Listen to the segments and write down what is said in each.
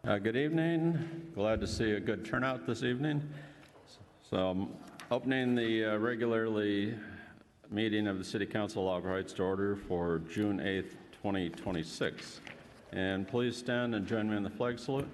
Good evening. Glad to see a good turnout this evening. So I'm opening the regularly meeting of the City Council of Heights to order for June 8th, 2026. And please stand and join me in the flag salute.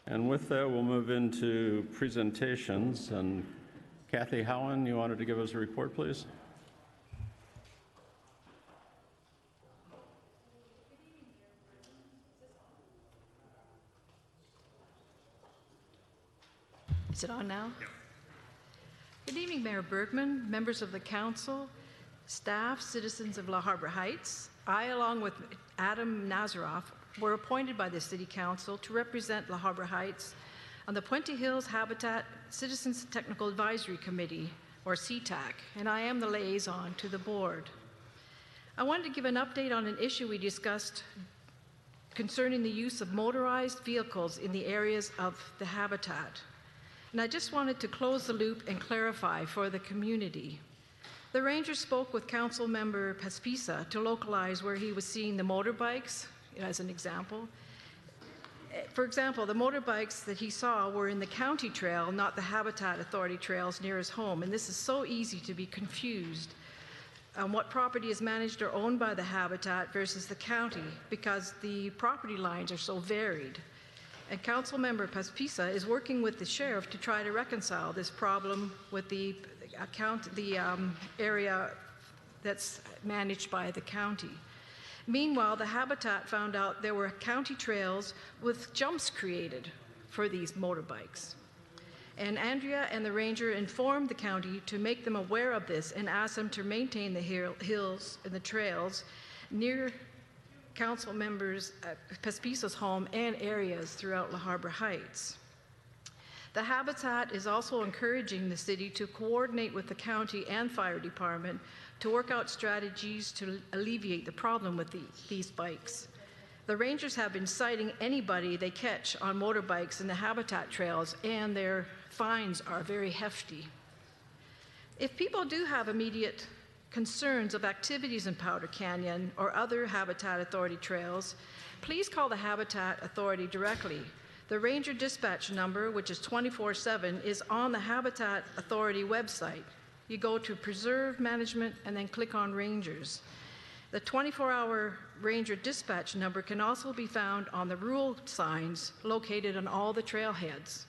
And with that, we'll move into presentations. And Kathy Howen, you wanted to give us a report, please? Is it on now? Yeah. Good evening, Mayor Bergman, members of the council, staff, citizens of La Habra Heights. I, along with Adam Nazaroff, were appointed by the City Council to represent La Habra Heights on the Puente Hills Habitat Citizens Technical Advisory Committee, or CTAC, and I am the liaison to the board. I wanted to give an update on an issue we discussed concerning the use of motorized vehicles in the areas of the habitat. And I just wanted to close the loop and clarify for the community. The ranger spoke with Council Member Pespisa to localize where he was seeing the motorbikes, as an example. For example, the motorbikes that he saw were in the county trail, not the Habitat Authority trails near his home. And this is so easy to be confused on what property is managed or owned by the Habitat versus the county, because the property lines are so varied. And Council Member Pespisa is working with the sheriff to try to reconcile this problem with the area that's managed by the county. Meanwhile, the Habitat found out there were county trails with jumps created for these motorbikes. And Andrea and the ranger informed the county to make them aware of this and asked them to maintain the hills and the trails near council members Pespisa's home and areas throughout La Habra Heights. The Habitat is also encouraging the city to coordinate with the county and fire department to work out strategies to alleviate the problem with these bikes. The rangers have been citing anybody they catch on motorbikes in the Habitat trails, and their fines are very hefty. If people do have immediate concerns of activities in Powder Canyon or other Habitat Authority trails, please call the Habitat Authority directly. The Ranger dispatch number, which is 24/7, is on the Habitat Authority website. You go to Preserve Management and then click on Rangers. The 24-hour Ranger dispatch number can also be found on the rule signs located on all the trailheads.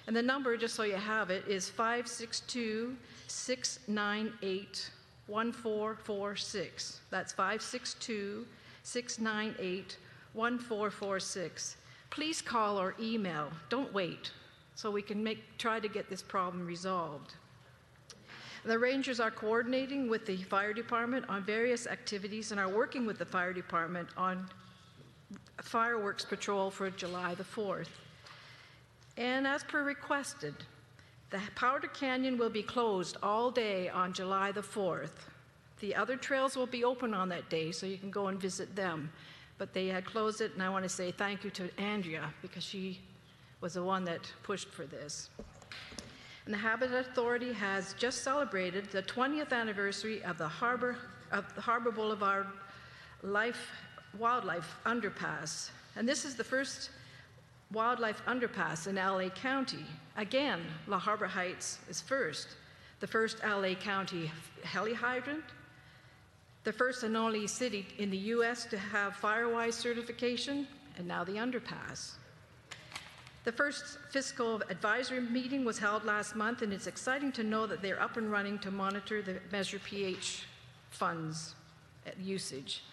And the number, just so you have it, is 562-698-1446. That's 562-698-1446. Please call or email. Don't wait, so we can try to get this problem resolved. The Rangers are coordinating with the fire department on various activities and are working with the fire department on fireworks patrol for July the 4th. And as per requested, the Powder Canyon will be closed all day on July the 4th. The other trails will be open on that day, so you can go and visit them. But they had closed it, and I want to say thank you to Andrea, because she was the one that pushed for this. And the Habitat Authority has just celebrated the 20th anniversary of the Harbor Boulevard Wildlife Underpass. And this is the first wildlife underpass in LA County. Again, La Habra Heights is first. The first LA County heli hydrant, the first and only city in the US to have Firewise certification, and now the underpass. The first fiscal advisory meeting was held last month, and it's exciting to know that they're up and running to monitor the Measure PH funds usage.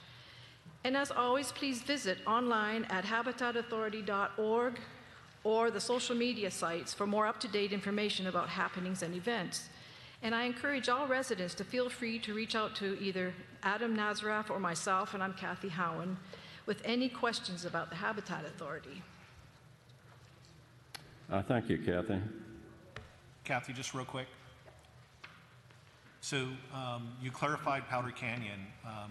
And as always, please visit online at habitatauthority.org or the social media sites for more up-to-date information about happenings and events. And I encourage all residents to feel free to reach out to either Adam Nazaroff or myself, and I'm Kathy Howen, with any questions about the Habitat Authority. Thank you, Kathy. Kathy, just real quick. So you clarified Powder Canyon.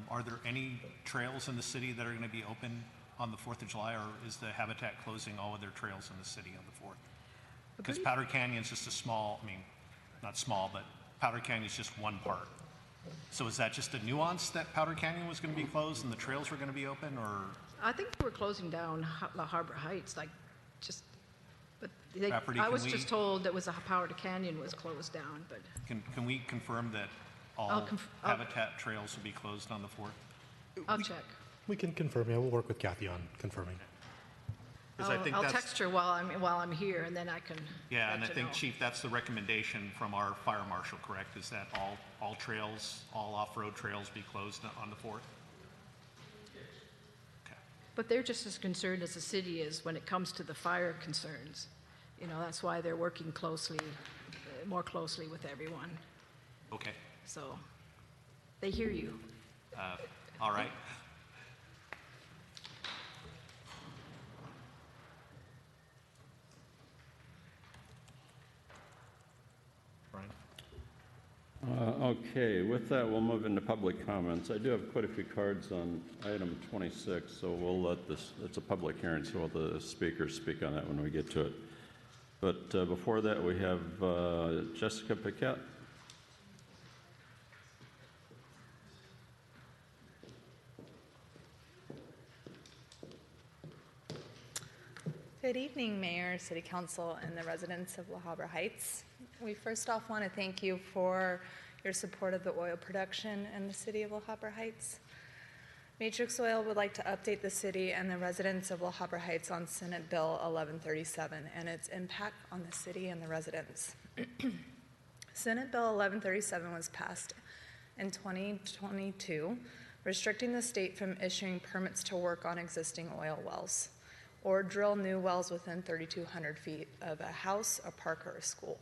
Are there any trails in the city that are going to be open on the 4th of July, or is the Habitat closing all of their trails in the city on the 4th? Because Powder Canyon is just a small, I mean, not small, but Powder Canyon is just one part. So is that just a nuance that Powder Canyon was going to be closed and the trails were going to be open, or? I think we're closing down La Habra Heights, like just, but Rafferty, I was just told that was a Powder Canyon was closed down, but. Can we confirm that all Habitat trails will be closed on the 4th? I'll check. We can confirm. Yeah, we'll work with Kathy on confirming. I'll text her while I'm here, and then I can. Yeah, and I let you think, know. Chief, that's the recommendation from our fire marshal, correct? Is that all trails, all off-road trails be closed on the 4th? Okay. But they're just as concerned as the city is when it comes to the fire concerns. You know, that's why they're working closely, more closely with everyone. Okay. So they hear you. All right. Okay, with that, we'll move into public comments. I do have quite a few cards on item 26, so we'll let this, it's a public hearing, so we'll let the speakers speak on that when we get to it. But before that, we have Jessica Paquette. Good evening, Mayor, City Council, and the residents of La Habra Heights. We first off want to thank you for your support of the oil production in the city of La Habra Heights. Matrix Oil would like to update the city and the residents of La Habra Heights on Senate Bill 1137 and its impact on the city and the residents. Senate Bill 1137 was passed in 2022, restricting the state from issuing permits to work on existing oil wells or drill new wells within 3,200 feet of a house, a park, or a school.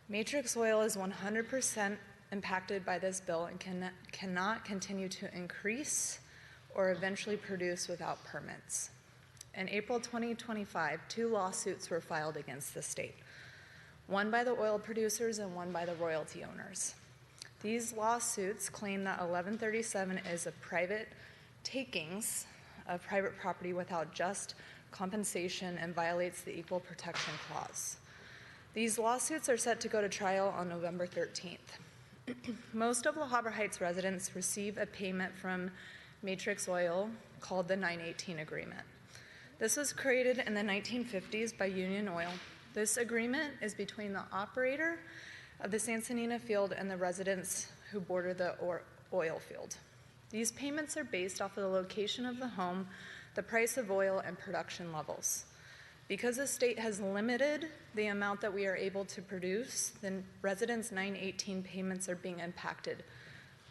Matrix Oil is 100% impacted by this bill and cannot continue to increase or eventually produce without permits. In April 2025, 2 lawsuits were filed against the state, one by the oil producers and one by the royalty owners. These lawsuits claim that 1137 is a private takings of private property without just compensation and violates the Equal Protection Clause. These lawsuits are set to go to trial on November 13th. Most of La Habra Heights residents receive a payment from Matrix Oil called the 918 Agreement. This was created in the 1950s by Union Oil. This agreement is between the operator of the Sansanina field and the residents who border the oil field. These payments are based off of the location of the home, the price of oil, and production levels. Because the state has limited the amount that we are able to produce, then residents' 918 payments are being impacted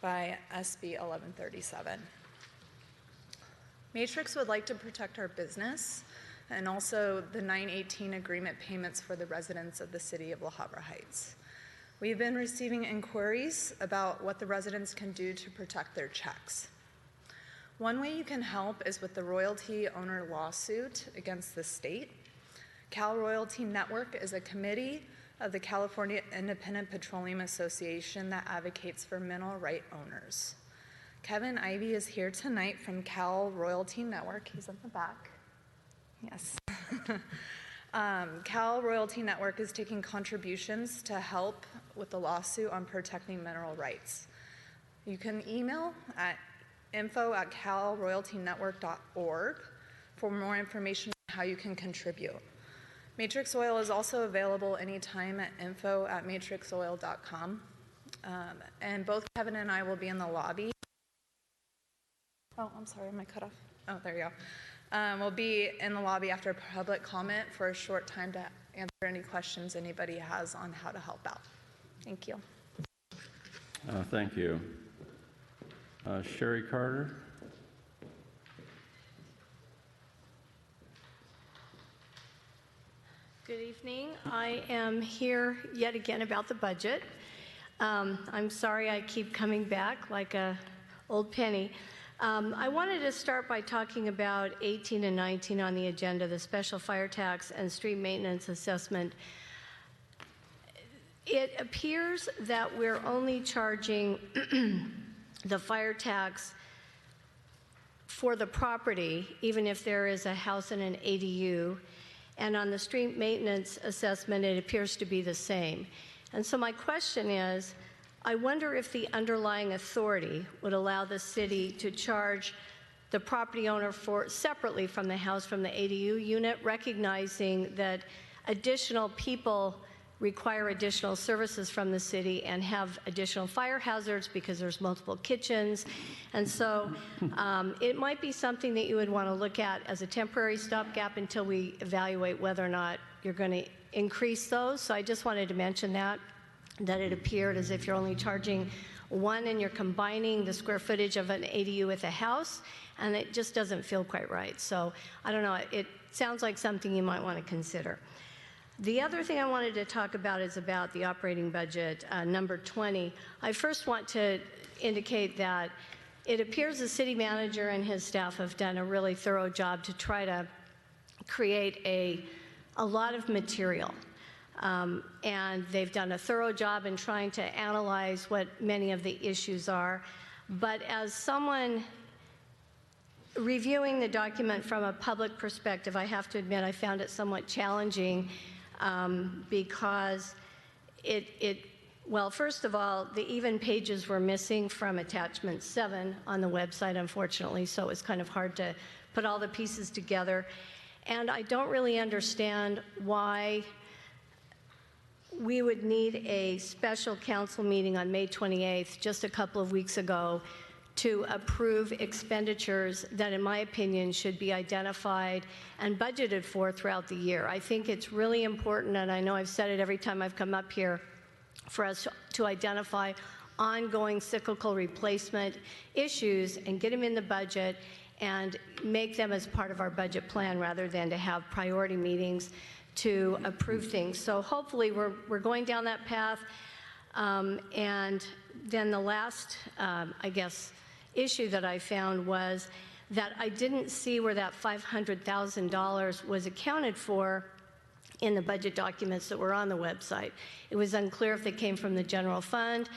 by SB 1137. Matrix would like to protect our business and also the 918 agreement payments for the residents of the city of La Habra Heights. We've been receiving inquiries about what the residents can do to protect their checks. One way you can help is with the royalty owner lawsuit against the state. Cal Royalty Network is a committee of the California Independent Petroleum Association that advocates for mineral right owners. Kevin Ivey is here tonight from Cal Royalty Network. He's in the back. Yes. Cal Royalty Network is taking contributions to help with the lawsuit on protecting mineral rights. You can email at info@calroyaltynetwork.org for more information on how you can contribute. Matrix Oil is also available anytime at info@matrixoil.com. And both Kevin and I will be in the lobby. Oh, I'm sorry, am I cut off? Oh, there you go. We'll be in the lobby after public comment for a short time to answer any questions anybody has on how to help out. Thank you. Thank you. Sherry Carter. Good evening. I am here yet again about the budget. I'm sorry I keep coming back like a old penny. I wanted to start by talking about 18 and 19 on the agenda, the special fire tax and street maintenance assessment. It appears that we're only charging the fire tax for the property, even if there is a house and an ADU. And on the street maintenance assessment, it appears to be the same. And so my question is, I wonder if the underlying authority would allow the city to charge the property owner for separately from the house, from the ADU unit, recognizing that additional people require additional services from the city and have additional fire hazards because there's multiple kitchens. And so it might be something that you would want to look at as a temporary stopgap until we evaluate whether or not you're going to increase those. So I just wanted to mention that it appeared as if you're only charging one and you're combining the square footage of an ADU with a house, and it just doesn't feel quite right. So I don't know, it sounds like something you might want to consider. The other thing I wanted to talk about is about the operating budget, number 20. I first want to indicate that it appears the city manager and his staff have done a really thorough job to try to create a lot of material. And they've done a thorough job in trying to analyze what many of the issues are. But as someone reviewing the document from a public perspective, I have to admit I found it somewhat challenging because well, first of all, the even pages were missing from attachment 7 on the website, unfortunately, so it was kind of hard to put all the pieces together. And I don't really understand why we would need a special council meeting on May 28th, just a couple of weeks ago, to approve expenditures that, in my opinion, should be identified and budgeted for throughout the year. I think it's really important, and I know I've said it every time I've come up here, for us to identify ongoing cyclical replacement issues and get them in the budget and make them as part of our budget plan rather than to have priority meetings to approve things. So hopefully we're going down that path. And then the last, I guess, issue that I found was that I didn't see where that $500,000 was accounted for in the budget documents that were on the website. It was unclear if they came from the general fund.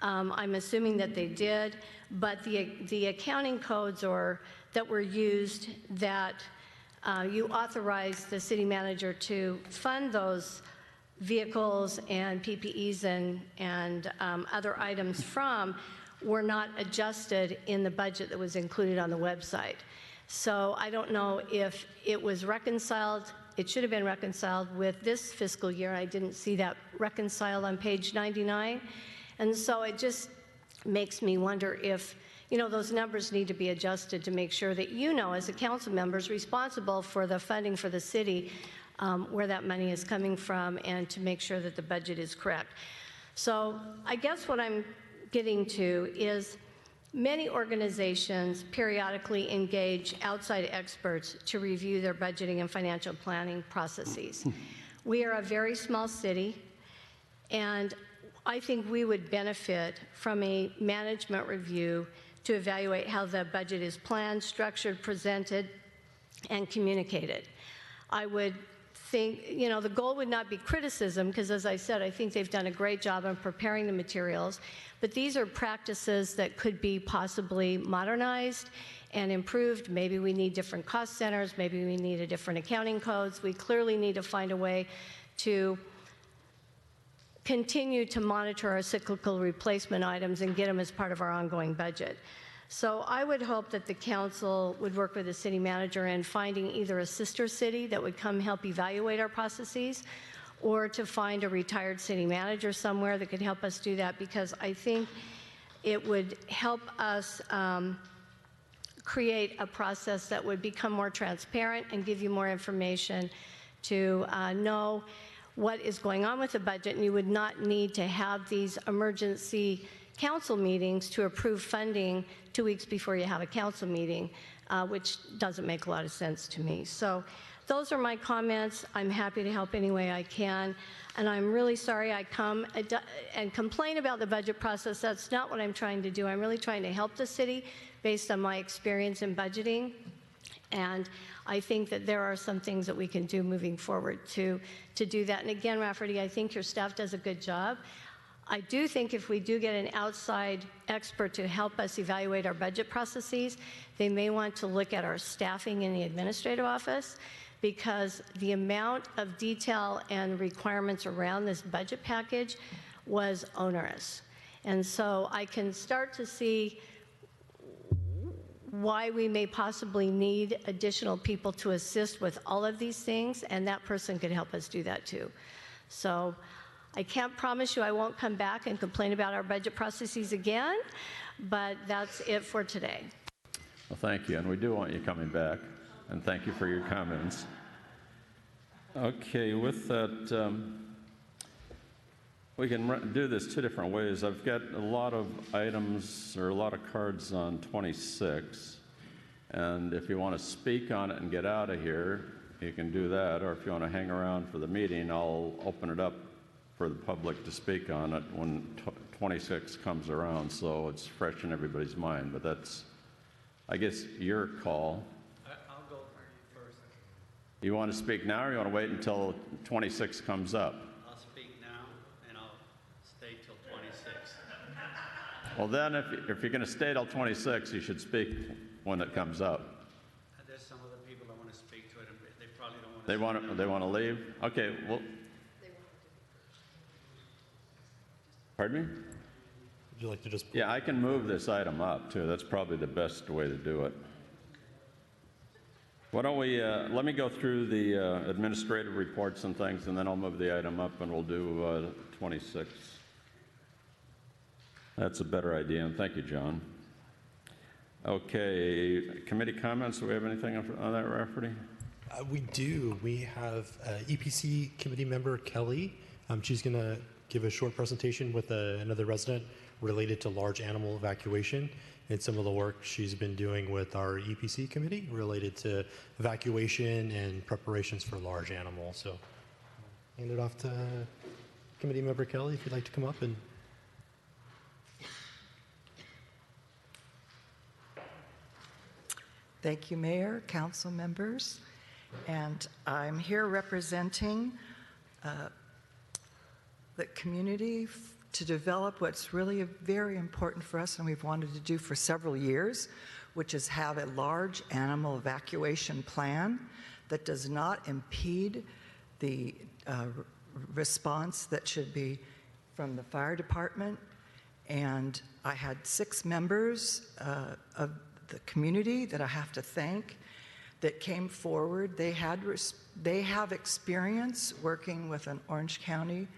I'm assuming that they did, but the accounting codes that were used that you authorized the city manager to fund those vehicles and PPEs and other items from were not adjusted in the budget that was included on the website. So I don't know if it was reconciled. It should have been reconciled with this fiscal year. I didn't see that reconciled on page 99. And so it just makes me wonder if, those numbers need to be adjusted to make sure that as a council members responsible for the funding for the city, where that money is coming from and to make sure that the budget is correct. So I guess what I'm getting to is many organizations periodically engage outside experts to review their budgeting and financial planning processes. We are a very small city, and I think we would benefit from a management review to evaluate how the budget is planned, structured, presented, and communicated. I would think, the goal would not be criticism, because as I said, I think they've done a great job in preparing the materials, but these are practices that could be possibly modernized and improved. Maybe we need different cost centers, maybe we need a different accounting codes. We clearly need to find a way to continue to monitor our cyclical replacement items and get them as part of our ongoing budget. So I would hope that the council would work with the city manager in finding either a sister city that would come help evaluate our processes, or to find a retired city manager somewhere that could help us do that, because I think it would help us create a process that would become more transparent and give you more information to know what is going on with the budget, and you would not need to have these emergency council meetings to approve funding 2 weeks before you have a council meeting, which doesn't make a lot of sense to me. So those are my comments. I'm happy to help any way I can, and I'm really sorry I come and complain about the budget process. That's not what I'm trying to do. I'm really trying to help the city based on my experience in budgeting And I think that there are some things that we can do moving forward to do that. And again, Rafferty, I think your staff does a good job. I do think if we do get an outside expert to help us evaluate our budget processes, they may want to look at our staffing in the administrative office, because the amount of detail and requirements around this budget package was onerous. And so I can start to see why we may possibly need additional people to assist with all of these things, and that person could help us do that too. So I can't promise you I won't come back and complain about our budget processes again, but that's it for today. Well, thank you, and we do want you coming back, and thank you for your comments. Okay, with that, we can do this two different ways. I've got a lot of items or a lot of cards on 26, and if you want to speak on it and get out of here, you can do that, or if you want to hang around for the meeting, I'll open it up for the public to speak on it when 26 comes around, so it's fresh in everybody's mind. But that's, I guess, your call. I'll go first. You want to speak now, or you want to wait until 26 comes up? I'll speak now, and I'll stay till 26. Well, then, if you're going to stay till 26, you should speak when it comes up. There's some other people that want to speak to it, and they probably don't want to. They want to leave? Okay. Well. Pardon me? Would you like to just? Yeah, I can move this item up too. That's probably the best way to do it. Why don't we, let me go through the administrative reports and things, and then I'll move the item up and we'll do 26. That's a better idea, and thank you, John. Okay, committee comments. Do we have anything on that, Rafferty? We do. We have EPC committee member Kelly. She's going to give a short presentation with another resident related to large animal evacuation and some of the work she's been doing with our EPC committee related to evacuation and preparations for large animals. So hand it off to committee member Kelly if you'd like to come up. And thank you, Mayor, council members, and I'm here representing the community to develop what's really very important for us and we've wanted to do for several years, which is have a large animal evacuation plan that does not impede the response that should be from the fire department. And I had 6 members of the community that I have to thank that came forward. They have experience working with an Orange County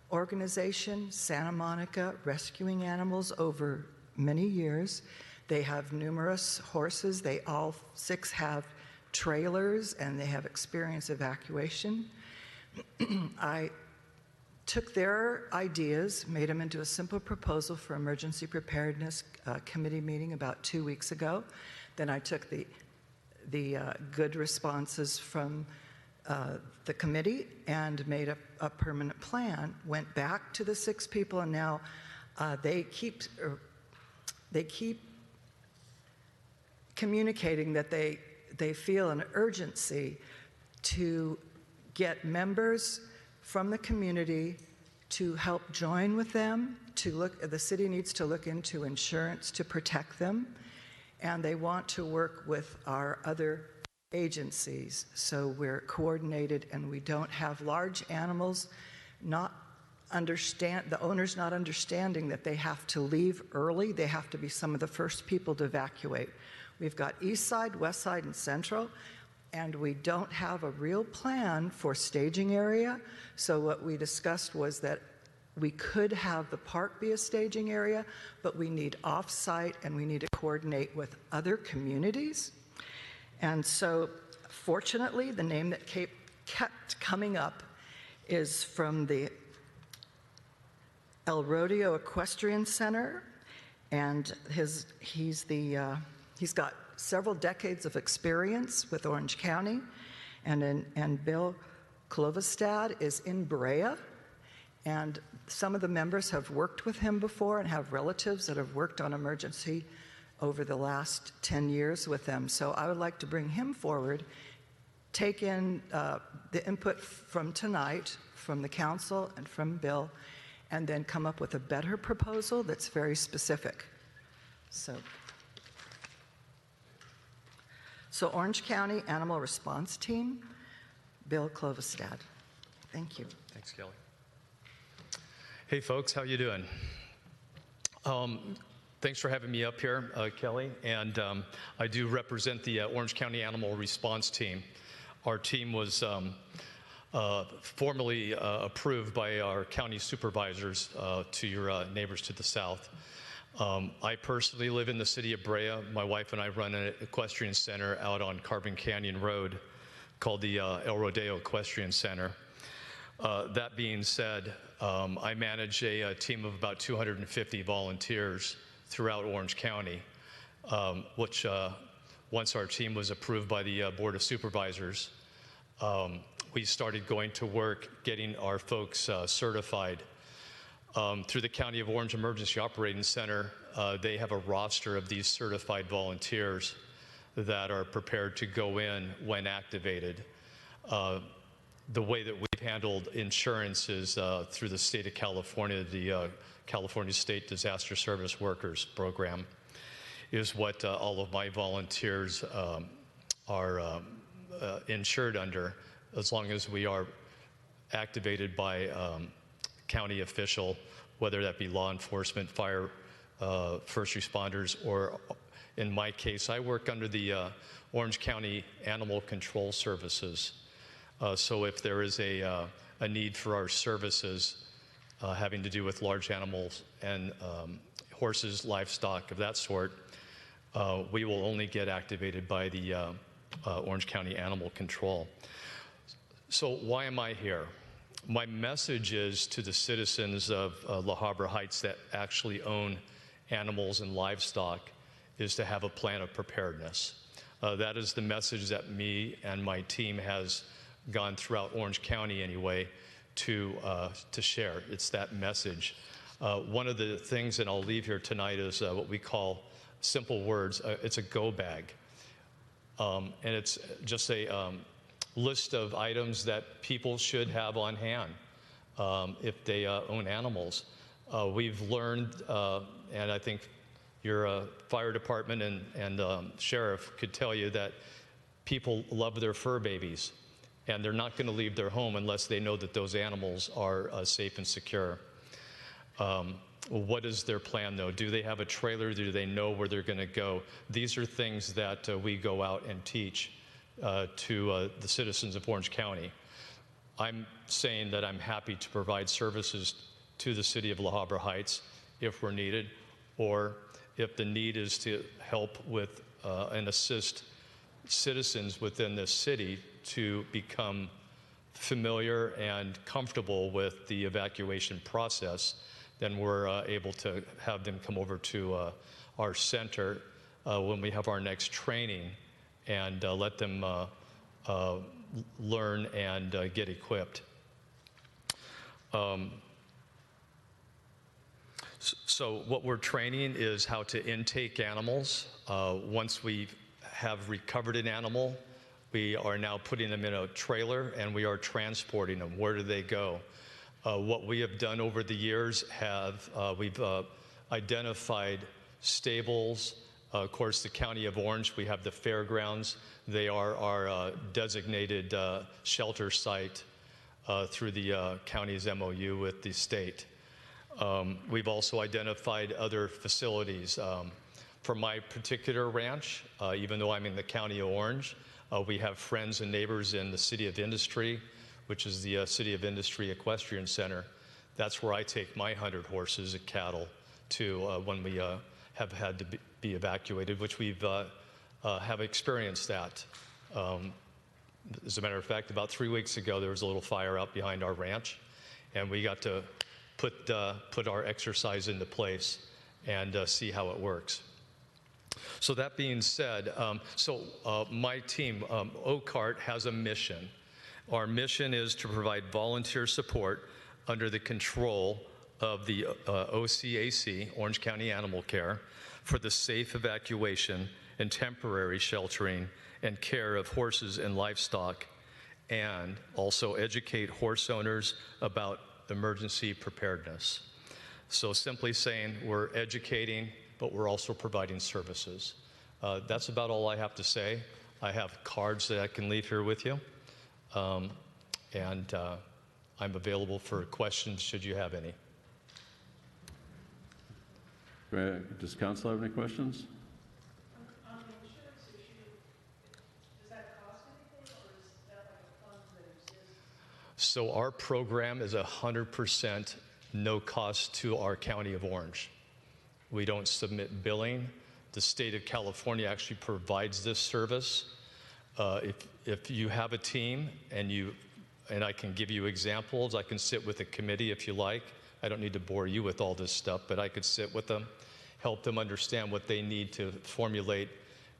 organization, Santa Monica, rescuing animals over many years. They have numerous horses. They all 6 have trailers, and they have experience evacuation. I took their ideas, made them into a simple proposal for emergency preparedness committee meeting about 2 weeks ago. Then I took the good responses from the committee and made a permanent plan, went back to the 6 people, and now they keep communicating that they feel an urgency to get members from the community to help join with them, the city needs to look into insurance to protect them, and they want to work with our other agencies, so we're coordinated and we don't have large animals the owners not understanding that they have to leave early. They have to be some of the first people to evacuate. We've got East Side, West Side, and Central, and we don't have a real plan for staging area. So what we discussed was that we could have the park be a staging area, but we need off-site and we need to coordinate with other communities. And so, fortunately, the name that kept coming up is from the El Rodeo Equestrian Center, and he's got several decades of experience with Orange County, and Bill Klovestad is in Brea, and some of the members have worked with him before and have relatives that have worked on emergency over the last 10 years with them. So I would like to bring him forward, take in the input from tonight, from the council and from Bill, and then come up with a better proposal that's very specific. So Orange County Animal Response Team, Bill Clovestad. Thank you. Thanks, Kelly. Hey, folks, how you doing? Thanks for having me up here, Kelly. And I do represent the Orange County Animal Response Team. Our team was formally approved by our county supervisors to your neighbors to the south. I personally live in the city of Brea. My wife and I run an equestrian center out on Carbon Canyon Road called the El Rodeo Equestrian Center. That being said, I manage a team of about 250 volunteers throughout Orange County, which once our team was approved by the Board of Supervisors, we started going to work getting our folks certified. Through the County of Orange Emergency Operating Center, they have a roster of these certified volunteers that are prepared to go in when activated. The way that we've handled insurance is through the state of California, the California State Disaster Service Workers Program is what all of my volunteers are insured under, as long as we are activated by county official, whether that be law enforcement, fire, first responders, or in my case, I work under the Orange County Animal Control Services. So if there is a need for our services having to do with large animals and horses, livestock of that sort, we will only get activated by the Orange County Animal Control. So why am I here? My message is to the citizens of La Habra Heights that actually own animals and livestock is to have a plan of preparedness. That is the message that me and my team has gone throughout Orange County anyway to share. It's that message. One of the things, and I'll leave here tonight, is what we call simple words. It's a go bag. And it's just a list of items that people should have on hand if they own animals. We've learned, and I think your fire department and sheriff could tell you that people love their fur babies, and they're not going to leave their home unless they know that those animals are safe and secure. What is their plan, though? Do they have a trailer? Do they know where they're going to go? These are things that we go out and teach to the citizens of Orange County. I'm saying that I'm happy to provide services to the city of La Habra Heights if we're needed, or if the need is to help with and assist citizens within this city to become familiar and comfortable with the evacuation process, then we're able to have them come over to our center when we have our next training and let them learn and get equipped. So what we're training is how to intake animals. Once we have recovered an animal, we are now putting them in a trailer and we are transporting them. Where do they go? What we have done over the years we've identified stables. Of course, the County of Orange, we have the fairgrounds. They are our designated shelter site through the county's MOU with the state. We've also identified other facilities. For my particular ranch, even though I'm in the County of Orange, we have friends and neighbors in the City of Industry, which is the City of Industry Equestrian Center. That's where I take my 100 horses and cattle to when we have had to be evacuated, which we've have experienced that. As a matter of fact, about 3 weeks ago, there was a little fire out behind our ranch, and we got to put our exercise into place and see how it works. So that being said, my team, OCART, has a mission. Our mission is to provide volunteer support under the control of the OCAC, Orange County Animal Care, for the safe evacuation and temporary sheltering and care of horses and livestock, and also educate horse owners about emergency preparedness. So simply saying we're educating, but we're also providing services. That's about all I have to say. I have cards that I can leave here with you, and I'm available for questions should you have any. Does council have any questions? On the insurance issue, does that cost anything, or is that like a fund that exists? So our program is 100% no cost to our County of Orange. We don't submit billing. The state of California actually provides this service. If you have a team and I can give you examples, I can sit with a committee if you like. I don't need to bore you with all this stuff, but I could sit with them, help them understand what they need to formulate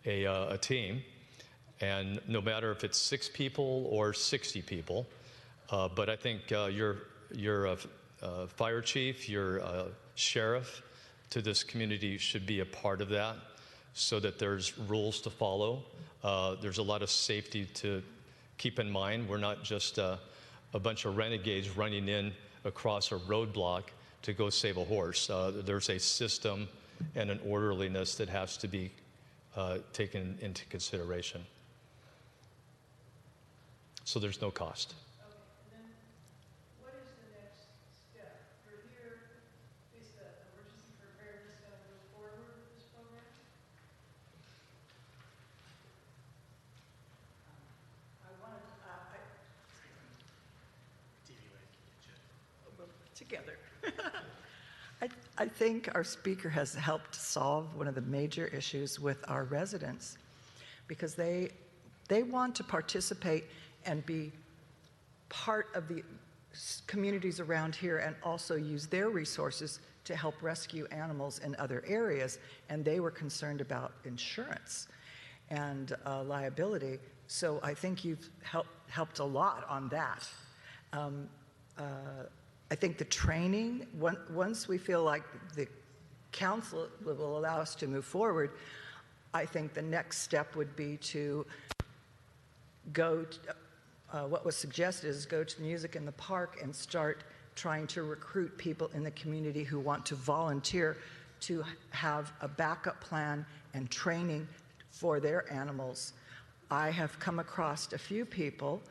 a team. And no matter if it's 6 people or 60 people, but I think your fire chief, your sheriff to this community should be a part of that so that there's rules to follow. There's a lot of safety to keep in mind. We're not just a bunch of renegades running in across a roadblock to go save a horse. There's a system and an orderliness that has to be taken into consideration. So there's no cost. Okay, and then what is the next step? We're here, is the emergency preparedness going to move forward with this program? Together. I think our speaker has helped solve one of the major issues with our residents, because they want to participate and be part of the communities around here and also use their resources to help rescue animals in other areas, and they were concerned about insurance and liability. So I think you've helped a lot on that. I think the training, once we feel like the council will allow us to move forward, I think the next step would be to go, what was suggested is go to the music in the park and start trying to recruit people in the community who want to volunteer to have a backup plan and training for their animals. I have come across a few people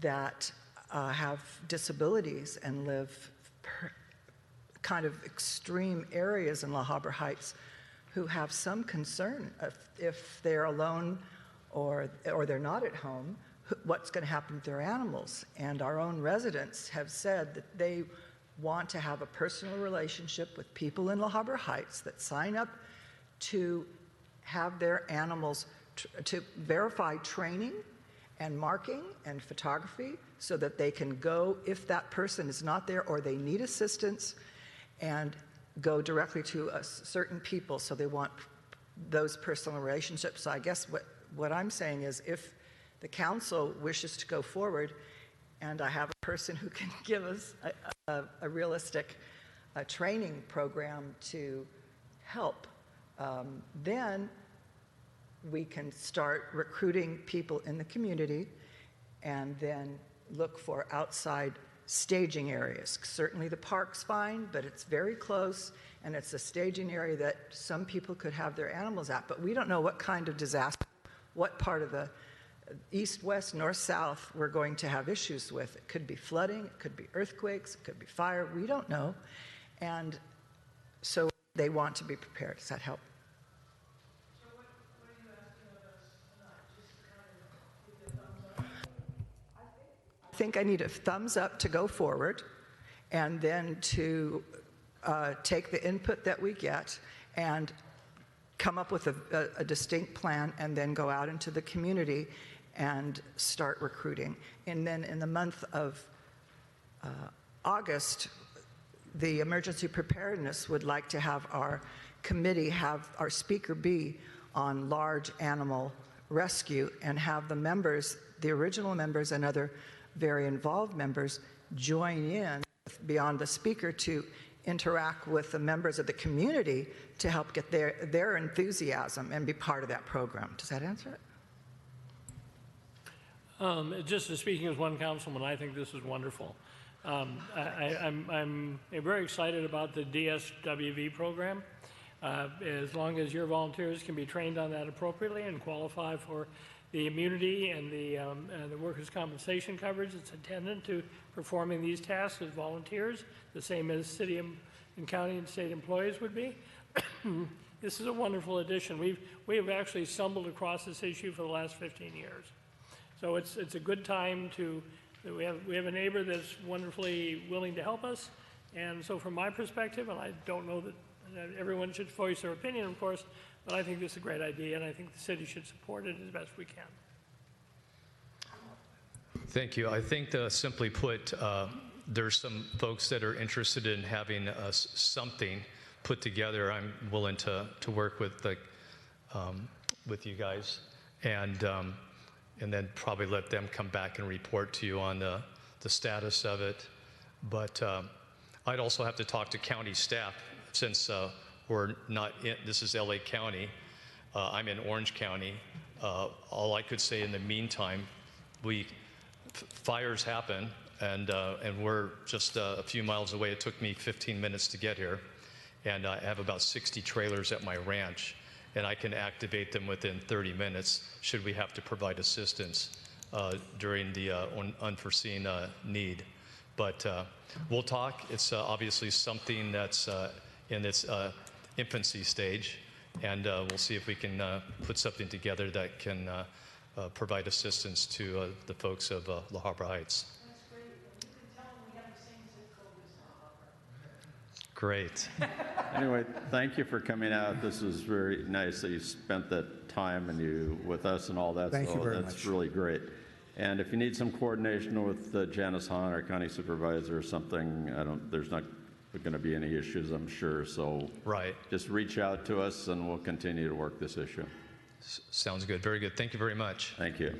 that have disabilities and live kind of extreme areas in La Habra Heights who have some concern if they're alone or they're not at home, what's going to happen to their animals. And our own residents have said that they want to have a personal relationship with people in La Habra Heights that sign up to have their animals to verify training and marking and photography so that they can go, if that person is not there or they need assistance, and go directly to certain people. So they want those personal relationships. So I guess what I'm saying is, if the council wishes to go forward and I have a person who can give us a realistic training program to help, then we can start recruiting people in the community and then look for outside staging areas. Certainly the park's fine, but it's very close, and it's a staging area that some people could have their animals at. But we don't know what kind of disaster, what part of the east, west, north, south we're going to have issues with. It could be flooding, it could be earthquakes, it could be fire, we don't know. And so they want to be prepared. Does that help? I think I need a thumbs up to go forward, and then to take the input that we get and come up with a distinct plan, and then go out into the community and start recruiting. And then in the month of August, the emergency preparedness would like to have our committee have our speaker be on large animal rescue, and have the members, the original members and other very involved members, join in beyond the speaker to interact with the members of the community to help get their enthusiasm and be part of that program. Does that answer it? Just as speaking as one councilman, I think this is wonderful. I'm very excited about the DSWV program. As long as your volunteers can be trained on that appropriately and qualify for the immunity and the workers' compensation coverage that's attendant to performing these tasks as volunteers, the same as city and county and state employees would be. This is a wonderful addition. We have actually stumbled across this issue for the last 15 years. So it's a good time to, we have a neighbor that's wonderfully willing to help us. And so from my perspective, and I don't know that everyone should voice their opinion, of course, but I think this is a great idea, and I think the city should support it as best we can. Thank you. I think, simply put, there's some folks that are interested in having something put together. I'm willing to work with you guys, and then probably let them come back and report to you on the status of it. But I'd also have to talk to county staff, since we're not in, this is LA County, I'm in Orange County. All I could say in the meantime, fires happen, and we're just a few miles away. It took me 15 minutes to get here, and I have about 60 trailers at my ranch, and I can activate them within 30 minutes should we have to provide assistance during the unforeseen need. But we'll talk. It's obviously something that's in its infancy stage, and we'll see if we can put something together that can provide assistance to the folks of La Habra Heights. That's great. You can tell them we have the same zip code as La Habra. Great. Anyway, thank you for coming out. This is very nice that you spent that time and with us and all that. Thank you very That's much. really great. And if you need some coordination with Janice Hahn, our county supervisor, or something, there's not going to be any issues, I'm sure. So Right. just reach out to us, and we'll continue to work this issue. Sounds good. Very good. Thank you very much. Thank you.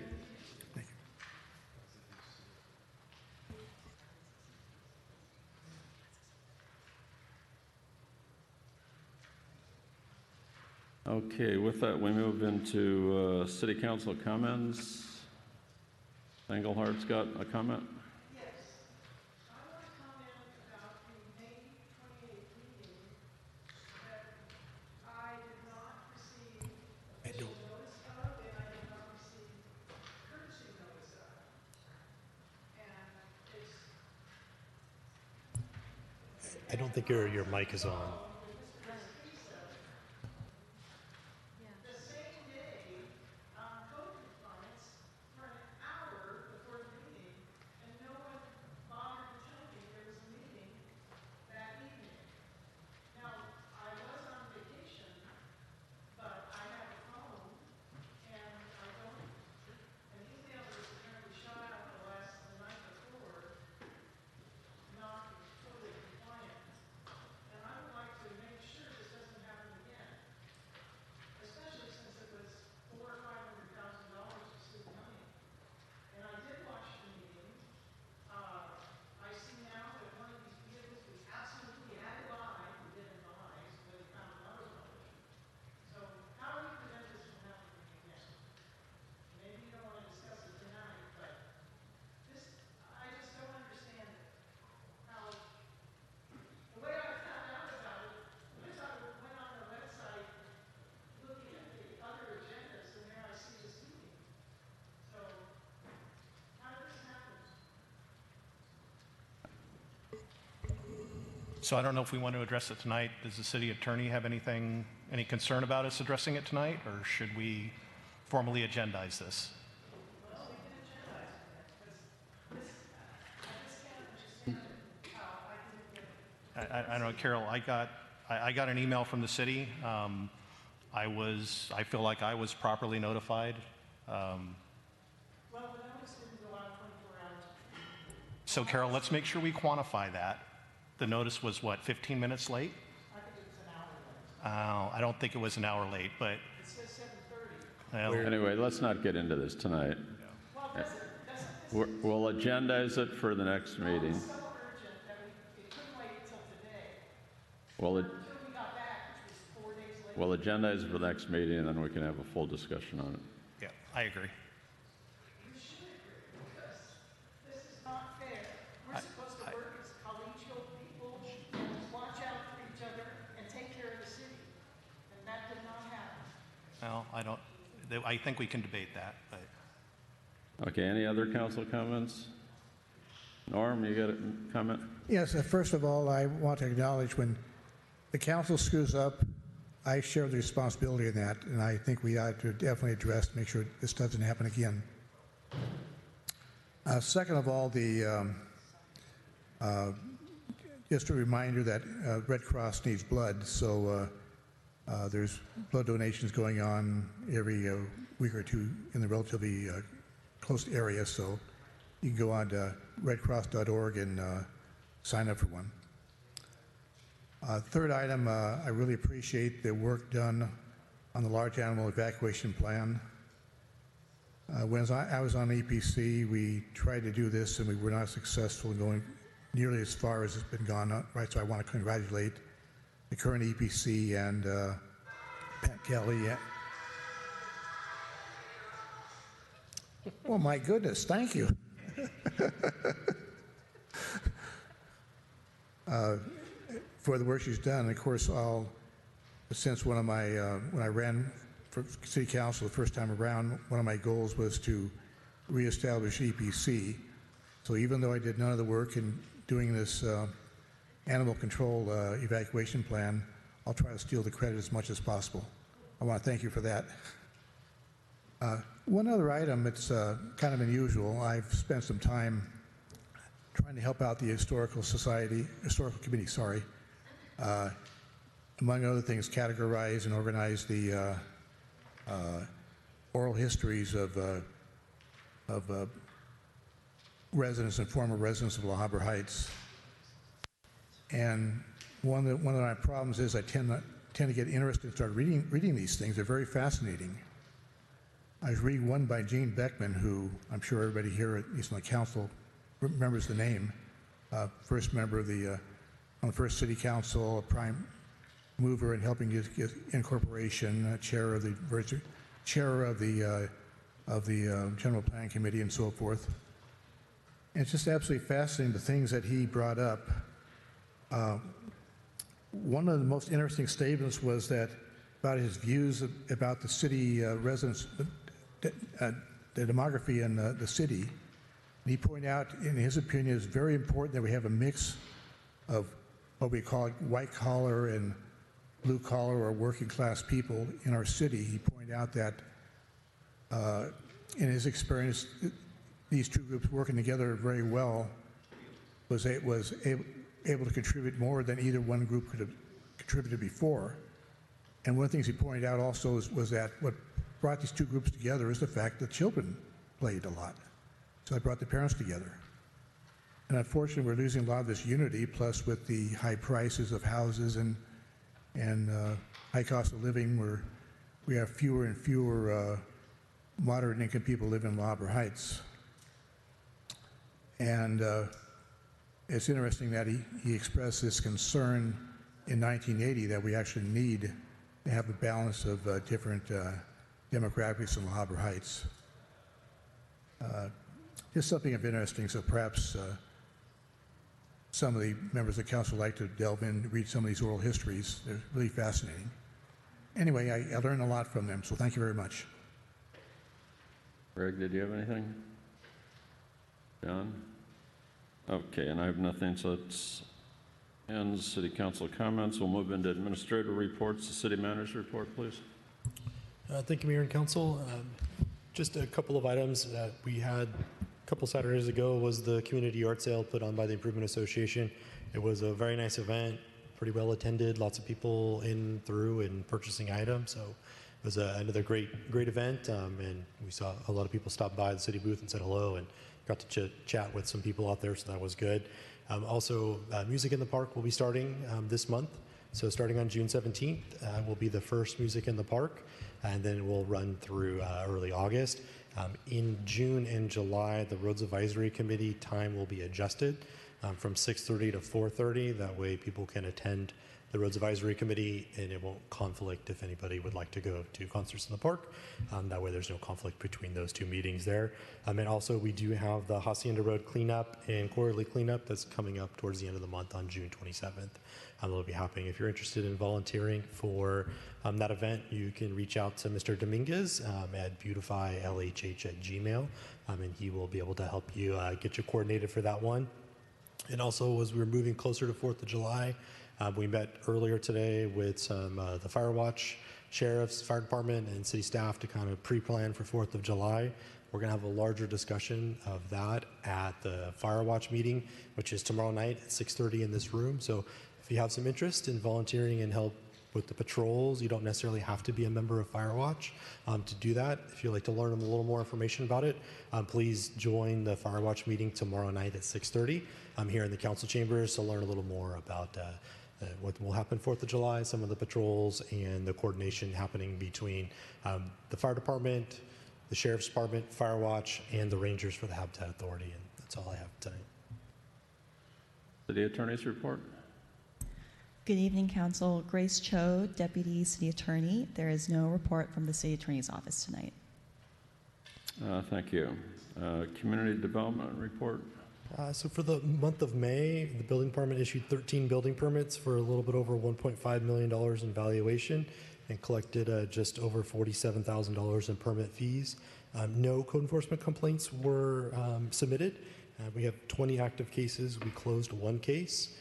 Okay, with that, we move into city council comments. Englehart's got a comment. Yes. I want to comment about the May 28th meeting that I did not receive official notice of, and I did not receive courtesy notice of. And it's I don't think your mic is on. the same day, code compliance for an hour before the meeting, and no one bothered to tell me there was a meeting that evening. Now, I was on vacation, but I have a phone, and I don't, an email was apparently shot out the night before, not totally compliant. And I would like to make sure this doesn't happen again, especially since it was $400,000 or $500,000 of city money. And I did watch the meeting. I see now that one of these vehicles was absolutely had to buy, who didn't buy, so they found another violation. So how do we prevent this from happening again? Maybe you don't want to discuss it tonight, but I just don't understand how, the way I found out about it, was I went on the website looking at the other agendas, and there I see this meeting. So, how did this happen? So I don't know if we want to address it tonight. Does the city attorney have any concern about us addressing it tonight, or should we formally agendize this? I don't know, Carol, I got an email from the city. I feel like I was properly notified. Well, the notice didn't go out 24 hours. So Carol, let's make sure we quantify that. The notice was what, 15 minutes late? I think it was an hour late. I don't think it was an hour late, but It says 7:30. well, Anyway, let's not get into this tonight. Well, doesn't We'll agendize it for the next meeting. it's so urgent that it couldn't wait until today. Well, until we got back, which was 4 days later. well, agenda is for the next meeting, and then we can have a full discussion on it. Yeah, I agree. You should agree, because this is not fair. We're supposed to work as collegial people, watch out for each other, and take care of the city. And that did not happen. Well, I think we can debate that, but Okay, any other council comments? Norm, you got a comment? Yes, first of all, I want to acknowledge when the council screws up, I share the responsibility in that, and I think we ought to definitely address to make sure this doesn't happen again. Second of all, just a reminder that Red Cross needs blood, so there's blood donations going on every week or two in the relatively close area, so you can go on to redcross.org and sign up for one. Third item, I really appreciate the work done on the large animal evacuation plan. When I was on EPC, we tried to do this and we were not successful in going nearly as far as it's been gone, right? So I want to congratulate the current EPC and Pat Kelly. Oh my goodness, thank you. For the work she's done. And of course, since one of my, when I ran for city council the first time around, one of my goals was to reestablish EPC. So even though I did none of the work in doing this animal control evacuation plan, I'll try to steal the credit as much as possible. I want to thank you for that. One other item, it's kind of unusual. I've spent some time trying to help out the historical committee, among other things, categorize and organize the oral histories of residents and former residents of La Habra Heights. And one of my problems is I tend to get interested and start reading these things. They're very fascinating. I was reading one by Gene Beckman, who I'm sure everybody here, at least on the council, remembers the name. First member of the on the first city council, a prime mover in helping get incorporation, chair of the general planning committee, and so forth. And it's just absolutely fascinating the things that he brought up. One of the most interesting statements was that about his views about the city residents, the demography in the city. And he pointed out, in his opinion, it's very important that we have a mix of what we call white collar and blue collar or working class people in our city. He pointed out that in his experience, these two groups working together very well was able to contribute more than either one group could have contributed before. And one of the things he pointed out also was that what brought these two groups together is the fact that children played a lot. So it brought the parents together. And unfortunately, we're losing a lot of this unity, plus with the high prices of houses and high cost of living, where we have fewer and fewer moderate income people living in La Habra Heights. And it's interesting that he expressed this concern in 1980 that we actually need to have a balance of different demographics in La Habra Heights. Just something of interesting, so perhaps some of the members of the council like to delve in, read some of these oral histories. They're really fascinating. Anyway, I learned a lot from them, so thank you very much. Greg, did you have anything? John? Okay, and I have nothing, so it ends city council comments. We'll move into administrative reports. The city manager's report, please. Thank you, Mayor and Council. Just a couple of items that we had a couple Saturdays ago was the community yard sale put on by the Improvement Association. It was a very nice event, pretty well attended, lots of people in through and purchasing items. So it was another great event, and we saw a lot of people stop by the city booth and said hello and got to chat with some people out there, so that was good. Also, Music in the Park will be starting this month. So starting on June 17th will be the first Music in the Park, and then it will run through early August. In June and July, the Roads Advisory Committee time will be adjusted from 6:30 to 4:30. That way people can attend the Roads Advisory Committee, and it won't conflict if anybody would like to go to Concerts in the Park. That way there's no conflict between those two meetings there. And also we do have the Hacienda Road cleanup and quarterly cleanup that's coming up towards the end of the month on June 27th. It'll be happening. If you're interested in volunteering for that event, you can reach out to Mr. Dominguez at beautifylhh@gmail, and he will be able to help you get you coordinated for that one. And also, as we were moving closer to 4th of July, we met earlier today with some the Fire Watch, Sheriff's, Fire Department, and City staff to kind of pre-plan for 4th of July. We're going to have a larger discussion of that at the Fire Watch meeting, which is tomorrow night at 6:30 in this room. So if you have some interest in volunteering and help with the patrols, you don't necessarily have to be a member of Fire Watch to do that. If you'd like to learn a little more information about it, please join the Fire Watch meeting tomorrow night at 6:30. I'm here in the council chambers to learn a little more about what will happen 4th of July, some of the patrols, and the coordination happening between the fire department, the sheriff's department, Fire Watch, and the rangers for the Habitat Authority. And that's all I have tonight. City Attorney's report. Good evening, Council. Grace Cho, Deputy City Attorney. There is no report from the City Attorney's Office tonight. Thank you. Community Development report. So for the month of May, the building department issued 13 building permits for a little bit over $1.5 million in valuation and collected just over $47,000 in permit fees. No code enforcement complaints were submitted. We have 20 active cases. We closed one case.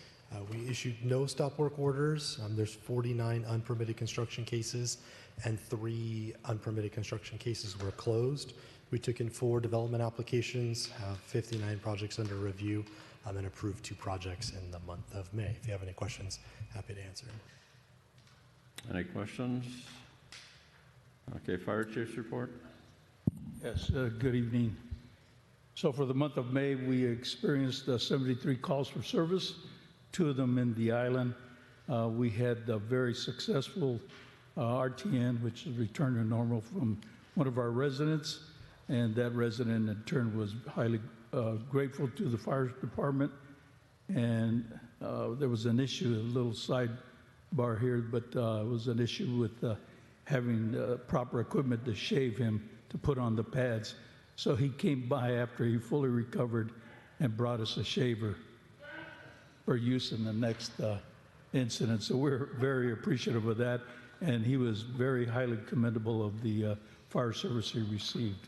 We issued no stop work orders. There's 49 unpermitted construction cases, and 3 unpermitted construction cases were closed. We took in 4 development applications, have 59 projects under review, and approved 2 projects in the month of May. If you have any questions, happy to answer. Any questions? Okay, Fire Chief's report. Yes, good evening. So for the month of May, we experienced 73 calls for service, 2 of them in the island. We had a very successful RTN, which is return to normal, from one of our residents, and that resident in turn was highly grateful to the fire department. And there was an issue, a little sidebar here, but it was an issue with having proper equipment to shave him, to put on the pads. So he came by after he fully recovered and brought us a shaver for use in the next incident. So we're very appreciative of that, and he was very highly commendable of the fire service he received.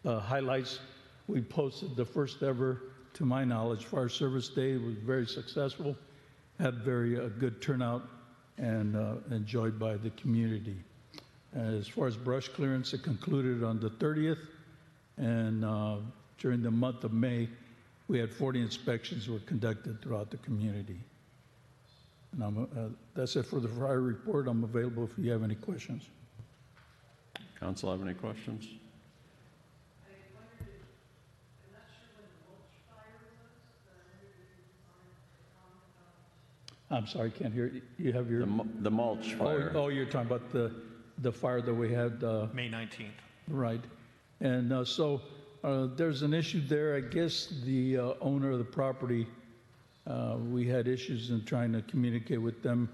Highlights, we posted the first ever, to my knowledge, Fire Service Day. It was very successful, had very good turnout, and enjoyed by the community. As far as brush clearance, it concluded on the 30th, and during the month of May, we had 40 inspections were conducted throughout the community. And that's it for the fire report. I'm available if you have any questions. Council have any questions? I'm sorry, I can't hear you. You have your... The mulch fire. Oh, you're talking about the fire that we had... May 19th. Right. And so there's an issue there. I guess the owner of the property, we had issues in trying to communicate with them.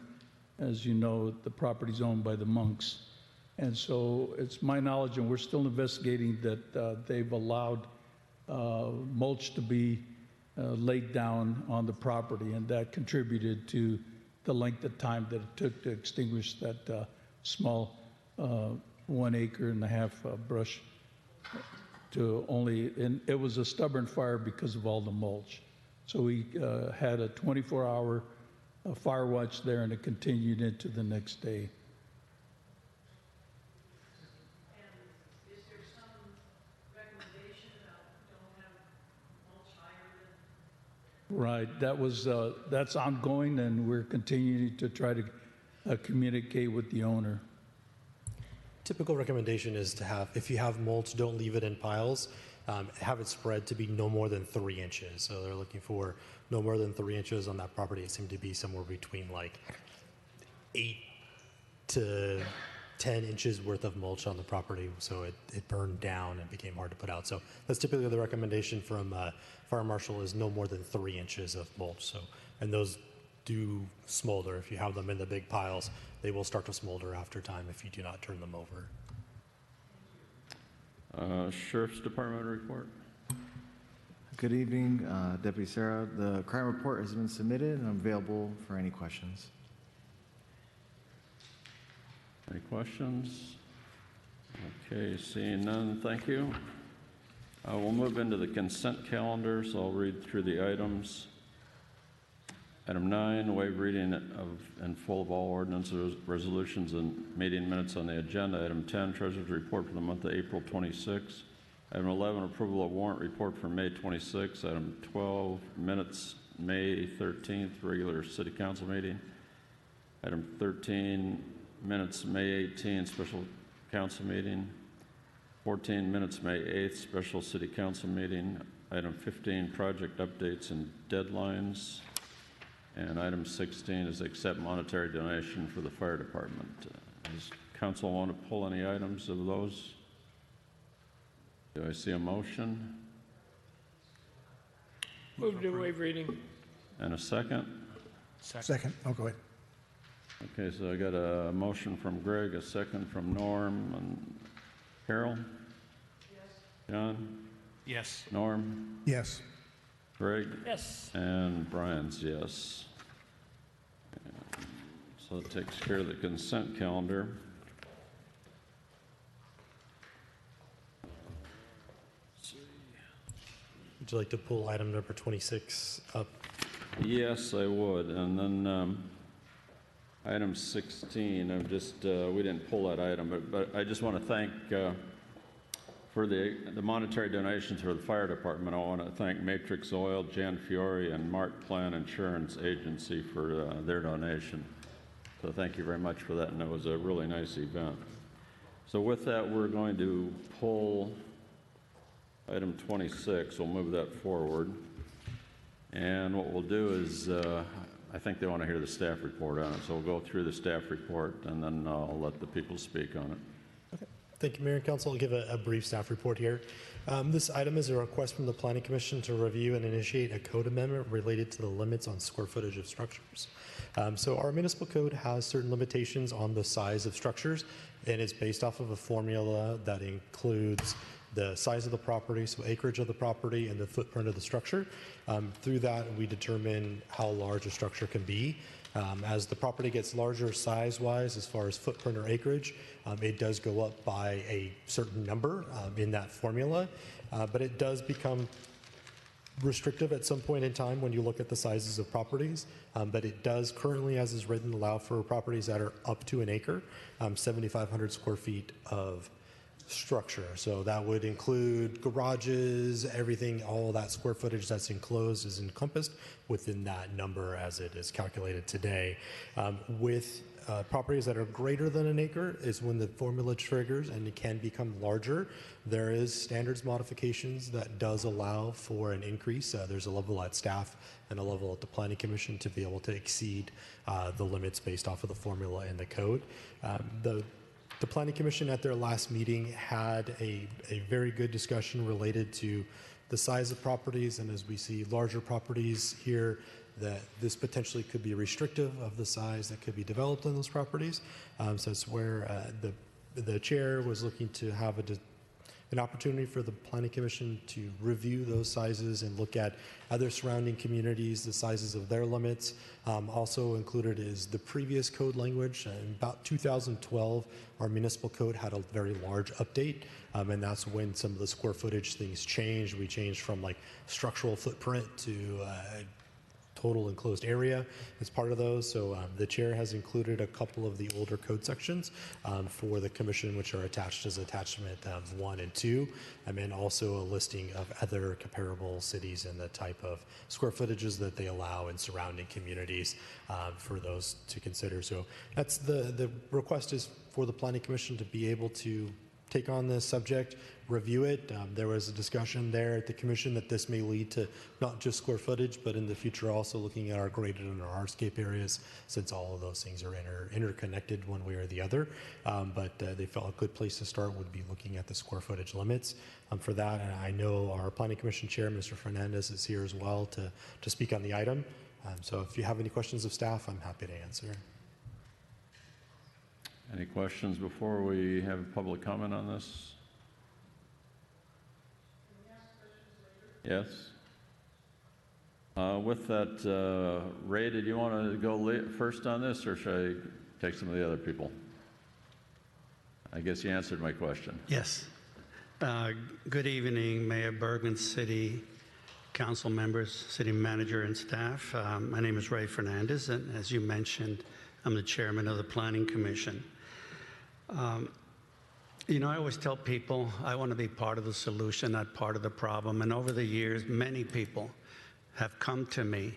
As you know, the property's owned by the monks. And so it's my knowledge, and we're still investigating, that they've allowed mulch to be laid down on the property, and that contributed to the length of time that it took to extinguish that small 1.5 acre brush to only, and it was a stubborn fire because of all the mulch. So we had a 24-hour fire watch there, and it continued into the next day. And is there some recommendation about don't have mulch higher than? Right, that was, that's ongoing, and we're continuing to try to communicate with the owner. Typical recommendation is to have, if you have mulch, don't leave it in piles. Have it spread to be no more than 3 inches. So they're looking for no more than 3 inches on that property. It seemed to be somewhere between like 8 to 10 inches worth of mulch on the property. So it burned down and became hard to put out. So that's typically the recommendation from Fire Marshal, is no more than 3 inches of mulch. So, and those do smolder. If you have them in the big piles, they will start to smolder after time if you do not turn them over. Sheriff's Department report. Good evening, Deputy Sarah. The crime report has been submitted and I'm available for any questions. Any questions? Okay, seeing none, thank you. We'll move into the consent calendar, so I'll read through the items. Item 9, waive reading of in full of all ordinances, resolutions, and meeting minutes on the agenda. Item 10, Treasurer's report for the month of April 26. Item 11, approval of warrant report for May 26. Item 12, minutes May 13th, regular City Council meeting. Item 13, minutes May 18th, special council meeting. 14, minutes May 8th, special City Council meeting. Item 15, project updates and deadlines. And item 16 is accept monetary donation for the fire department. Does council want to pull any items of those? Do I see a motion? Move to waive reading. And a second? Second. Oh, go ahead. Okay, so I got a motion from Greg, a second from Norm, and Carol? Yes. John? Yes. Norm? Yes. Greg? Yes. And Brian's yes. And so that takes care of the consent calendar. Would you like to pull item number 26 up? Yes, I would. And then item 16, I'm just, we didn't pull that item, but I just want to thank, for the monetary donations for the fire department, I want to thank Matrix Oil, Jan Fiore, and Mark Plan Insurance Agency for their donation. So thank you very much for that, and it was a really nice event. So with that, we're going to pull item 26. We'll move that forward. And what we'll do is, I think they want to hear the staff report on it, so we'll go through the staff report, and then I'll let the people speak on it. Thank you, Mayor and Council. I'll give a brief staff report here. This item is a request from the Planning Commission to review and initiate a code amendment related to the limits on square footage of structures. So our municipal code has certain limitations on the size of structures, and it's based off of a formula that includes the size of the property, so acreage of the property, and the footprint of the structure. Through that, we determine how large a structure can be. As the property gets larger size-wise, as far as footprint or acreage, it does go up by a certain number in that formula, but it does become restrictive at some point in time when you look at the sizes of properties. But it does currently, as is written, allow for properties that are up to an acre, 7,500 square feet of structure. So that would include garages, everything, all that square footage that's enclosed is encompassed within that number as it is calculated today. With properties that are greater than an acre is when the formula triggers and it can become larger. There is standards modifications that does allow for an increase. There's a level at staff and a level at the Planning Commission to be able to exceed the limits based off of the formula in the code. The Planning Commission at their last meeting had a very good discussion related to the size of properties, and as we see larger properties here, that this potentially could be restrictive of the size that could be developed on those properties. So it's where the chair was looking to have an opportunity for the Planning Commission to review those sizes and look at other surrounding communities, the sizes of their limits. Also included is the previous code language. In about 2012, our municipal code had a very large update, and that's when some of the square footage things changed. We changed from like structural footprint to total enclosed area as part of those. So the chair has included a couple of the older code sections for the commission, which are attached as attachment 1 and 2, and then also a listing of other comparable cities and the type of square footages that they allow in surrounding communities for those to consider. So that's the request is for the Planning Commission to be able to take on this subject, review it. There was a discussion there at the commission that this may lead to not just square footage, but in the future also looking at our graded and our hardscape areas, since all of those things are interconnected one way or the other. But they felt a good place to start would be looking at the square footage limits. For that, and I know our Planning Commission Chair, Mr. Fernandez, is here as well to speak on the item. So if you have any questions of staff, I'm happy to answer. Any questions before we have public comment on this? Yes. With that, Ray, did you want to go first on this, or should I take some of the other people? I guess you answered my question. Yes. Good evening, Mayor Bergman, City Council members, City Manager, and staff. My name is Ray Fernandez, and as you mentioned, I'm the Chairman of the Planning Commission. You know, I always tell people I want to be part of the solution, not part of the problem. And over the years, many people have come to me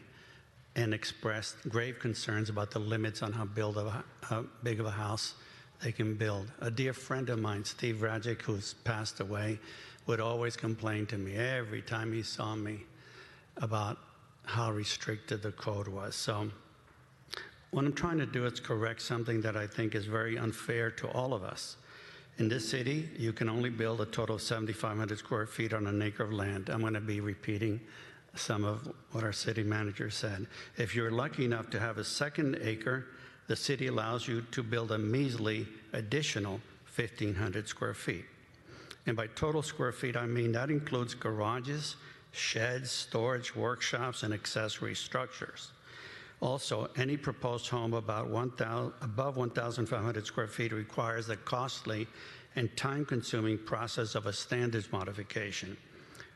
and expressed grave concerns about the limits on how big of a house they can build. A dear friend of mine, Steve Rajic, who's passed away, would always complain to me every time he saw me about how restricted the code was. So what I'm trying to do is correct something that I think is very unfair to all of us. In this city, you can only build a total of 7,500 square feet on an acre of land. I'm going to be repeating some of what our city manager said. If you're lucky enough to have a second acre, the city allows you to build a measly additional 1,500 square feet. And by total square feet, I mean that includes garages, sheds, storage, workshops, and accessory structures. Also, any proposed home above 1,500 square feet requires the costly and time-consuming process of a standards modification.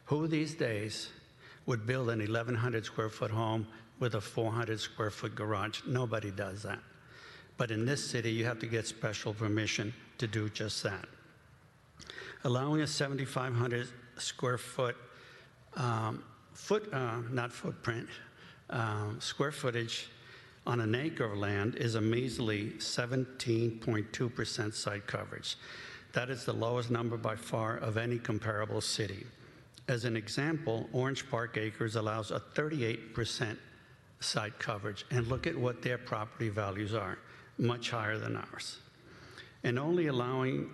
Who these days would build an 1,100 square foot home with a 400 square foot garage? Nobody does that. But in this city, you have to get special permission to do just that. Allowing a 7,500 square foot, square footage on an acre of land is a measly 17.2% site coverage. That is the lowest number by far of any comparable city. As an example, Orange Park Acres allows a 38% site coverage, and look at what their property values are, much higher than ours. And only allowing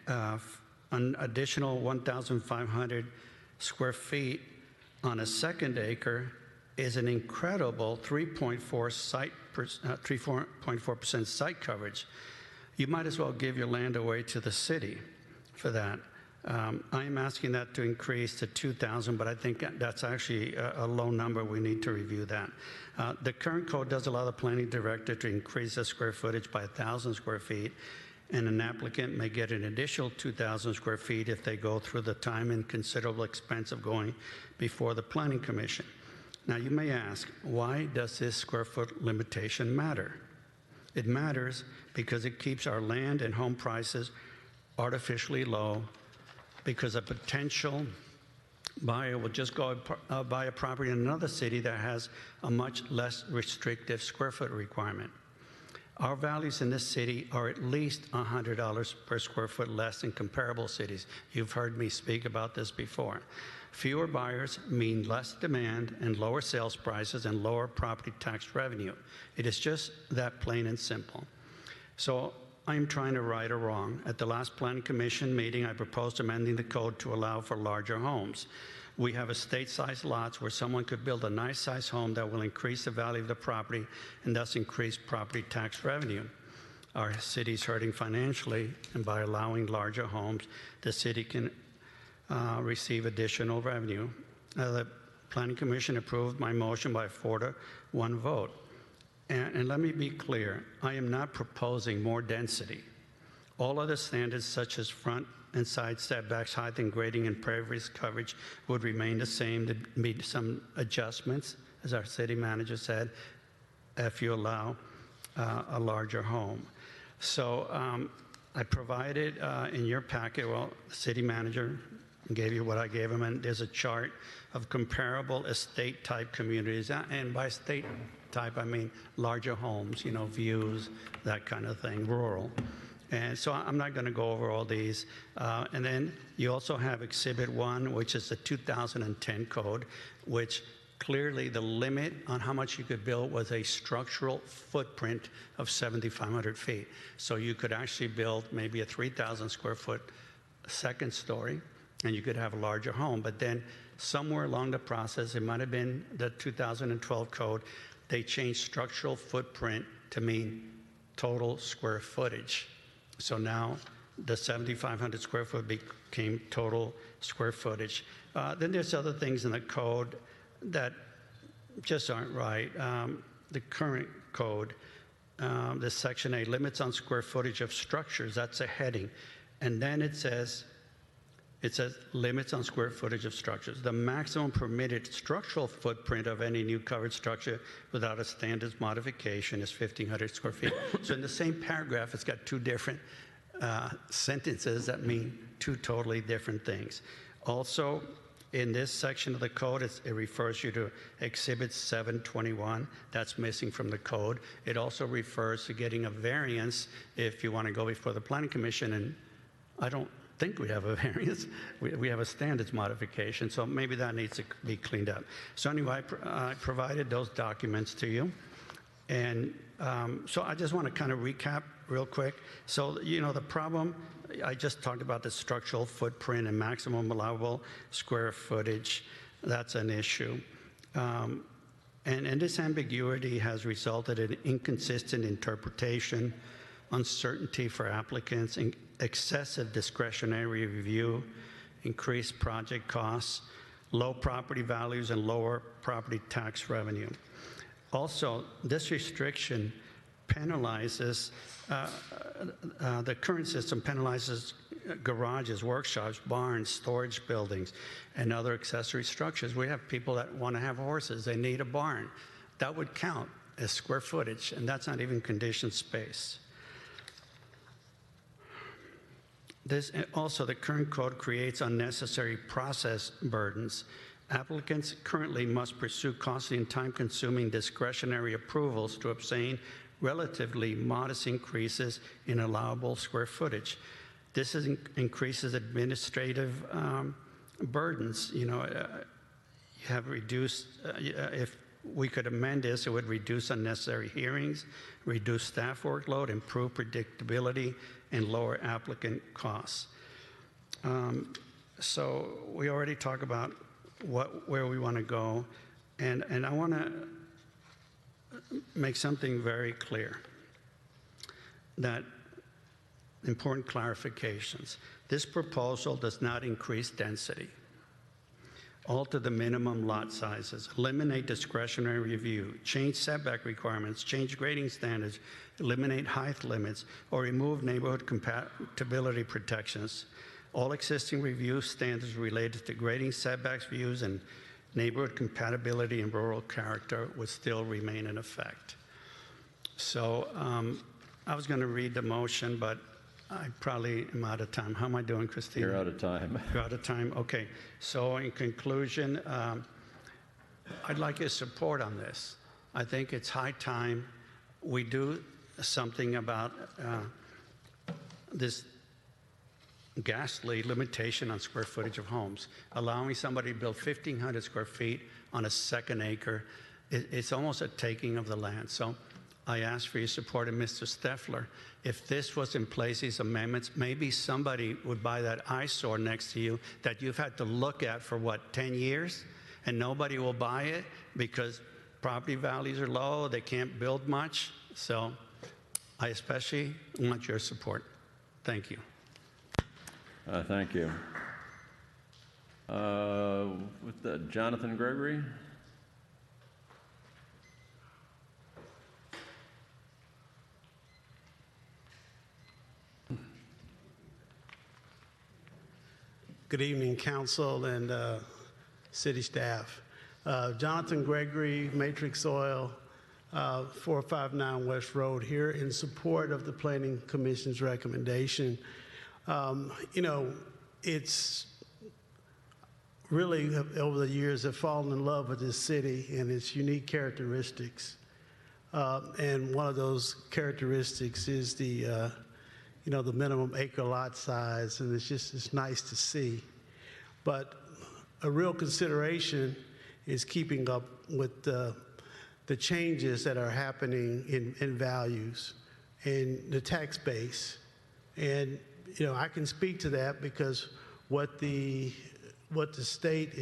an additional 1,500 square feet on a second acre is an incredible 3.4% site coverage. You might as well give your land away to the city for that. I am asking that to increase to 2,000, but I think that's actually a low number. We need to review that. The current code does allow the planning director to increase the square footage by 1,000 square feet, and an applicant may get an additional 2,000 square feet if they go through the time and considerable expense of going before the Planning Commission. Now, you may ask, why does this square foot limitation matter? It matters because it keeps our land and home prices artificially low, because a potential buyer will just go buy a property in another city that has a much less restrictive square foot requirement. Our values in this city are at least $100 per square foot less than comparable cities. You've heard me speak about this before. Fewer buyers mean less demand and lower sales prices and lower property tax revenue. It is just that plain and simple. So I'm trying to right a wrong. At the last Planning Commission meeting, I proposed amending the code to allow for larger homes. We have estate-sized lots where someone could build a nice-sized home that will increase the value of the property and thus increase property tax revenue. Our city's hurting financially, and by allowing larger homes, the city can receive additional revenue. The Planning Commission approved my motion by a 4-to-1 vote. And let me be clear, I am not proposing more density. All other standards such as front and side setbacks, height and grading, and impervious coverage would remain the same. There may be some adjustments, as our city manager said, if you allow a larger home. So I provided in your packet, well, the city manager gave you what I gave him, and there's a chart of comparable estate-type communities. And by estate type, I mean larger homes, you know, views, that kind of thing, rural. And so I'm not going to go over all these. And then you also have Exhibit 1, which is the 2010 code, which clearly the limit on how much you could build was a structural footprint of 7,500 feet. So you could actually build maybe a 3,000 square foot second story, and you could have a larger home. But then somewhere along the process, it might have been the 2012 code, they changed structural footprint to mean total square footage. So now the 7,500 square foot became total square footage. Then there's other things in the code that just aren't right. The current code, the section 8, limits on square footage of structures, that's a heading. And then it says limits on square footage of structures. The maximum permitted structural footprint of any new covered structure without a standards modification is 1,500 square feet. So in the same paragraph, it's got two different sentences that mean two totally different things. Also, in this section of the code, it refers you to Exhibit 721. That's missing from the code. It also refers to getting a variance if you want to go before the Planning Commission, and I don't think we have a variance. We have a standards modification, so maybe that needs to be cleaned up. So anyway, I provided those documents to you. And so I just want to kind of recap real quick. So, the problem, I just talked about the structural footprint and maximum allowable square footage. That's an issue. And this ambiguity has resulted in inconsistent interpretation, uncertainty for applicants, and excessive discretionary review, increased project costs, low property values, and lower property tax revenue. Also, this restriction penalizes, the current system penalizes garages, workshops, barns, storage buildings, and other accessory structures. We have people that want to have horses. They need a barn. That would count as square footage, and that's not even conditioned space. Also, the current code creates unnecessary process burdens. Applicants currently must pursue costly and time-consuming discretionary approvals to obtain relatively modest increases in allowable square footage. This increases administrative burdens. You have reduced, if we could amend this, it would reduce unnecessary hearings, reduce staff workload, improve predictability, and lower applicant costs. So we already talked about where we want to go, and I want to make something very clear, that important clarifications. This proposal does not increase density, alter the minimum lot sizes, eliminate discretionary review, change setback requirements, change grading standards, eliminate height limits, or remove neighborhood compatibility protections. All existing review standards related to grading, setbacks, views, and neighborhood compatibility and rural character would still remain in effect. So I was going to read the motion, but I probably am out of time. How am I doing, Christina? You're out of time. You're out of time? Okay. So in conclusion, I'd like your support on this. I think it's high time we do something about this ghastly limitation on square footage of homes. Allowing somebody to build 1,500 square feet on a second acre, it's almost a taking of the land. So I ask for your support, and Mr. Steffler, if this was in place, these amendments, maybe somebody would buy that eyesore next to you that you've had to look at for, 10 years? And nobody will buy it because property values are low, they can't build much. So I especially want your support. Thank you. Thank you. With that, Jonathan Gregory. Good evening, council and city staff. Jonathan Gregory, Matrix Oil, 459 West Road, here in support of the Planning Commission's recommendation. It's really, over the years, have fallen in love with this city and its unique characteristics. And one of those characteristics is the minimum acre lot size, and it's nice to see. But a real consideration is keeping up with the changes that are happening in values and the tax base. And I can speak to that because what the state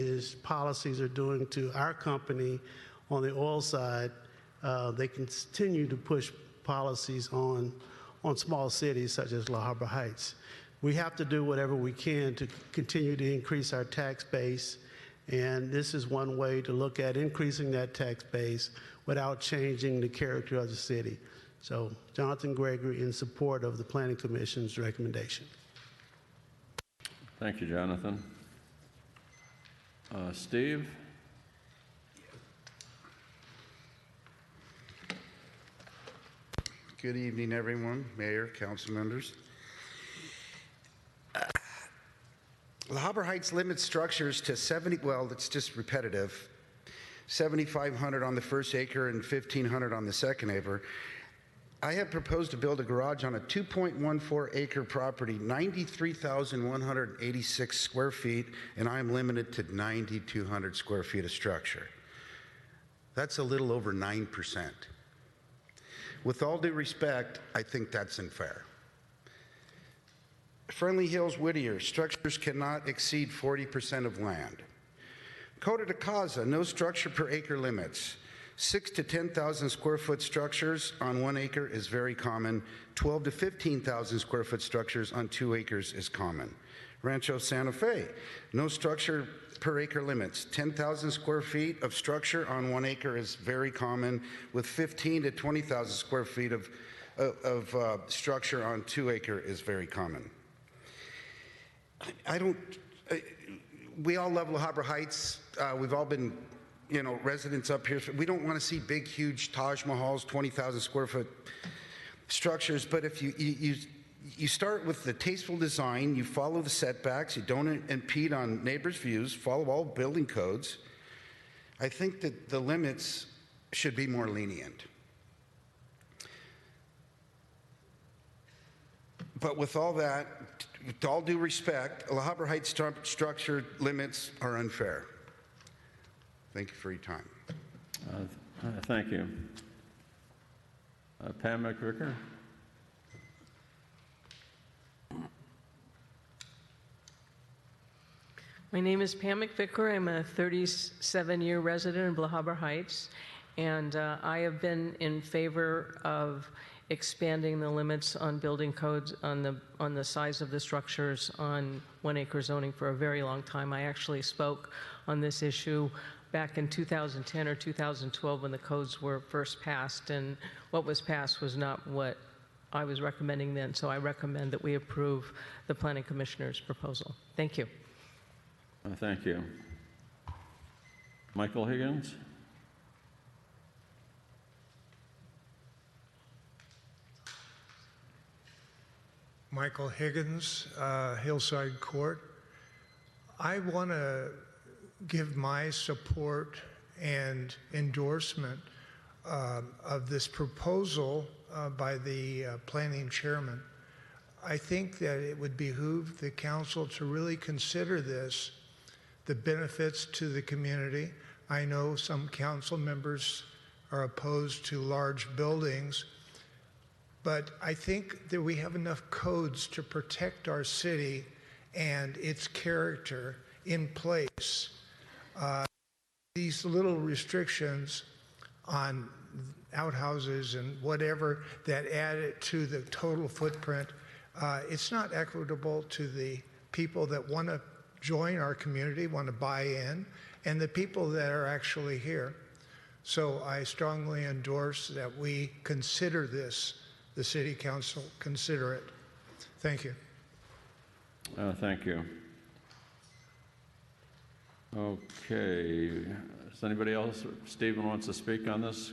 policies are doing to our company on the oil side they continue to push policies on small cities such as La Habra Heights. We have to do whatever we can to continue to increase our tax base, and this is one way to look at increasing that tax base without changing the character of the city. So, Jonathan Gregory, in support of the Planning Commission's recommendation. Thank you, Jonathan. Steve? Good evening, everyone, Mayor, council members. La Habra Heights limits structures to 70, well, it's just repetitive, 7,500 on the first acre and 1,500 on the second acre. I have proposed to build a garage on a 2.14 acre property, 93,186 square feet, and I am limited to 9,200 square feet of structure. That's a little over 9%. With all due respect, I think that's unfair. Friendly Hills Whittier, structures cannot exceed 40% of land. Coda de Casa, no structure per acre limits. 6 to 10,000 square foot structures on 1 acre is very common. 12 to 15,000 square foot structures on 2 acres is common. Rancho Santa Fe, no structure per acre limits. 10,000 square feet of structure on 1 acre is very common, with 15 to 20,000 square feet of structure on 2 acre is very common. We all love La Habra Heights. We've all been, residents up here. We don't want to see big, huge Taj Mahals, 20,000 square foot structures, but if you start with the tasteful design, you follow the setbacks, you don't impede on neighbors' views, follow all building codes, I think that the limits should be more lenient. But with all that, with all due respect, La Habra Heights structure limits are unfair. Thank you for your time. Thank you. Pam McVicker? My name is Pam McVicker. I'm a 37-year resident of La Habra Heights, and I have been in favor of expanding the limits on building codes on the size of the structures on 1 acre zoning for a very long time. I actually spoke on this issue back in 2010 or 2012 when the codes were first passed, and what was passed was not what I was recommending then, so I recommend that we approve the Planning Commissioner's proposal. Thank you. Thank you. Michael Higgins? Michael Higgins, Hillside Court. I want to give my support and endorsement of this proposal by the planning chairman. I think that it would behoove the council to really consider this, the benefits to the community. I know some council members are opposed to large buildings, but I think that we have enough codes to protect our city and its character in place. These little restrictions on outhouses and whatever that add it to the total footprint, it's not equitable to the people that want to join our community, want to buy in, and the people that are actually here. So I strongly endorse that we consider this, the City Council consider it. Thank you. Thank you. Okay. Does anybody else? Stephen wants to speak on this?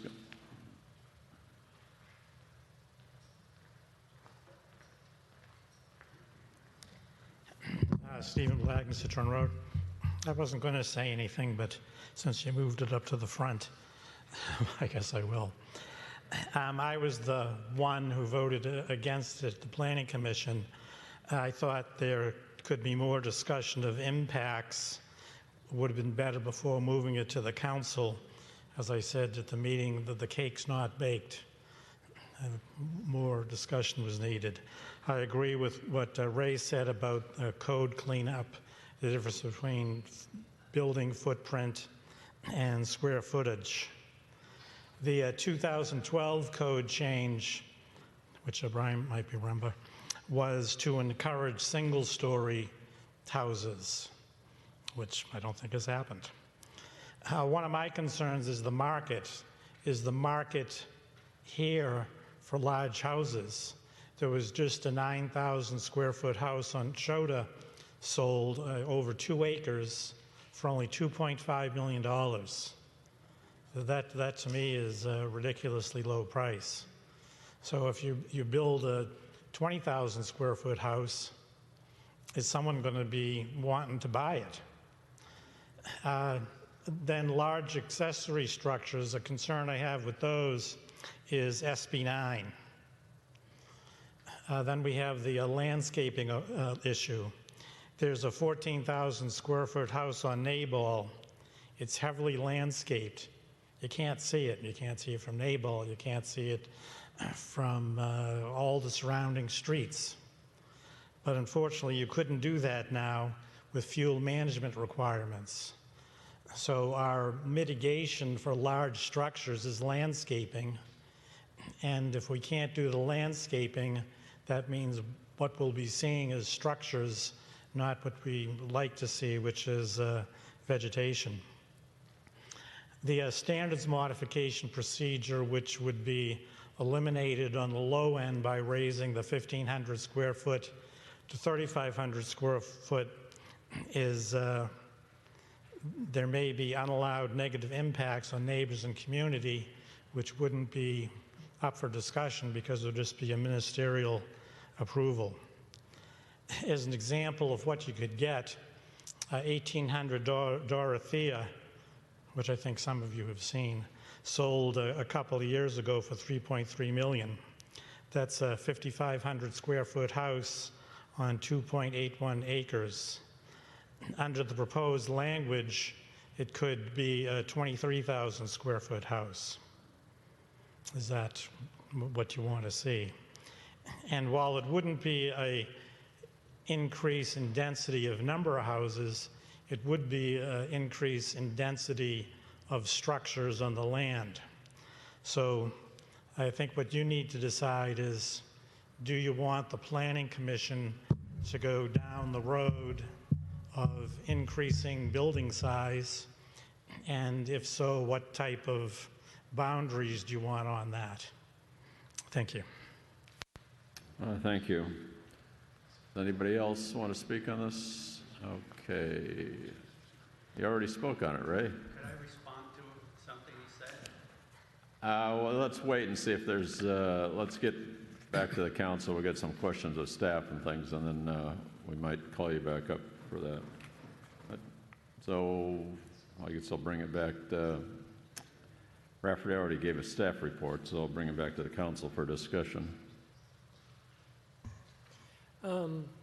Stephen Blagden, Citron Road. I wasn't going to say anything, but since you moved it up to the front, I guess I will. I was the one who voted against it, the Planning Commission. I thought there could be more discussion of impacts. Would have been better before moving it to the council. As I said at the meeting, that the cake's not baked, and more discussion was needed. I agree with what Ray said about code cleanup, the difference between building footprint and square footage. The 2012 code change, which Brian might remember, was to encourage single-story houses, which I don't think has happened. One of my concerns is the market. Is the market here for large houses? There was just a 9,000 square foot house on Chota sold over 2 acres for only $2.5 million. That to me is a ridiculously low price. So if you build a 20,000 square foot house, is someone going to be wanting to buy it? Then large accessory structures, a concern I have with those is SB 9. Then we have the landscaping issue. There's a 14,000 square foot house on Nabal. It's heavily landscaped. You can't see it. You can't see it from Nabal. You can't see it from all the surrounding streets. But unfortunately, you couldn't do that now with fuel management requirements. So our mitigation for large structures is landscaping. And if we can't do the landscaping, that means what we'll be seeing is structures, not what we like to see, which is vegetation. The standards modification procedure, which would be eliminated on the low end by raising the 1,500 square foot to 3,500 square foot, is there may be unallowed negative impacts on neighbors and community, which wouldn't be up for discussion because it would just be a ministerial approval. As an example of what you could get, 1800 Dorothea, which I think some of you have seen, sold a couple of years ago for $3.3 million. That's a 5,500 square foot house on 2.81 acres. Under the proposed language, it could be a 23,000 square foot house. Is that what you want to see? And while it wouldn't be an increase in density of number of houses, it would be an increase in density of structures on the land. So I think what you need to decide is, do you want the Planning Commission to go down the road of increasing building size? And if so, what type of boundaries do you want on that? Thank you. Thank you. Does anybody else want to speak on this? Okay. You already spoke on it, Ray. Could I respond to something he said? Well, let's wait and see if there's, let's get back to the council. We'll get some questions of staff and things, and then we might call you back up for that. So I guess I'll bring it back to, Rafferty already gave a staff report, so I'll bring it back to the council for discussion.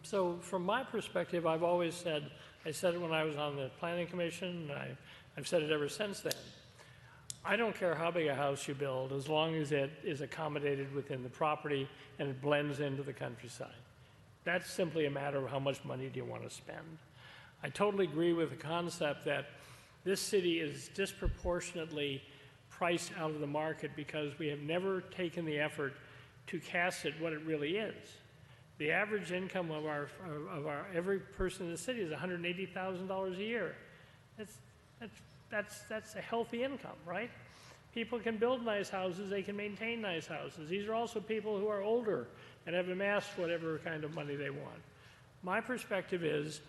So from my perspective, I've always said, I said it when I was on the Planning Commission, and I've said it ever since then. I don't care how big a house you build, as long as it is accommodated within the property and it blends into the countryside. That's simply a matter of how much money do you want to spend. I totally agree with the concept that this city is disproportionately priced out of the market because we have never taken the effort to cast it what it really is. The average income of our every person in the city is $180,000 a year. That's a healthy income, right? People can build nice houses, they can maintain nice houses. These are also people who are older and have amassed whatever kind of money they want. My perspective is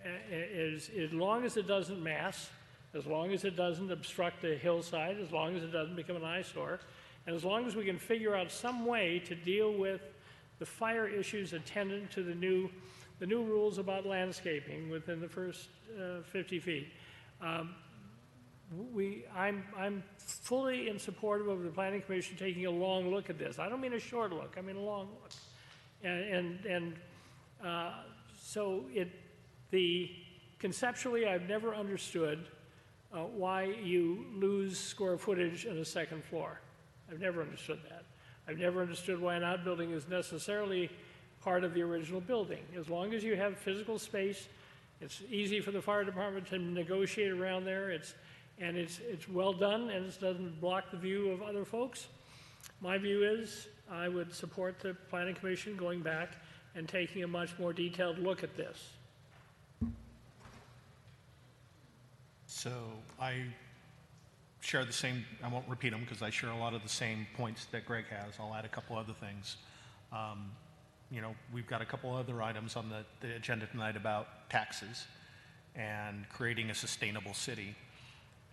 as long as it doesn't mass, as long as it doesn't obstruct the hillside, as long as it doesn't become an eyesore, and as long as we can figure out some way to deal with the fire issues attendant to the new rules about landscaping within the first 50 feet. I'm fully in support of the Planning Commission taking a long look at this. I don't mean a short look, I mean a long look. So conceptually, I've never understood why you lose square footage in a second floor. I've never understood that. I've never understood why an outbuilding is necessarily part of the original building. As long as you have physical space, it's easy for the fire department to negotiate around there. and it's well done, and it doesn't block the view of other folks. My view is I would support the Planning Commission going back and taking a much more detailed look at this. So I share the same, I won't repeat them because I share a lot of the same points that Greg has. I'll add a couple other things. You know, we've got a couple other items on the agenda tonight about taxes and creating a sustainable city.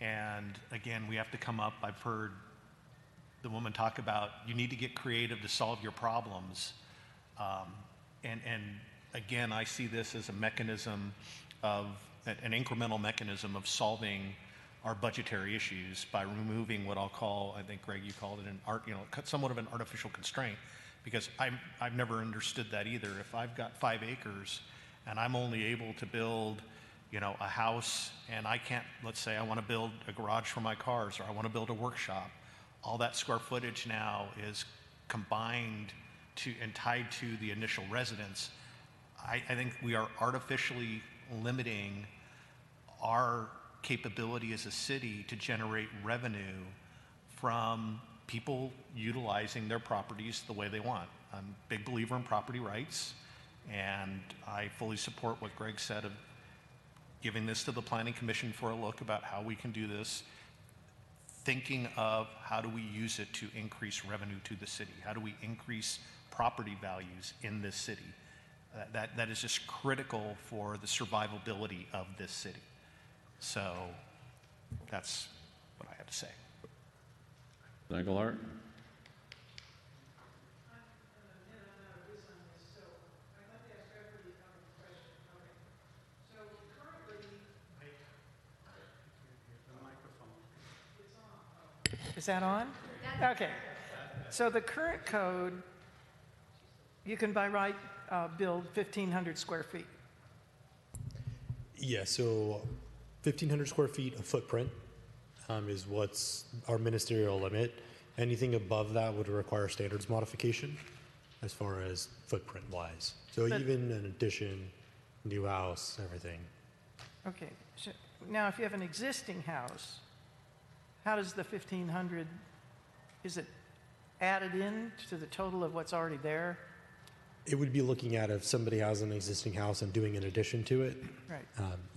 And again, we have to come up, I've heard the woman talk about, you need to get creative to solve your problems. And again, I see this as a mechanism of, an incremental mechanism of solving our budgetary issues by removing what I'll call, I think Greg, you called it somewhat of an artificial constraint, because I've never understood that either. If I've got 5 acres and I'm only able to build, a house, and I can't, let's say I want to build a garage for my cars, or I want to build a workshop, all that square footage now is combined to and tied to the initial residence. I think we are artificially limiting our capability as a city to generate revenue from people utilizing their properties the way they want. I'm a big believer in property rights, and I fully support what Greg said of giving this to the Planning Commission for a look about how we can do this, thinking of how do we use it to increase revenue to the city? How do we increase property values in this city? That is just critical for the survivability of this city. So that's what I have to say. Thank you, Art. Is that on? Okay. So the current code, you can by right build 1,500 square feet. Yeah, so 1,500 square feet of footprint is what's our ministerial limit. Anything above that would require standards modification as far as footprint wise. So even an addition, new house, everything. Okay. So now if you have an existing house, how does the 1,500, is it added in to the total of what's already there? It would be looking at if somebody has an existing house and doing an addition to it. Right.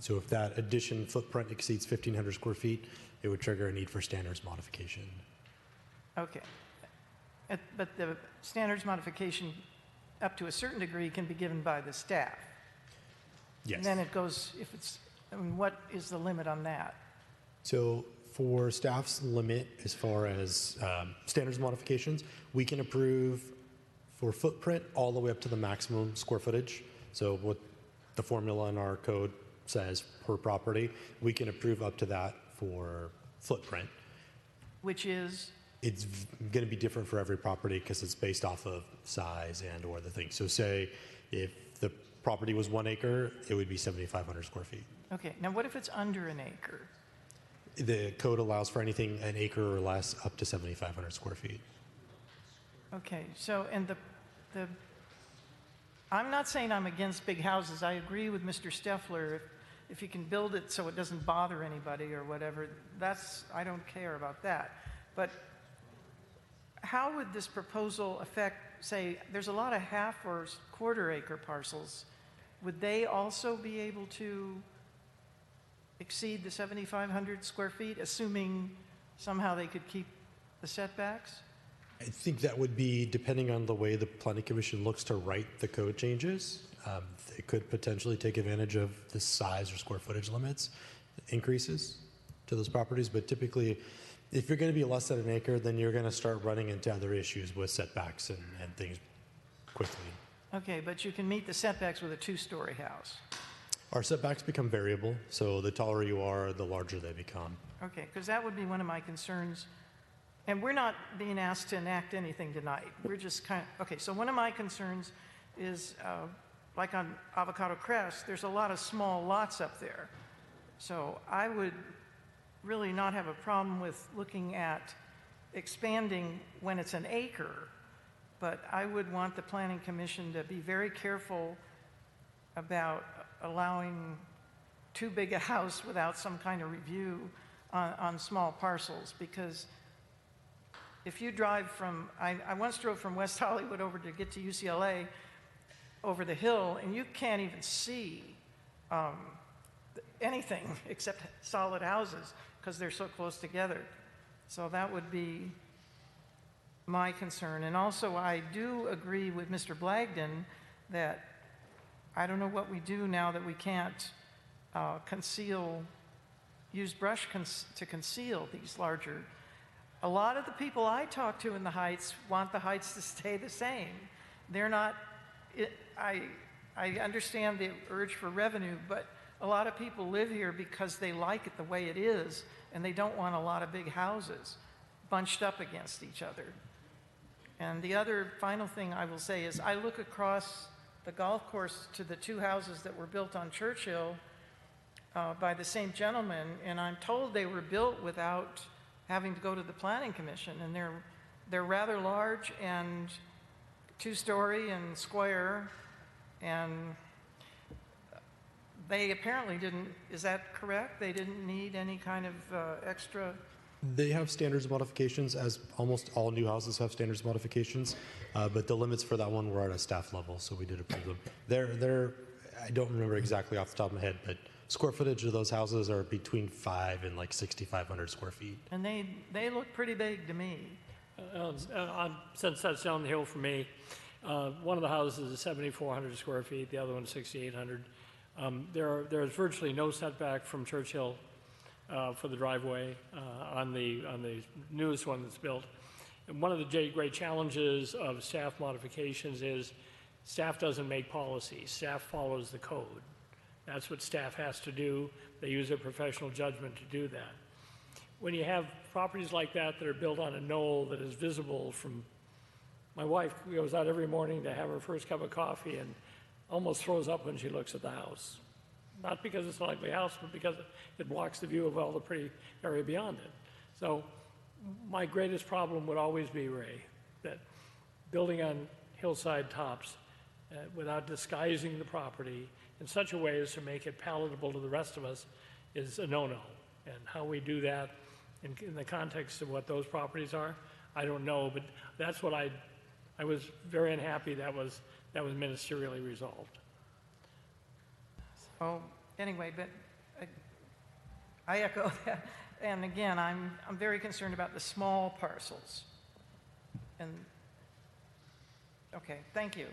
So if that addition footprint exceeds 1,500 square feet, it would trigger a need for standards modification. Okay. But the standards modification, up to a certain degree, can be given by the staff. Yes. And then it goes, if it's, I mean, what is the limit on that? So for staff's limit, as far as standards modifications, we can approve for footprint all the way up to the maximum square footage. So what the formula in our code says per property, we can approve up to that for footprint. Which is? It's going to be different for every property because it's based off of size and or the thing. So say if the property was 1 acre, it would be 7,500 square feet. Okay. Now what if it's under an acre? The code allows for anything an acre or less up to 7,500 square feet. Okay, so, and I'm not saying I'm against big houses. I agree with Mr. Steffler. If you can build it so it doesn't bother anybody or whatever, I don't care about that. But how would this proposal affect, say, there's a lot of half or quarter acre parcels. Would they also be able to exceed the 7,500 square feet, assuming somehow they could keep the setbacks? I think that would be depending on the way the Planning Commission looks to write the code changes. They could potentially take advantage of the size or square footage limits increases to those properties. But typically, if you're going to be less than an acre, then you're going to start running into other issues with setbacks and things quickly. Okay, but you can meet the setbacks with a 2-story house. Our setbacks become variable, so the taller you are, the larger they become. Okay, because that would be one of my concerns. And we're not being asked to enact anything tonight. We're just okay, so one of my concerns is, like on Avocado Crest, there's a lot of small lots up there. So I would really not have a problem with looking at expanding when it's an acre, but I would want the Planning Commission to be very careful about allowing too big a house without some kind of review on small parcels, because if you drive from, I once drove from West Hollywood over to get to UCLA over the hill, and you can't even see anything except solid houses because they're so close together. So that would be my concern. And also, I do agree with Mr. Blagden that I don't know what we do now that we can't use brush to conceal these larger. A lot of the people I talk to in the Heights want the Heights to stay the same. They're not, I understand the urge for revenue, but a lot of people live here because they like it the way it is, and they don't want a lot of big houses bunched up against each other. And the other final thing I will say is I look across the golf course to the two houses that were built on Churchill by the same gentleman, and I'm told they were built without having to go to the Planning Commission, and they're rather large and two-story and square, and they apparently didn't, is that correct? They didn't need any kind of extra? They have standards modifications, as almost all new houses have standards modifications, but the limits for that one were at a staff level, so we did approve them. They're I don't remember exactly off the top of my head, but square footage of those houses are between 5 and like 6,500 square feet. And they look pretty big to me. Since that's down the hill from me, one of the houses is 7,400 square feet, the other one is 6,800. There's virtually no setback from Churchill for the driveway on the newest one that's built. And one of the great challenges of staff modifications is staff doesn't make policies. Staff follows the code. That's what staff has to do. They use their professional judgment to do that. When you have properties like that that are built on a knoll that is visible from, my wife goes out every morning to have her first cup of coffee and almost throws up when she looks at the house. Not because it's an ugly house, but because it blocks the view of all the pretty area beyond it. So my greatest problem would always be, Ray, that building on hillside tops without disguising the property in such a way as to make it palatable to the rest of us is a no-no. And how we do that in the context of what those properties are, I don't know, but that's what I was very unhappy that was ministerially resolved. So anyway, but I echo that. And again, I'm very concerned about the small parcels. And okay, thank you.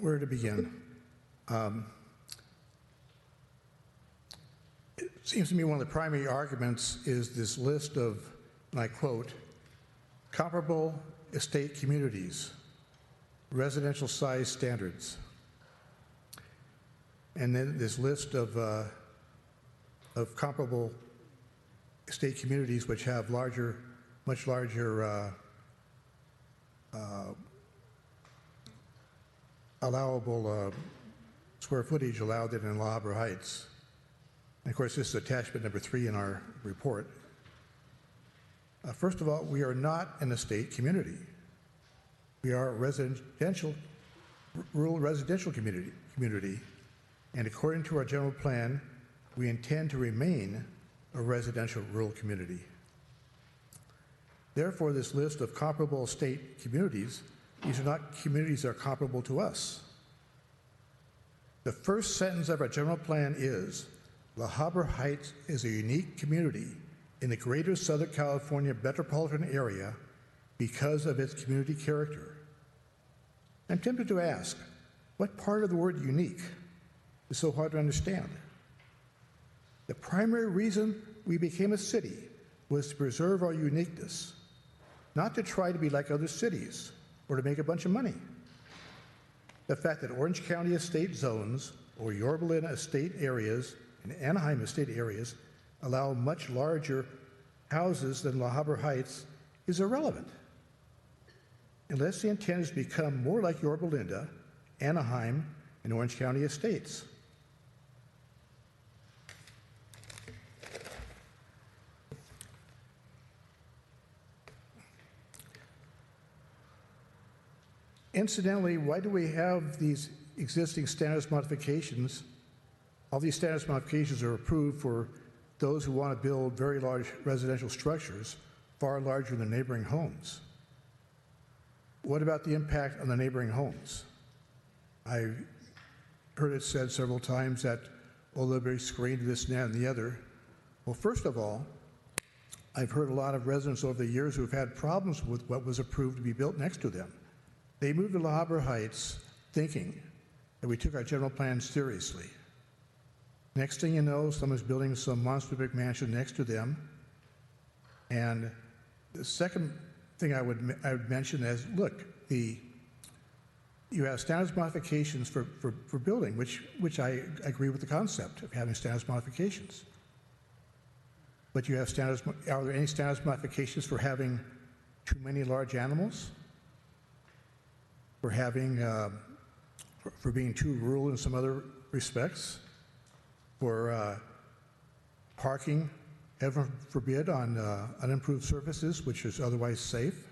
Where to begin? It seems to me one of the primary arguments is this list of, and I quote, comparable estate communities, residential size standards. And then this list of comparable estate communities which have much larger allowable square footage allowed in La Habra Heights. And of course, this is attachment number 3 in our report. First of all, we are not an estate community. We are a rural residential community, and according to our general plan, we intend to remain a residential rural community. Therefore, this list of comparable estate communities, these are not communities that are comparable to us. The first sentence of our general plan is, La Habra Heights is a unique community in the greater Southern California metropolitan area because of its community character. I'm tempted to ask, what part of the word unique is so hard to understand? The primary reason we became a city was to preserve our uniqueness, not to try to be like other cities or to make a bunch of money. The fact that Orange County estate zones or Yorba Linda estate areas and Anaheim estate areas allow much larger houses than La Habra Heights is irrelevant. Unless the intent is to become more like Yorba Linda, Anaheim, and Orange County estates. Incidentally, why do we have these existing standards modifications? All these standards modifications are approved for those who want to build very large residential structures, far larger than neighboring homes. What about the impact on the neighboring homes? I've heard it said several times that, well, they'll be screened, this, and that, and the other. Well, first of all, I've heard a lot of residents over the years who have had problems with what was approved to be built next to them. They moved to La Habra Heights thinking that we took our general plan seriously. Next thing you know, someone's building some monster big mansion next to them. And the second thing I would mention is, look, you have standards modifications for building, which I agree with the concept of having standards modifications. But you have standards, are there any standards modifications for having too many large animals? For having, for being too rural in some other respects? For parking, heaven forbid, on unimproved surfaces, which is otherwise safe?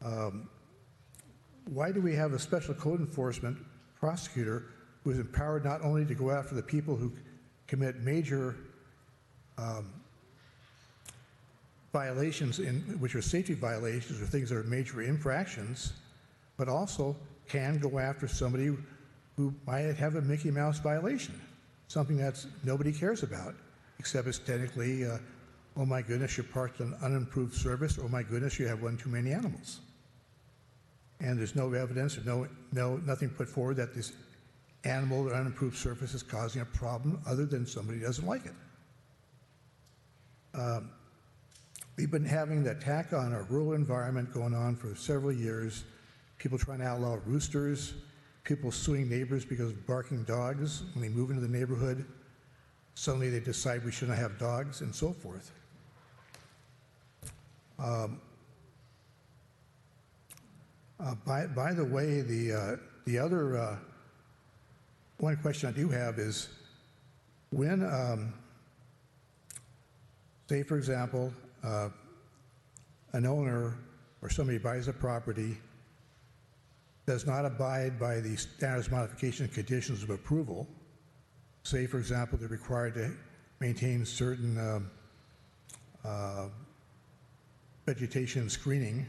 Why do we have a special code enforcement prosecutor who is empowered not only to go after the people who commit major violations, which are safety violations or things that are major infractions, but also can go after somebody who might have a Mickey Mouse violation, something that nobody cares about, except it's technically, oh my goodness, you're parked on unimproved surface, oh my goodness, you have one too many animals. And there's no evidence or nothing put forward that this animal or unimproved surface is causing a problem other than somebody doesn't like it. We've been having the attack on our rural environment going on for several years. People trying to outlaw roosters, people suing neighbors because of barking dogs. When they move into the neighborhood, suddenly they decide we shouldn't have dogs, and so forth. By the way, the other one question I do have is when, say for example, an owner or somebody buys a property, does not abide by the standards modification conditions of approval. Say, for example, they're required to maintain certain vegetation screening,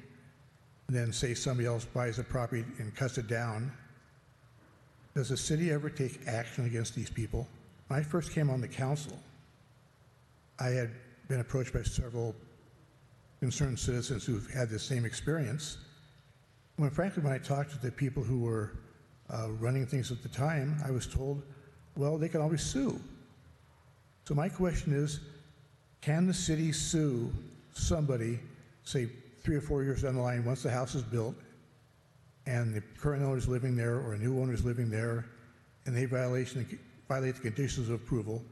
and then say somebody else buys a property and cuts it down. Does the city ever take action against these people? When I first came on the council, I had been approached by several concerned citizens who've had the same experience. Frankly, when I talked to the people who were running things at the time, I was told, well, they can always sue. So my question is, can the city sue somebody, say 3 or 4 years down the line, once the house is built, and the current owner is living there or a new owner is living there, and they violate the conditions of approval?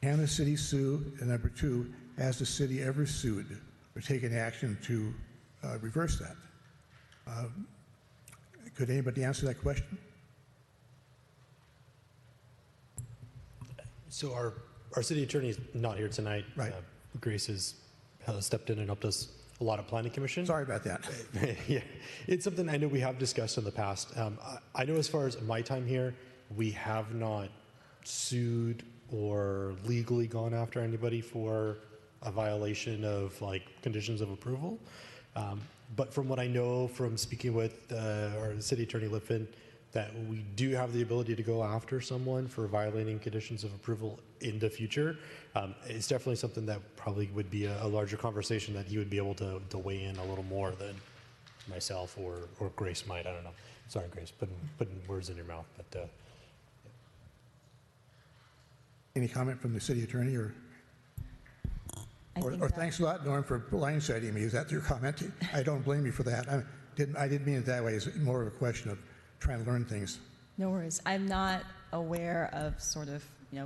Can the city sue? And number 2, has the city ever sued or taken action to reverse that? Could anybody answer that question? So our city attorney is not here tonight. Right. Grace has stepped in and helped us a lot of planning commission. Sorry about that. Yeah, it's something I know we have discussed in the past. I know as far as my time here, we have not sued or legally gone after anybody for a violation of like conditions of approval. But from what I know from speaking with our city attorney Lipfin, that we do have the ability to go after someone for violating conditions of approval in the future. It's definitely something that probably would be a larger conversation that he would be able to weigh in a little more than myself or Grace might. I don't know. Sorry, Grace, putting words in your mouth. But Any comment from the city attorney or thanks a lot, Norm, for blindsiding me. Is that your comment? I don't blame you for that. I didn't mean it that way. It's more of a question of trying to learn things. No worries. I'm not aware of sort of,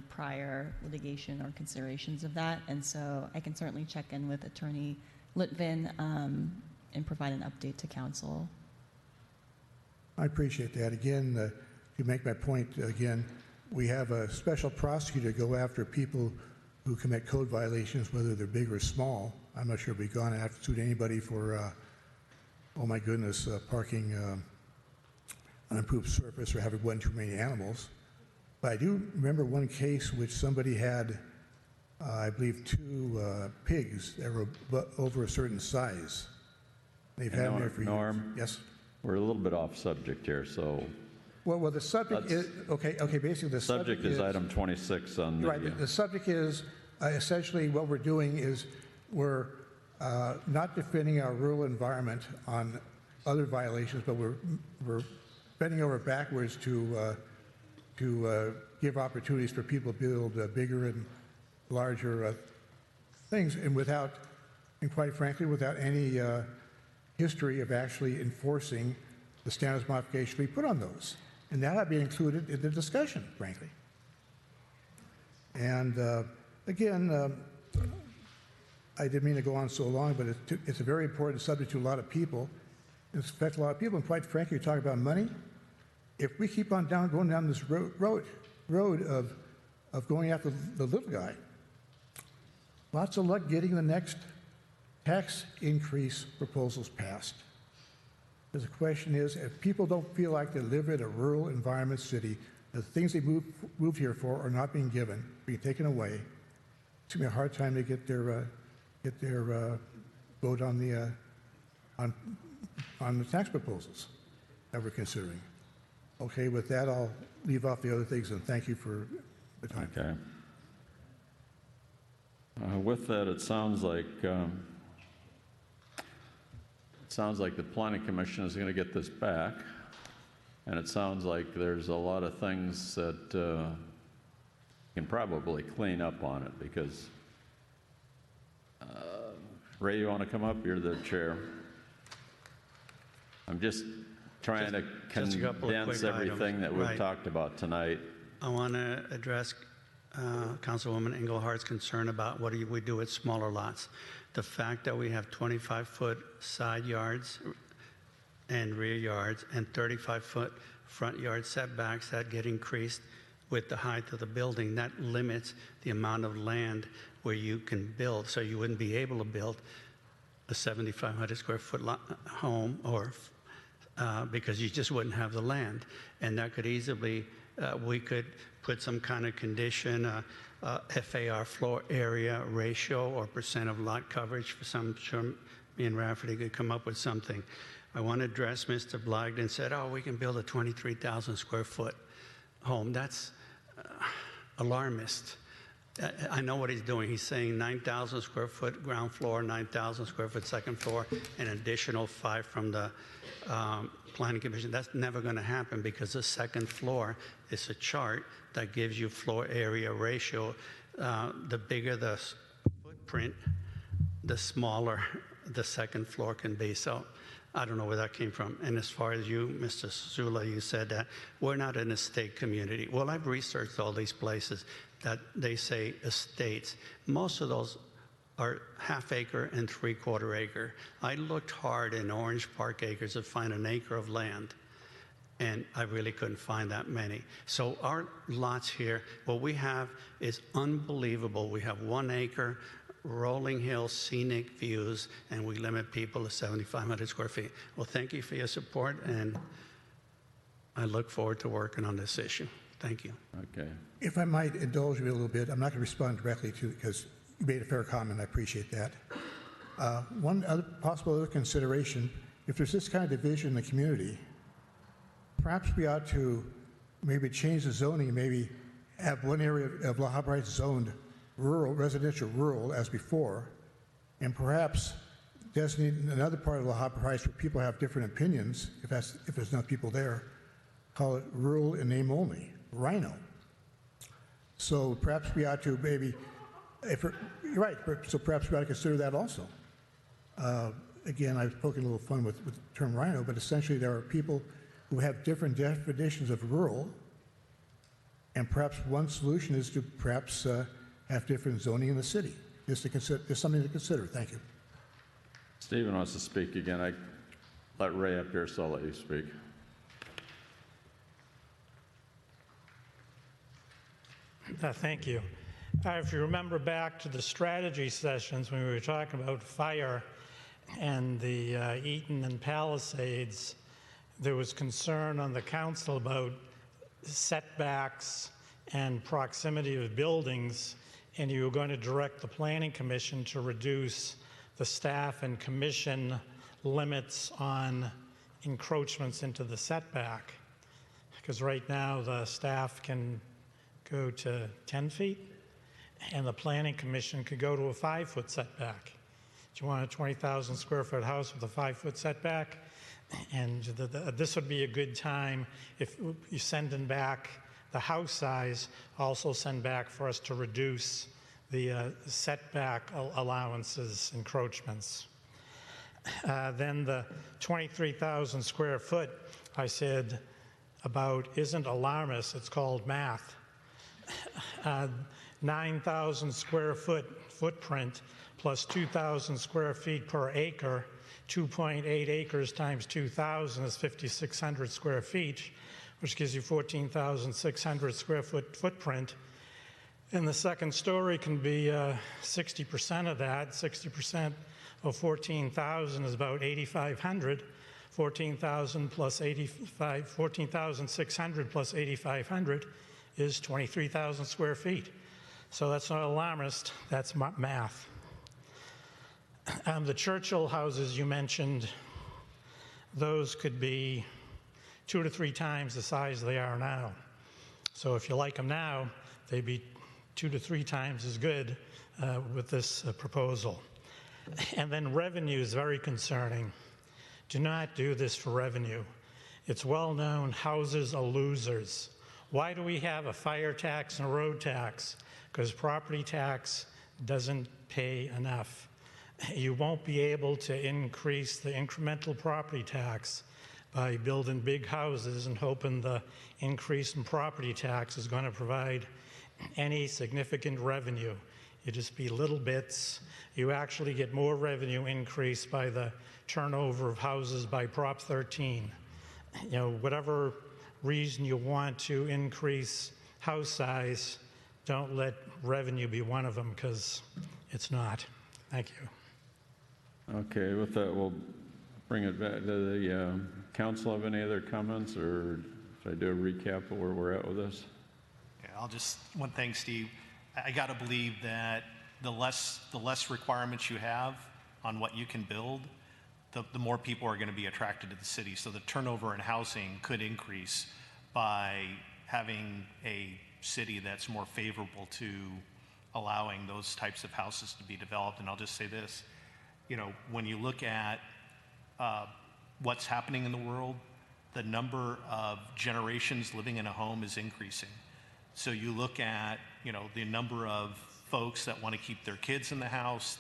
prior litigation or considerations of that, and so I can certainly check in with Attorney Litvin and provide an update to council. I appreciate that. Again, to make my point again, we have a special prosecutor go after people who commit code violations, whether they're big or small. I'm not sure we've gone after sued anybody for, oh my goodness, parking unimproved surface or having one too many animals. But I do remember one case which somebody had I believe, 2 pigs that were over a certain size. They've had them there for Norm, years. Yes. we're a little bit off subject here, so Well, the subject is, okay, basically the subject is item 26 on the... Right, the subject is, essentially what we're doing is we're not defending our rural environment on other violations, but we're bending over backwards to give opportunities for people to build bigger and larger things, and quite frankly, without any history of actually enforcing the standards modification we put on those. And that ought to be included in the discussion, frankly. And again, I didn't mean to go on so long, but it's a very important subject to a lot of people. It affects a lot of people, and quite frankly, you talk about money. If we keep on going down this road of going after the little guy, lots of luck getting the next tax increase proposals passed. Because the question is, if people don't feel like they live in a rural environment city, the things they moved here for are not being given, being taken away, it's going to be a hard time to get their vote on the tax proposals that we're considering. Okay, with that, I'll leave off the other things, and thank you for the time. Okay. With that, it sounds like the Planning Commission is going to get this back, and it sounds like there's a lot of things that can probably clean up on it, because Ray, you want to come up? You're the chair. I'm just trying to condense everything that we've talked about tonight. I want to address Councilwoman Englehart's concern about what do we do with smaller lots. The fact that we have 25-foot side yards and rear yards and 35-foot front yard setbacks that get increased with the height of the building, that limits the amount of land where you can build. So you wouldn't be able to build a 7,500 square foot home, or because you just wouldn't have the land. And that could easily, we could put some kind of condition, FAR floor area ratio or percent of lot coverage for some. Sure, me and Rafferty could come up with something. I want to address Mr. Blagden said, oh, we can build a 23,000 square foot home. That's alarmist. I know what he's doing. He's saying 9,000 square foot ground floor, 9,000 square foot second floor, an additional 5 from the Planning Commission. That's never going to happen, because the second floor is a chart that gives you floor area ratio. The bigger the footprint, the smaller the second floor can be. So I don't know where that came from. And as far as you, Mr. Zula, you said that we're not an estate community. Well, I've researched all these places that they say estates. Most of those are half-acre and three-quarter acre. I looked hard in Orange Park Acres to find an acre of land, and I really couldn't find that many. So our lots here, what we have is unbelievable. We have 1 acre, rolling hills, scenic views, and we limit people to 7,500 square feet. Well, thank you for your support, and I look forward to working on this issue. Thank you. Okay. If I might indulge you a little bit, I'm not going to respond directly to it because you made a fair comment. I appreciate that. One other possible consideration, if there's this kind of division in the community, perhaps we ought to maybe change the zoning, maybe have one area of La Habra Heights zoned rural, residential rural as before, and perhaps designate another part of La Habra Heights where people have different opinions, if there's not people there, call it rural in name only, Rhino. So perhaps we ought to maybe, you're right, so perhaps we ought to consider that also. Again, I've poking a little fun with the term Rhino, but essentially there are people who have different definitions of rural, and perhaps one solution is to perhaps have different zoning in the city. Just something to consider. Thank you. Stephen wants to speak again. I let Ray up here, so I'll let you speak. Thank you. If you remember back to the strategy sessions when we were talking about fire and the Eaton and Palisades, there was concern on the council about setbacks and proximity of buildings and you were going to direct the Planning Commission to reduce the staff and commission limits on encroachments into the setback. Because right now the staff can go to 10 feet and the Planning Commission could go to a 5-foot setback. Do you want a 20,000 square foot house with a 5-foot setback? And this would be a good time if you send in back the house size, also send back for us to reduce the setback allowances, encroachments. Then the 23,000 square foot, I said about isn't alarmist, it's called math. 9,000 square footprint plus 2,000 square feet per acre, 2.8 acres times 2,000 is 5,600 square feet, which gives you 14,600 square footprint. And the second story can be 60% of that. 60% of 14,000 is about 8,500. 14,000 plus 14,600 plus 8,500 is 23,000 square feet. So that's not alarmist, that's math. The Churchill houses you mentioned, those could be 2 to 3 times the size they are now. So if you like them now, they'd be 2 to 3 times as good with this proposal. And then revenue is very concerning. Do not do this for revenue. It's well known houses are losers. Why do we have a fire tax and a road tax? Because property tax doesn't pay enough. You won't be able to increase the incremental property tax by building big houses and hoping the increase in property tax is going to provide any significant revenue. You just be little bits. You actually get more revenue increase by the turnover of houses by Prop 13. You know, whatever reason you want to increase house size, don't let revenue be one of them, because it's not. Thank you. Okay, with that, we'll bring it back to the council. Have any other comments, or should I do a recap of where we're at with this? Yeah, one thing, Steve, I got to believe that the less requirements you have on what you can build, the more people are going to be attracted to the city. So the turnover in housing could increase by having a city that's more favorable to allowing those types of houses to be developed. And I'll just say this, you know, when you look at what's happening in the world, the number of generations living in a home is increasing. So you look at, you know, the number of folks that want to keep their kids in the house.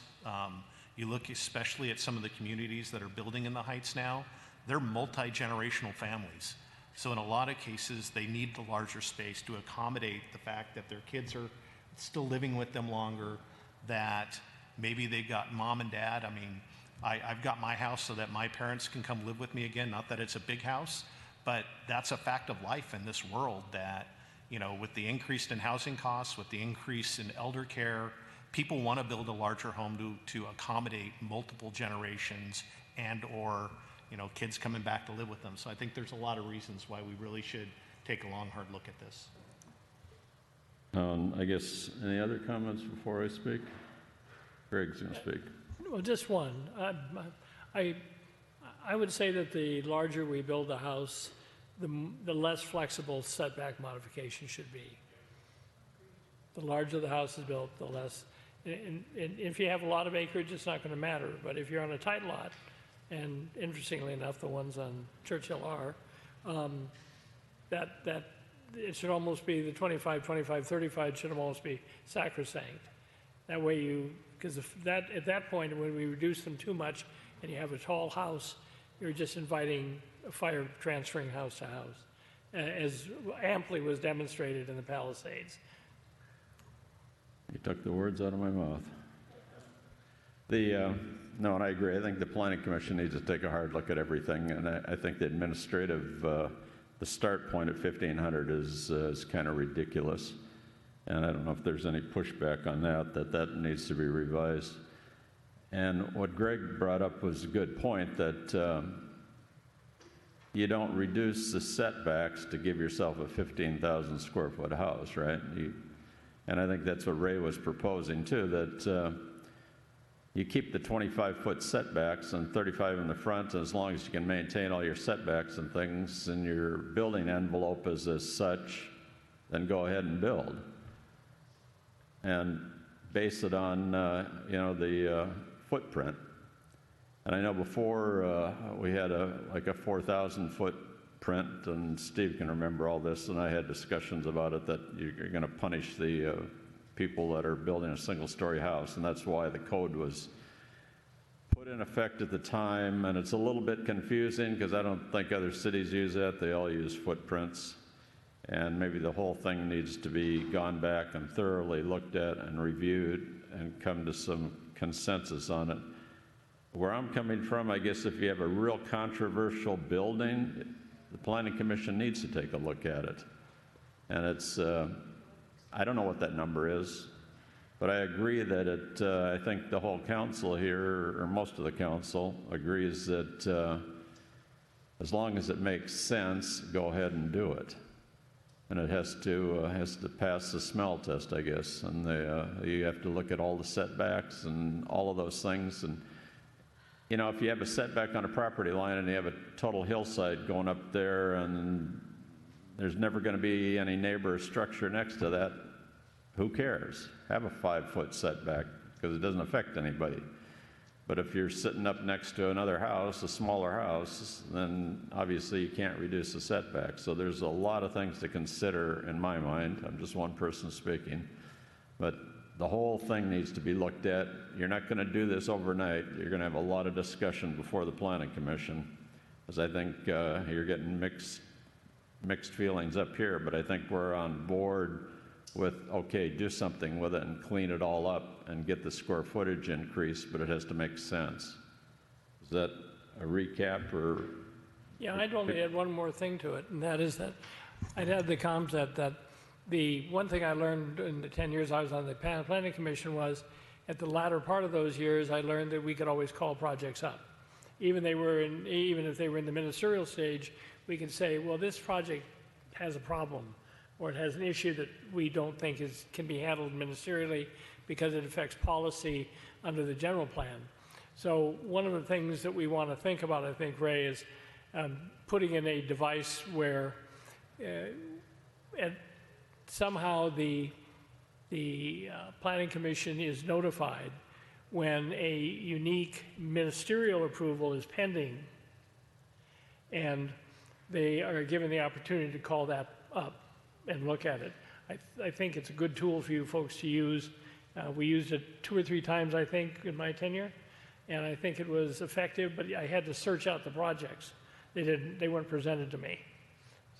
You look especially at some of the communities that are building in the Heights now, they're multi-generational families. So in a lot of cases, they need the larger space to accommodate the fact that their kids are still living with them longer, that maybe they've got mom and dad. I mean, I've got my house so that my parents can come live with me again. Not that it's a big house, but that's a fact of life in this world that, you know, with the increase in housing costs, with the increase in elder care, people want to build a larger home to accommodate multiple generations and or, you know, kids coming back to live with them. So I think there's a lot of reasons why we really should take a long, hard look at this. I guess, any other comments before I speak? Greg's going to speak. Well, just one. I would say that the larger we build the house, the less flexible setback modification should be. The larger the house is built, the less. And if you have a lot of acreage, it's not going to matter. But if you're on a tight lot, and interestingly enough, the ones on Churchill are, that it should almost be the 25, 25, 35 should almost be sacrosanct. That way because at that point, when we reduce them too much and you have a tall house, you're just inviting a fire transferring house to house, as amply was demonstrated in the Palisades. You took the words out of my mouth. No, and I agree. I think the Planning Commission needs to take a hard look at everything, and I think the administrative, the start point at 1,500 is kind of ridiculous. And I don't know if there's any pushback on that needs to be revised. And what Greg brought up was a good point, that you don't reduce the setbacks to give yourself a 15,000 square foot house, right? And I think that's what Ray was proposing too, that you keep the 25-foot setbacks and 35 in the front, as long as you can maintain all your setbacks and things, and your building envelope is as such, then go ahead and build. And base it on, the footprint. And I know before we had like a 4,000 footprint, and Steve can remember all this, and I had discussions about it, that you're going to punish the people that are building a single-story house, and that's why the code was put in effect at the time. And it's a little bit confusing because I don't think other cities use that. They all use footprints, and maybe the whole thing needs to be gone back and thoroughly looked at and reviewed and come to some consensus on it. Where I'm coming from, I guess if you have a real controversial building, the Planning Commission needs to take a look at it. And it's, I don't know what that number is, but I agree that I think the whole council here, or most of the council, agrees that as long as it makes sense, go ahead and do it. And it has to pass the smell test, I guess. And you have to look at all the setbacks and all of those things. And if you have a setback on a property line and you have a total hillside going up there, and there's never going to be any neighbor structure next to that, who cares? Have a 5-foot setback, because it doesn't affect anybody. But if you're sitting up next to another house, a smaller house, then obviously you can't reduce the setback. So there's a lot of things to consider in my mind. I'm just one person speaking. But the whole thing needs to be looked at. You're not going to do this overnight. You're going to have a lot of discussion before the Planning Commission, because I think you're getting mixed feelings up here, but I think we're on board with, okay, do something with it and clean it all up and get the square footage increase, but it has to make sense. Is that a recap or? Yeah, I'd only add one more thing to it, and that is that I'd had the concept that the one thing I learned in the 10 years I was on the Planning Commission was, at the latter part of those years, I learned that we could always call projects up. Even if they were in the ministerial stage, we could say, well, this project has a problem, or it has an issue that we don't think can be handled ministerially because it affects policy under the general plan. So one of the things that we want to think about, I think, Ray, is putting in a device where somehow the Planning Commission is notified when a unique ministerial approval is pending, and they are given the opportunity to call that up and look at it. I think it's a good tool for you folks to use. We used it 2 or 3 times, I think, in my tenure, and I think it was effective, but I had to search out the projects. They weren't presented to me.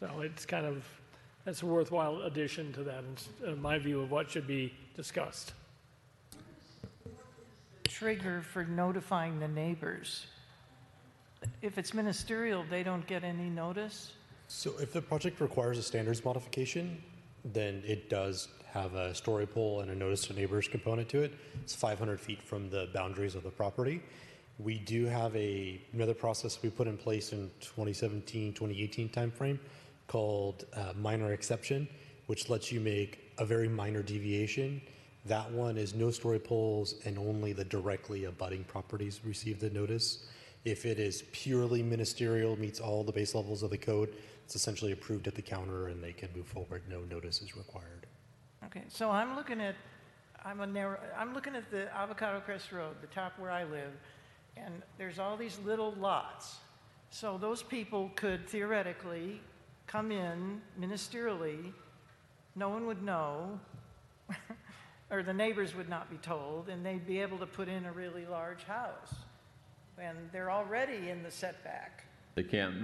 So it's that's a worthwhile addition to that, in my view of what should be discussed. Trigger for notifying the neighbors. If it's ministerial, they don't get any notice? So if the project requires a standards modification, then it does have a story pole and a notice to neighbors component to it. It's 500 feet from the boundaries of the property. We do have another process we put in place in 2017, 2018 timeframe called minor exception, which lets you make a very minor deviation. That one is no story poles, and only the directly abutting properties receive the notice. If it is purely ministerial, meets all the base levels of the code, it's essentially approved at the counter and they can move forward. No notice is required. Okay, so I'm looking at the Avocado Crest Road, the top where I live, and there's all these little lots. So those people could theoretically come in ministerially, no one would know, or the neighbors would not be told, and they'd be able to put in a really large house. And they're already in the setback. They can't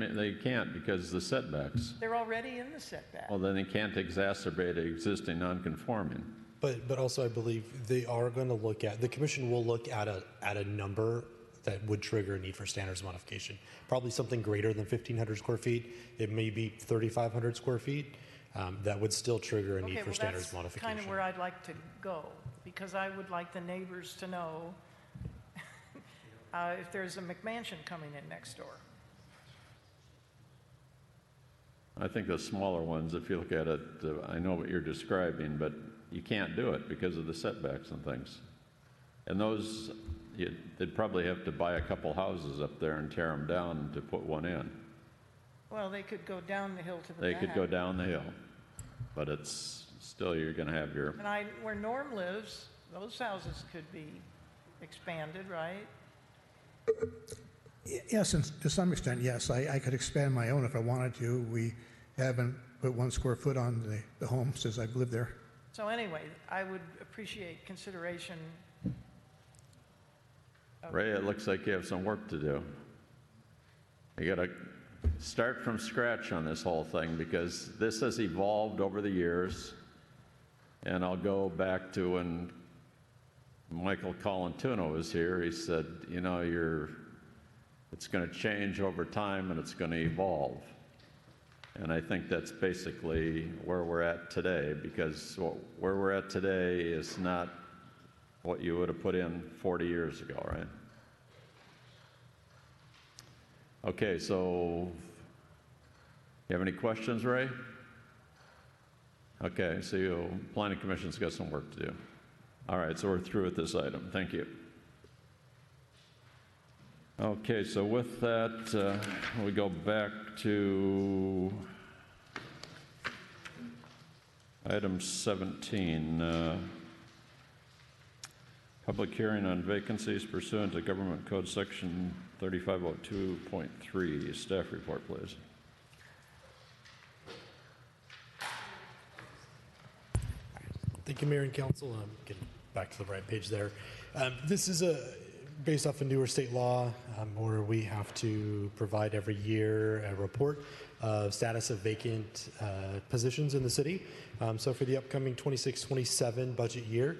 because the setbacks. They're already in the setback. Well, then they can't exacerbate existing non-conforming. But also, I believe they are going to look at, the commission will look at a number that would trigger a need for standards modification. Probably something greater than 1,500 square feet. It may be 3,500 square feet. That would still trigger a need for standards modification. That's kind of where I'd like to go, because I would like the neighbors to know if there's a McMansion coming in next door. I think the smaller ones, if you look at it, I know what you're describing, but you can't do it because of the setbacks and things. And those, they'd probably have to buy a couple houses up there and tear them down to put one in. Well, they could go down the hill to the They back. could go down the hill, but it's still, you're going to have your, And where Norm lives, those houses could be expanded, right? Yes, and to some extent, yes. I could expand my own if I wanted to. We haven't put 1 square foot on the home since I've lived there. So anyway, I would appreciate consideration. Ray, it looks like you have some work to do. You got to start from scratch on this whole thing because this has evolved over the years. And I'll go back to when Michael Colantuno was here. He said, you know, it's going to change over time and it's going to evolve. And I think that's basically where we're at today, because where we're at today is not what you would have put in 40 years ago, right? Okay, so you have any questions, Ray? Okay, so Planning Commission's got some work to do. All right, so we're through with this item. Thank you. Okay, so with that, we go back to item 17. Public hearing on vacancies pursuant to Government Code Section 3502.3. Staff report, please. Thank you, Mayor and Council. Getting back to the right page there. This is based off a newer state law where we have to provide every year a report of status of vacant positions in the city. So for the upcoming 26-27 budget year,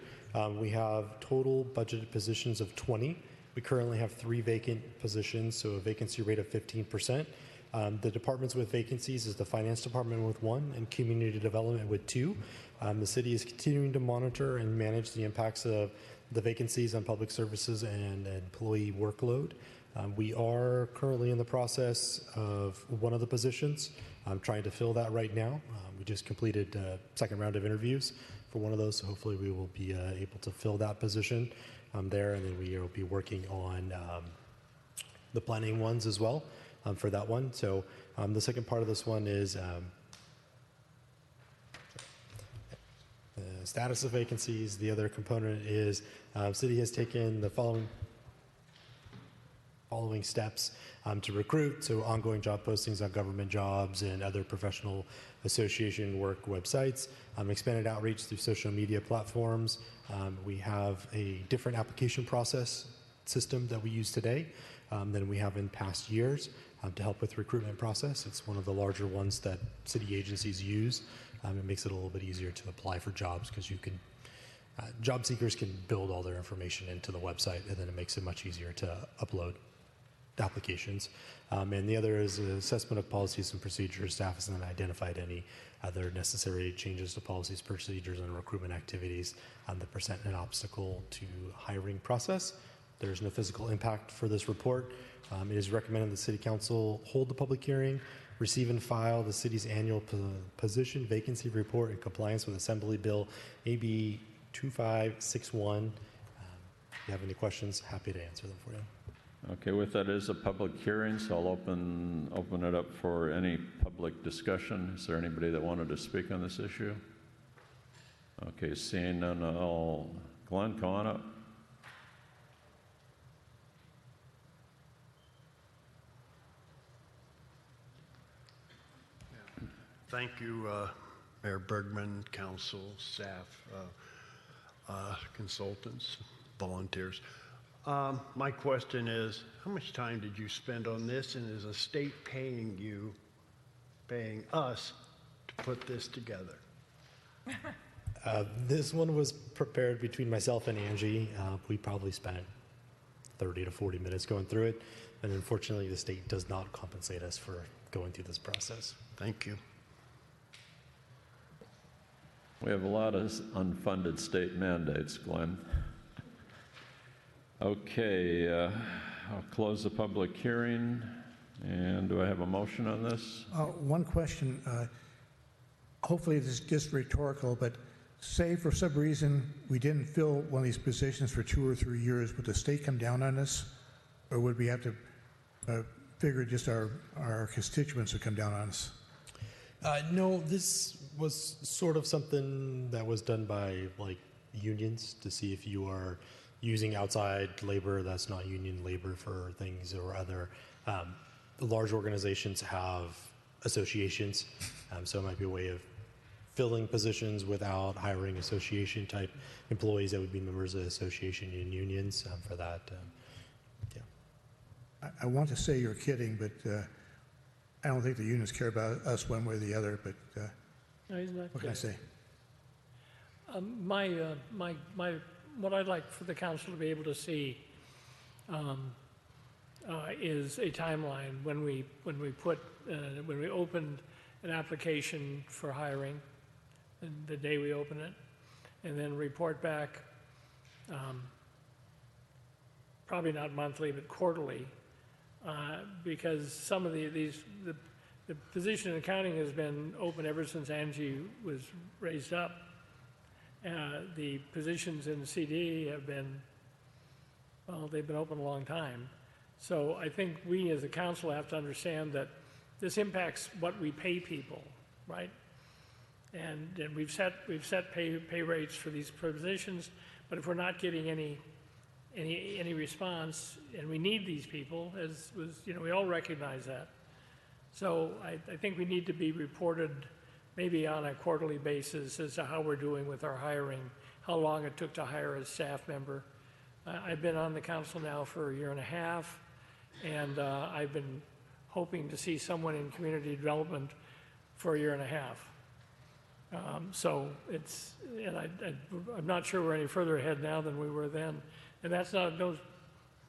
we have total budgeted positions of 20. We currently have 3 vacant positions, so a vacancy rate of 15%. The departments with vacancies is the Finance Department with 1 and Community Development with 2. The city is continuing to monitor and manage the impacts of the vacancies on public services and employee workload. We are currently in the process of one of the positions. I'm trying to fill that right now. We just completed a second round of interviews for one of those, so hopefully we will be able to fill that position there, and then we will be working on the planning ones as well for that one. So the second part of this one is the status of vacancies. The other component is city has taken the following steps to recruit, so ongoing job postings on government jobs and other professional association work websites, expanded outreach through social media platforms. We have a different application process system that we use today than we have in past years to help with recruitment process. It's one of the larger ones that city agencies use. It makes it a little bit easier to apply for jobs because you can job seekers can build all their information into the website, and then it makes it much easier to upload applications. And the other is assessment of policies and procedures. Staff has not identified any other necessary changes to policies, procedures, and recruitment activities that present an obstacle to hiring process. There's no physical impact for this report. It is recommended the City Council hold the public hearing, receive and file the city's annual position vacancy report in compliance with Assembly Bill AB 2561. If you have any questions, happy to answer them for you. Okay, with that is a public hearing, so I'll open it up for any public discussion. Is there anybody that wanted to speak on this issue? Okay, seeing none, Glenn, come on up. Thank you, Mayor Bergman, council, staff, consultants, volunteers. My question is, how much time did you spend on this, and is the state paying us to put this together? This one was prepared between myself and Angie. We probably spent 30 to 40 minutes going through it, and unfortunately the state does not compensate us for going through this process. Thank you. We have a lot of unfunded state mandates, Glenn. Okay, I'll close the public hearing. And do I have a motion on this? One question. Hopefully this is just rhetorical, but say for some reason we didn't fill one of these positions for 2 or 3 years, would the state come down on us? Or would we have to figure just our constituents would come down on us? No, this was sort of something that was done by like unions to see if you are using outside labor that's not union labor for things or other. Large organizations have associations, so it might be a way of filling positions without hiring association type employees that would be members of the association and unions for that. Yeah. I want to say you're kidding, but I don't think the unions care about us one way or the other, but No, he's not what can I say? What I'd like for the council to be able to see is a timeline when we opened an application for hiring, and the day we open it, and then report back, probably not monthly, but quarterly, because some of the position in accounting has been open ever since Angie was raised up. The positions in CD have been, well, they've been open a long time. So I think we as a council have to understand that this impacts what we pay people, right? And we've set pay rates for these positions, but if we're not getting any response, and we need these people, as was, we all recognize that. So I think we need to be reported maybe on a quarterly basis as to how we're doing with our hiring, how long it took to hire a staff member. I've been on the council now for 1.5 years, and I've been hoping to see someone in community development for 1.5 years. So it's, and I'm not sure we're any further ahead now than we were then. And that's not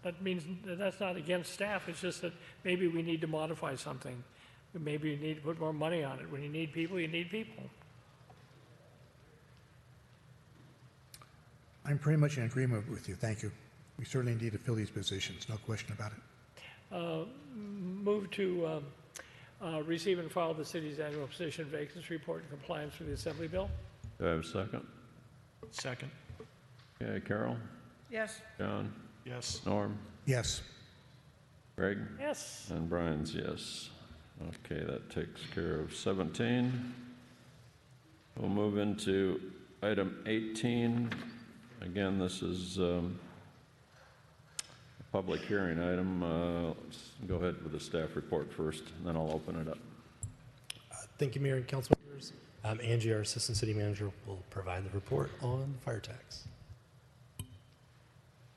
that means that's not against staff. It's just that maybe we need to modify something. Maybe you need to put more money on it. When you need people, you need people. I'm pretty much in agreement with you. Thank you. We certainly need to fill these positions, no question about it. Move to receive and file the city's annual position vacancy report in compliance with the Assembly Bill. Do I have a second? Second. Okay, Carol? Yes. John? Yes. Norm? Yes. Greg? Yes. And Brian's yes. Okay, that takes care of 17. We'll move into item 18. Again, this is a public hearing item. Let's go ahead with the staff report first, and then I'll open it up. Thank you, Mayor and council members. Angie, our assistant city manager, will provide the report on the fire tax.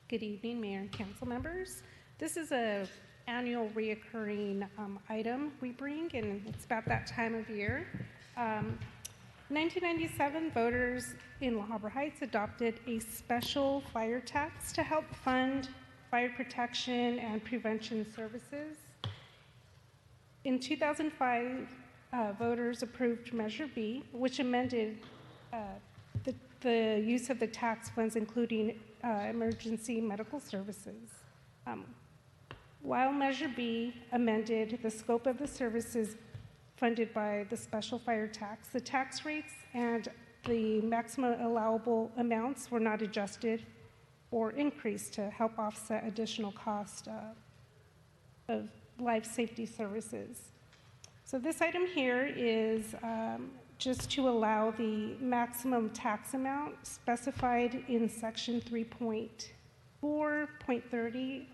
Good evening, Mayor and council members. This is a annual reoccurring item we bring, and it's about that time of year. 1997, voters in La Habra Heights adopted a special fire tax to help fund fire protection and prevention services. In 2005, voters approved Measure B, which amended the use of the tax funds, including emergency medical services. While Measure B amended the scope of the services funded by the special fire tax, the tax rates and the maximum allowable amounts were not adjusted or increased to help offset additional cost of life safety services. So this item here is just to allow the maximum tax amount specified in section 3.4.30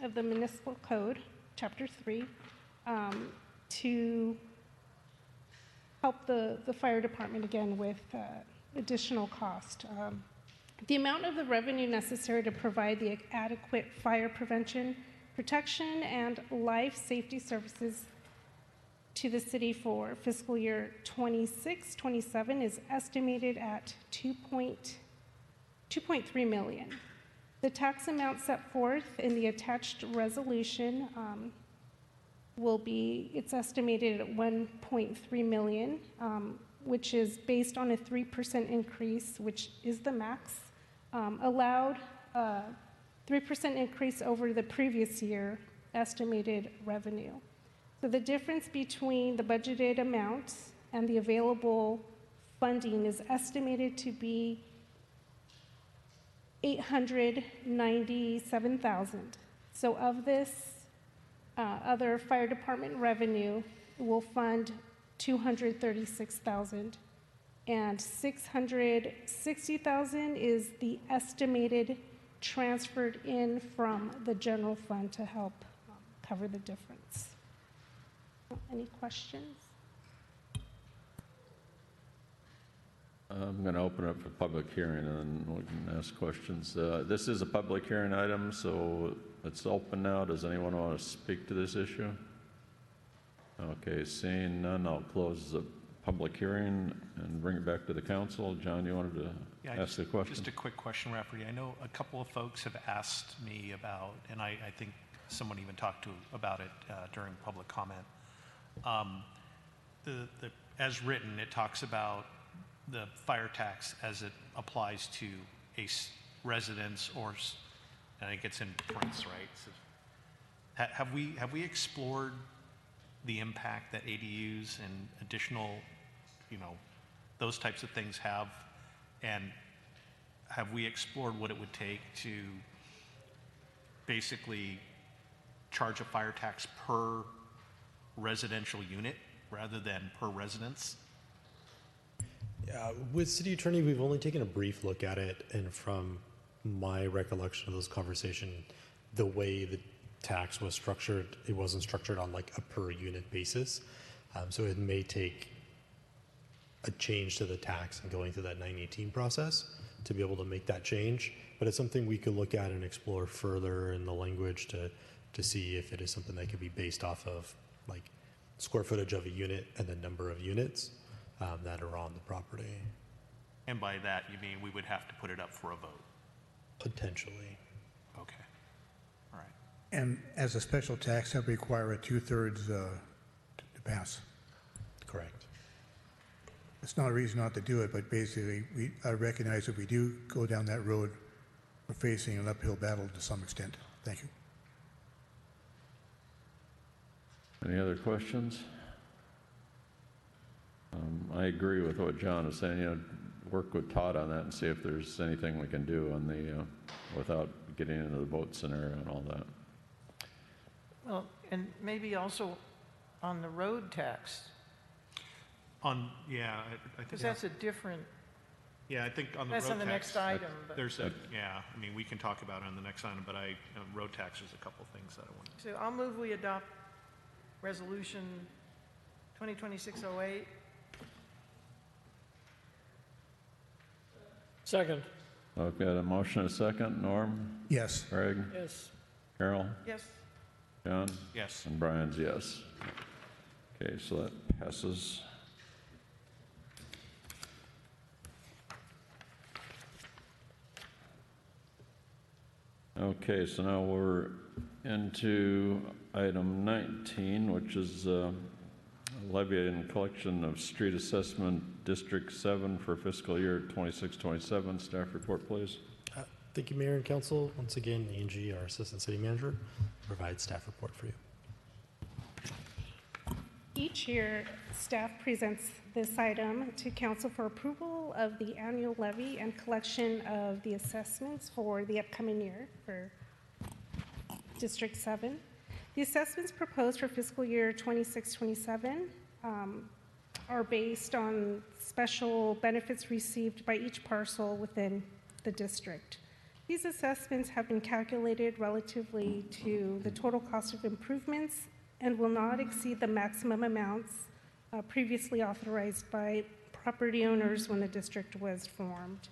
of the Municipal Code, Chapter 3, to help the fire department again with additional cost. The amount of the revenue necessary to provide the adequate fire prevention, protection, and life safety services to the city for fiscal year 26-27 is estimated at $2.3 million. The tax amount set forth in the attached resolution it's estimated at $1.3 million, which is based on a 3% increase, which is the max, allowed 3% increase over the previous year estimated revenue. So the difference between the budgeted amounts and the available funding is estimated to be $897,000. So of this, other fire department revenue will fund $236,000, and $660,000 is the estimated transferred in from the general fund to help cover the difference. Any questions? I'm going to open up for public hearing and then we can ask questions. This is a public hearing item, so it's open now. Does anyone want to speak to this issue? Okay, seeing none, I'll close the public hearing and bring it back to the council. John, you wanted to ask a question? Just a quick question, Referee. I know a couple of folks have asked me about, and I think someone even talked to about it during public comment. As written, it talks about the fire tax as it applies to a residence or, I think it's in points, right? So have we explored the impact that ADUs and additional, those types of things have, and have we explored what it would take to basically charge a fire tax per residential unit rather than per residence? With City Attorney, we've only taken a brief look at it, and from my recollection of those conversations, the way the tax was structured, it wasn't structured on like a per unit basis. So it may take a change to the tax and going through that 918 process to be able to make that change. But it's something we could look at and explore further in the language to see if it is something that could be based off of like square footage of a unit and the number of units that are on the property. And by that, you mean we would have to put it up for a vote? Potentially. Okay. All right. And as a special tax, that would require a 2/3 to pass. Correct. It's not a reason not to do it, but basically, I recognize if we do go down that road, we're facing an uphill battle to some extent. Thank you. Any other questions? I agree with what John is saying. Work with Todd on that and see if there's anything we can do on the without getting into the vote scenario and all that. Well, and maybe also on the road tax, I think because that's a different. Yeah, I think on the That's road on the tax, next item. But there's we can talk about it on the next item, but road tax is a couple things that I want to. So I'll move we adopt Resolution 2026-08. Second. I've got a motion and a second. Norm? Yes. Craig? Yes. Carol? Yes. John? Yes. And Brian's yes. Okay, so that passes. Okay, so now we're into item 19, which is levy and collection of street assessment District 7 for fiscal year 26-27. Staff report, please. Thank you, Mayor and Council. Once again, Angie, our Assistant City Manager, provides staff report for you. Each year, staff presents this item to Council for approval of the annual levy and collection of the assessments for the upcoming year for District 7. The assessments proposed for fiscal year 26-27 are based on special benefits received by each parcel within the district. These assessments have been calculated relatively to the total cost of improvements and will not exceed the maximum amounts previously authorized by property owners when the district was formed.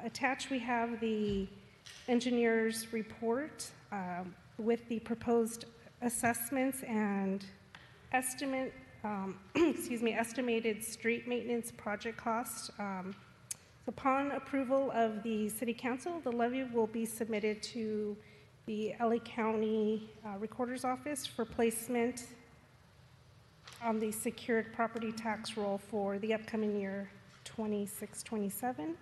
Attached, we have the engineer's report with the proposed assessments and estimated street maintenance project cost. Upon approval of the City Council, the levy will be submitted to the LA County Recorder's Office for placement on the secured property tax roll for the upcoming year 26-27.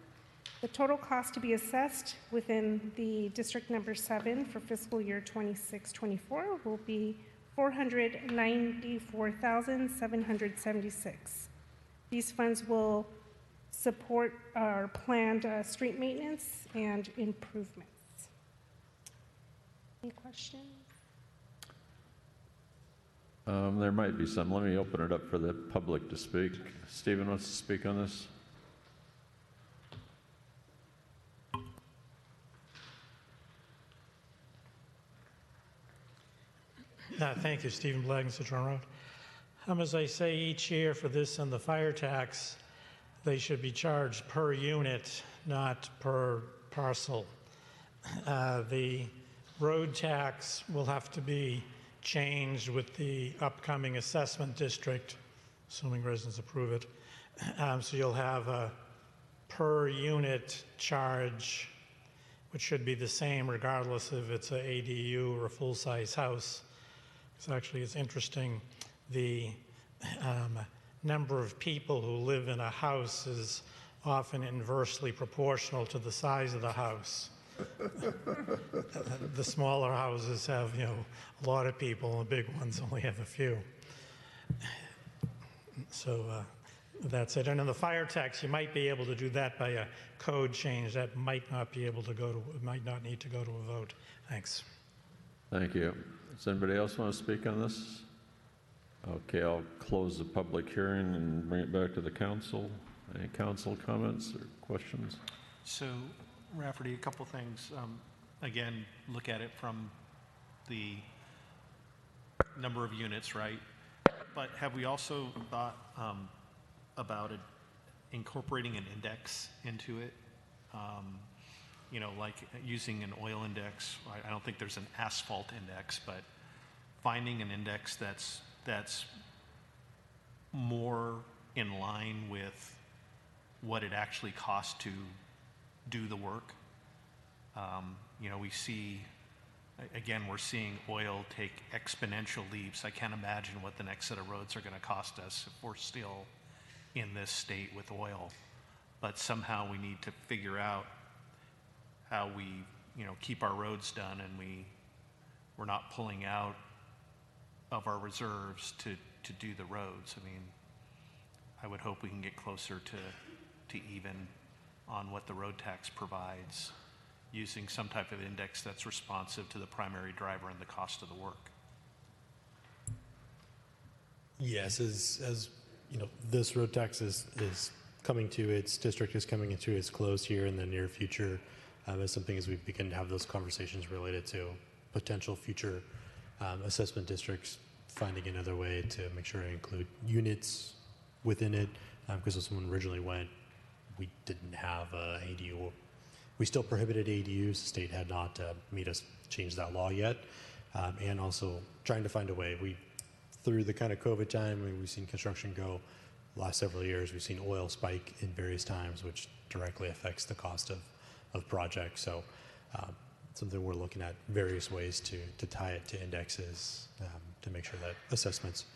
The total cost to be assessed within the District Number 7 for fiscal year 26-24 will be $494,776. These funds will support our planned street maintenance and improvements. Any questions? There might be some. Let me open it up for the public to speak. Stephen wants to speak on this. Thank you, Stephen Blagg, Citron Road. As I say each year for this and the fire tax, they should be charged per unit, not per parcel. The road tax will have to be changed with the upcoming assessment district, assuming residents approve it. So you'll have a per unit charge, which should be the same regardless if it's an ADU or a full-size house. So actually, it's interesting, the number of people who live in a house is often inversely proportional to the size of the house. The smaller houses have, a lot of people, and the big ones only have a few. So that's it. And in the fire tax, you might be able to do that by a code change. That might not be able to might not need to go to a vote. Thanks. Thank you. Does anybody else want to speak on this? Okay, I'll close the public hearing and bring it back to the council. Any council comments or questions? So, Rafferty, a couple things. Again, look at it from the number of units, right? But have we also thought about incorporating an index into it? Like using an oil index. I don't think there's an asphalt index, but finding an index that's more in line with what it actually costs to do the work. We see, again, we're seeing oil take exponential leaps. I can't imagine what the next set of roads are going to cost us if we're still in this state with oil. But somehow we need to figure out how we, keep our roads done and we're not pulling out of our reserves to do the roads. I mean, I would hope we can get closer to even on what the road tax provides, using some type of index that's responsive to the primary driver and the cost of the work. Yes, as this road tax is coming to its district, is coming into its close here in the near future. As something as we begin to have those conversations related to potential future assessment districts, finding another way to make sure to include units within it, because when originally went, we didn't have ADU. We still prohibited ADUs. The state had not made us change that law yet, and also trying to find a way. Through the kind of COVID time, we've seen construction go. The last several years, we've seen oil spike in various times, which directly affects the cost of projects. So something we're looking at various ways to tie it to indexes to make sure that assessments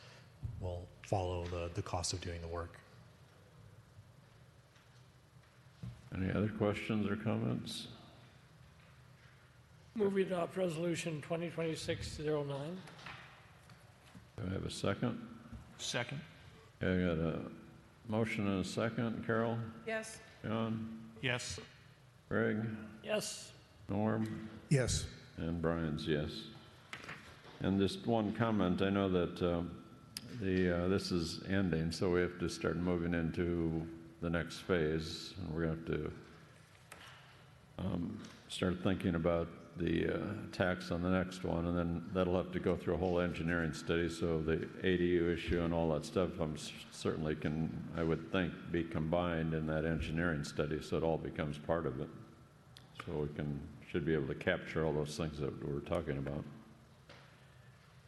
will follow the cost of doing the work. Any other questions or comments? Move we adopt resolution 2026-09. Do I have a second? Second. Okay, I got a motion and a second. Carol? Yes. John? Yes. Greg? Yes. Norm? Yes. And Brian's yes. And just one comment, I know that this is ending, so we have to start moving into the next phase, and we're going to have to start thinking about the tax on the next one, and then that'll have to go through a whole engineering study, so the ADU issue and all that stuff certainly can, I would think, be combined in that engineering study, so it all becomes part of it. So we should be able to capture all those things that we're talking about.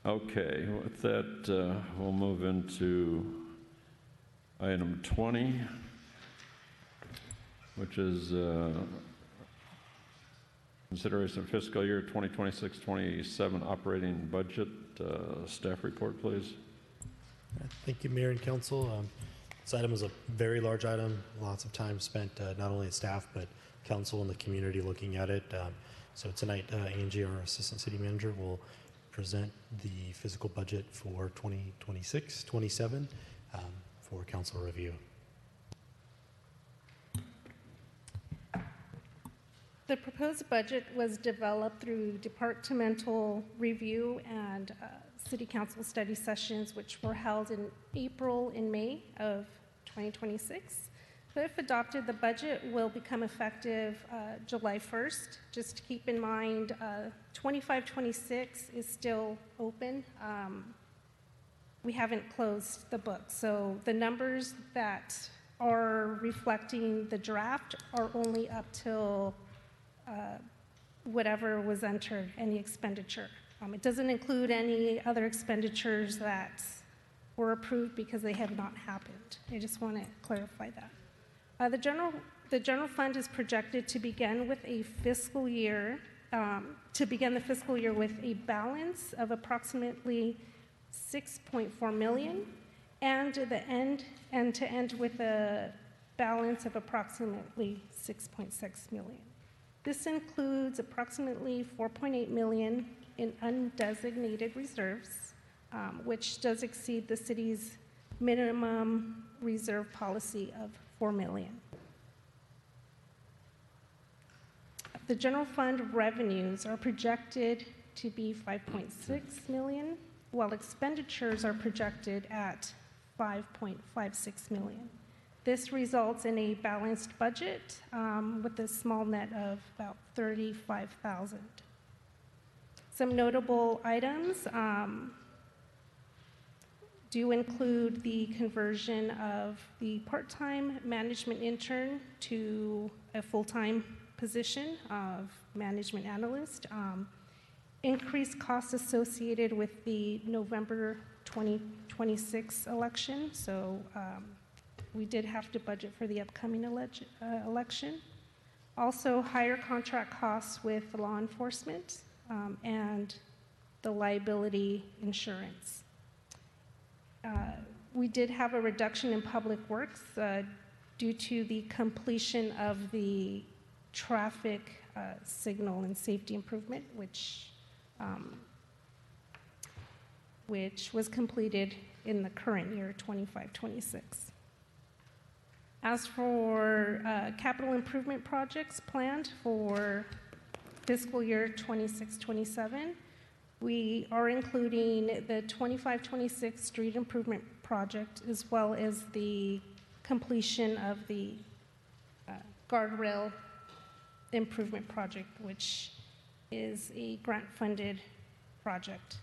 Okay, with that, we'll move into item 20, which is consideration of fiscal year 2026-27 operating budget. Staff report, please. Thank you, Mayor and Council. This item is a very large item. Lots of time spent, not only at staff, but council and the community looking at it. So tonight, Angie, our Assistant City Manager, will present the fiscal budget for 2026-27 for council review. The proposed budget was developed through departmental review and city council study sessions, which were held in April and May of 2026. But if adopted, the budget will become effective July 1st. Just to keep in mind, 25-26 is still open. We haven't closed the book. So the numbers that are reflecting the draft are only up till whatever was entered, any expenditure. It doesn't include any other expenditures that were approved because they have not happened. I just want to clarify that. The general fund is projected to begin with a fiscal year, the fiscal year with a balance of approximately 6.4 million, and to end with a balance of approximately 6.6 million. This includes approximately 4.8 million in undesignated reserves, which does exceed the city's minimum reserve policy of 4 million. The general fund revenues are projected to be 5.6 million, while expenditures are projected at 5.56 million. This results in a balanced budget with a small net of about 35,000. Some notable items do include the conversion of the part-time management intern to a full-time position of management analyst, increased costs associated with the November 2026 election. So we did have to budget for the upcoming election. Also, higher contract costs with law enforcement and the liability insurance. We did have a reduction in public works due to the completion of the traffic signal and safety improvement, which was completed in the current year, 25-26. As for capital improvement projects planned for fiscal year 26-27, we are including the 25-26 street improvement project, as well as the completion of the guardrail improvement project, which is a grant-funded project.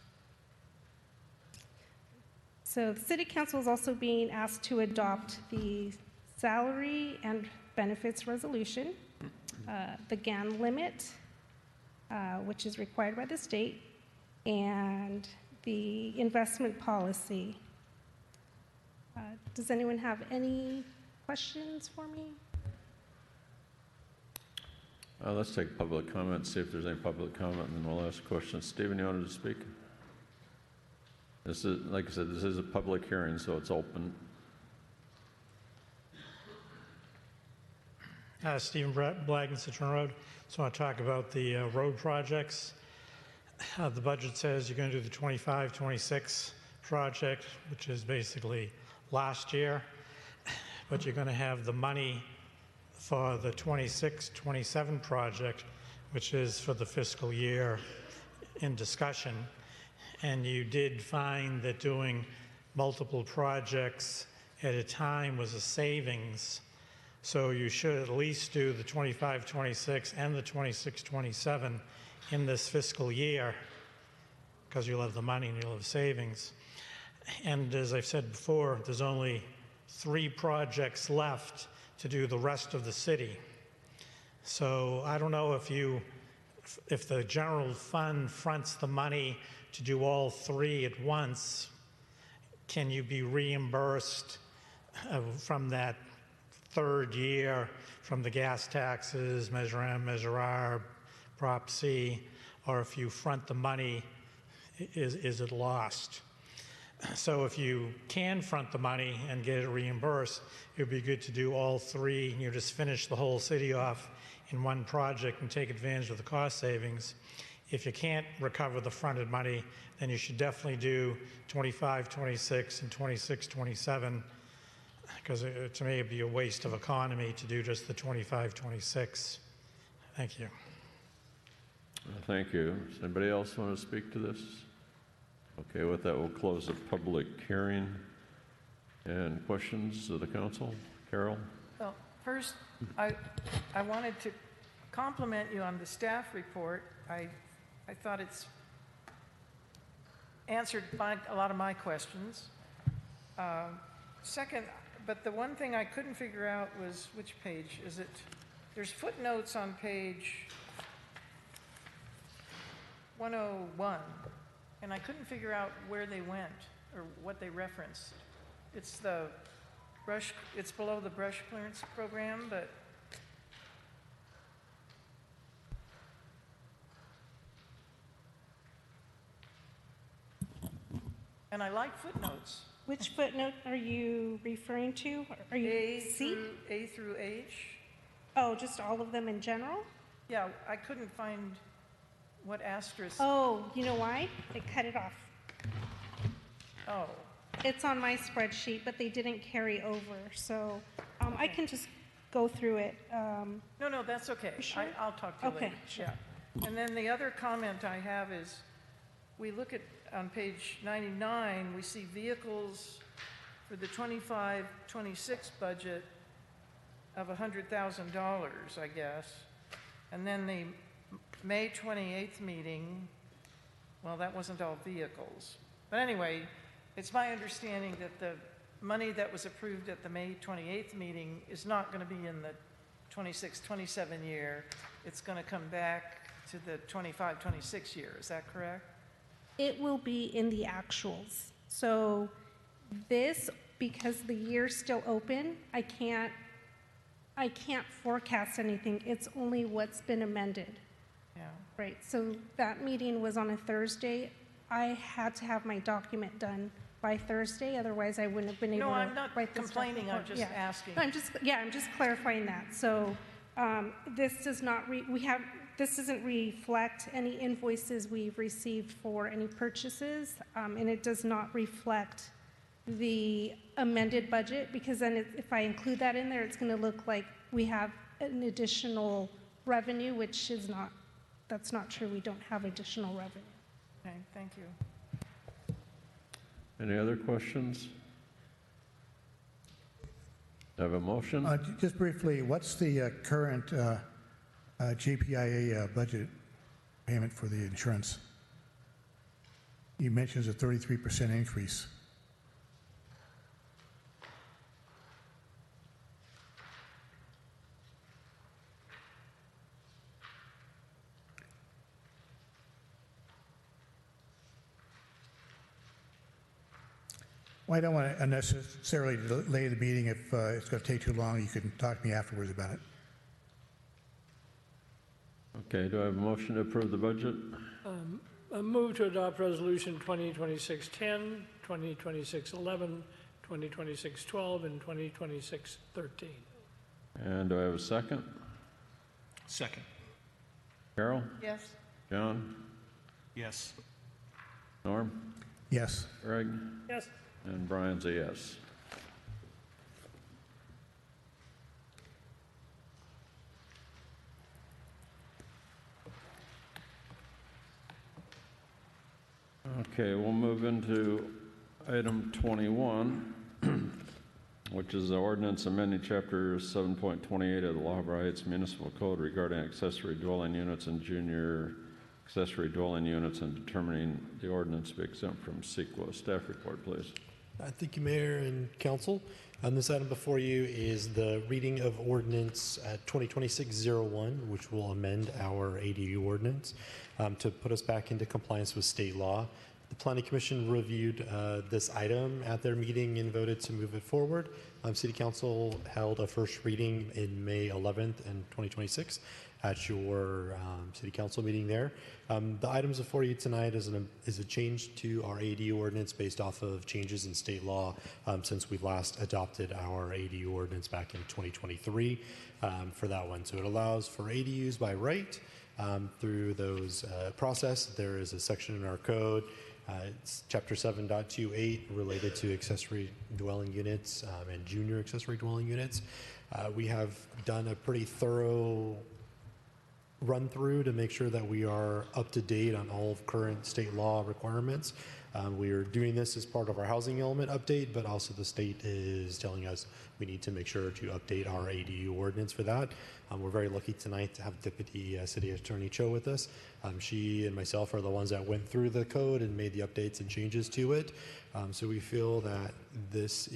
So the City Council is also being asked to adopt the salary and benefits resolution, the Gann limit, which is required by the state, and the investment policy. Does anyone have any questions for me? Let's take public comment, see if there's any public comment, and then we'll ask questions. Stephen, you wanted to speak? This is, like I said, this is a public hearing, so it's open. Stephen Blagden, Citron Road. So I want to talk about the road projects. The budget says you're going to do the 25-26 project, which is basically last year, but you're going to have the money for the 26-27 project, which is for the fiscal year in discussion. And you did find that doing multiple projects at a time was a savings. So you should at least do the 25-26 and the 26-27 in this fiscal year, because you'll have the money and you'll have savings. And as I've said before, there's only 3 projects left to do the rest of the city. So I don't know if the general fund fronts the money to do all 3 at once, can you be reimbursed from that 3rd year from the gas taxes, Measure M, Measure R, Prop C, or if you front the money, is it lost? So if you can front the money and get it reimbursed, it would be good to do all 3, and you just finish the whole city off in one project and take advantage of the cost savings. If you can't recover the fronted money, then you should definitely do 25-26 and 26-27, because to me it'd be a waste of economy to do just the 25-26. Thank you. Thank you. Does anybody else want to speak to this? Okay, with that, we'll close the public hearing. And questions of the council? Carol? Well, first, I wanted to compliment you on the staff report. I thought it's answered a lot of my questions. Second, but the one thing I couldn't figure out was, which page is it? There's footnotes on page 101, and I couldn't figure out where they went or what they referenced. It's below the brush clearance program, but and I like footnotes. Which footnote are you referring to? Are you A through H? Oh, just all of them in general? Yeah, I couldn't find what asterisk. Oh, you know why? They cut it off. Oh. It's on my spreadsheet, but they didn't carry over, so I can just go through it. No, that's okay. Sure? I'll talk to you Okay, later. sure. Yeah. And then the other comment I have is, we look at, on page 99, we see vehicles for the 25-26 budget of $100,000, I guess. And then the May 28th meeting, well, that wasn't all vehicles. But anyway, it's my understanding that the money that was approved at the May 28th meeting is not going to be in the 26-27 year. It's going to come back to the 25-26 year. Is that correct? It will be in the actuals. So this, because the year's still open, I can't forecast anything. It's only what's been amended. Yeah. Right, so that meeting was on a Thursday. I had to have my document done by Thursday, otherwise I wouldn't have been able to No, I'm not write this complaining, I'm report. just Yeah. asking. No, I'm just clarifying that. So this does not, this doesn't reflect any invoices we've received for any purchases, and it does not reflect the amended budget, because then if I include that in there, it's going to look like we have an additional revenue, which is not, that's not true. We don't have additional revenue. Okay, thank you. Any other questions? Have a motion? Just briefly, what's the current JPIA budget payment for the insurance? You mentioned it's a 33% increase. Well, I don't want to unnecessarily delay the meeting. If it's going to take too long, you can talk to me afterwards about it. Okay, do I have a motion to approve the budget? A move to adopt Resolution 2026-10, 2026-11, 2026-12, and 2026-13. And do I have a second? Second. Carol? Yes. John? Yes. Norm? Yes. Greg? Yes. And Brian's a yes. Okay, we'll move into item 21, which is the ordinance amending Chapter 7.28 of the Habra Heights Municipal Code regarding accessory dwelling units and junior accessory dwelling units and determining the ordinance to be exempt from CEQA. Staff report, please. Thank you, Mayor and Council. This item before you is the reading of ordinance 2026-01, which will amend our ADU ordinance to put us back into compliance with state law. The Planning Commission reviewed this item at their meeting and voted to move it forward. City Council held a first reading in May 11th in 2026 at your City Council meeting there. The items before you tonight is a change to our ADU ordinance based off of changes in state law since we last adopted our ADU ordinance back in 2023 for that one. So it allows for ADUs by right through those process. There is a section in our code, it's Chapter 7.28 related to accessory dwelling units and junior accessory dwelling units. We have done a pretty thorough run through to make sure that we are up to date on all of current state law requirements. We are doing this as part of our housing element update, but also the state is telling us we need to make sure to update our ADU ordinance for that. We're very lucky tonight to have Deputy City Attorney Cho with us. She and myself are the ones that went through the code and made the updates and changes to it. So we feel that this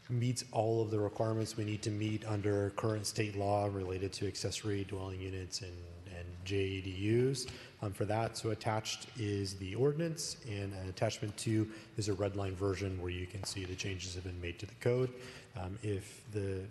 meets all of the requirements we need to meet under current state law related to accessory dwelling units and JADUs. For that, so attached is the ordinance, and attachment 2 is a red line version where you can see the changes have been made to the code. If the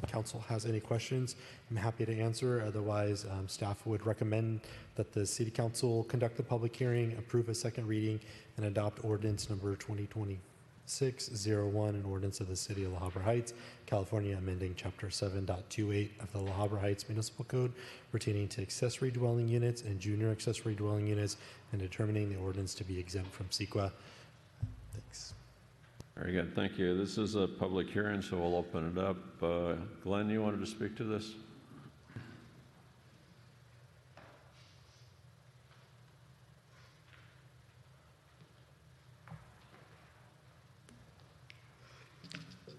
council has any questions, I'm happy to answer. Otherwise, staff would recommend that the City Council conduct the public hearing, approve a second reading, and adopt ordinance number 2026-01, an ordinance of the City of La Habra Heights, California, amending Chapter 7.28 of the La Habra Heights Municipal Code pertaining to accessory dwelling units and junior accessory dwelling units, and determining the ordinance to be exempt from CEQA. Thanks. Very good, thank you. This is a public hearing, so we'll open it up. Glenn, you wanted to speak to this?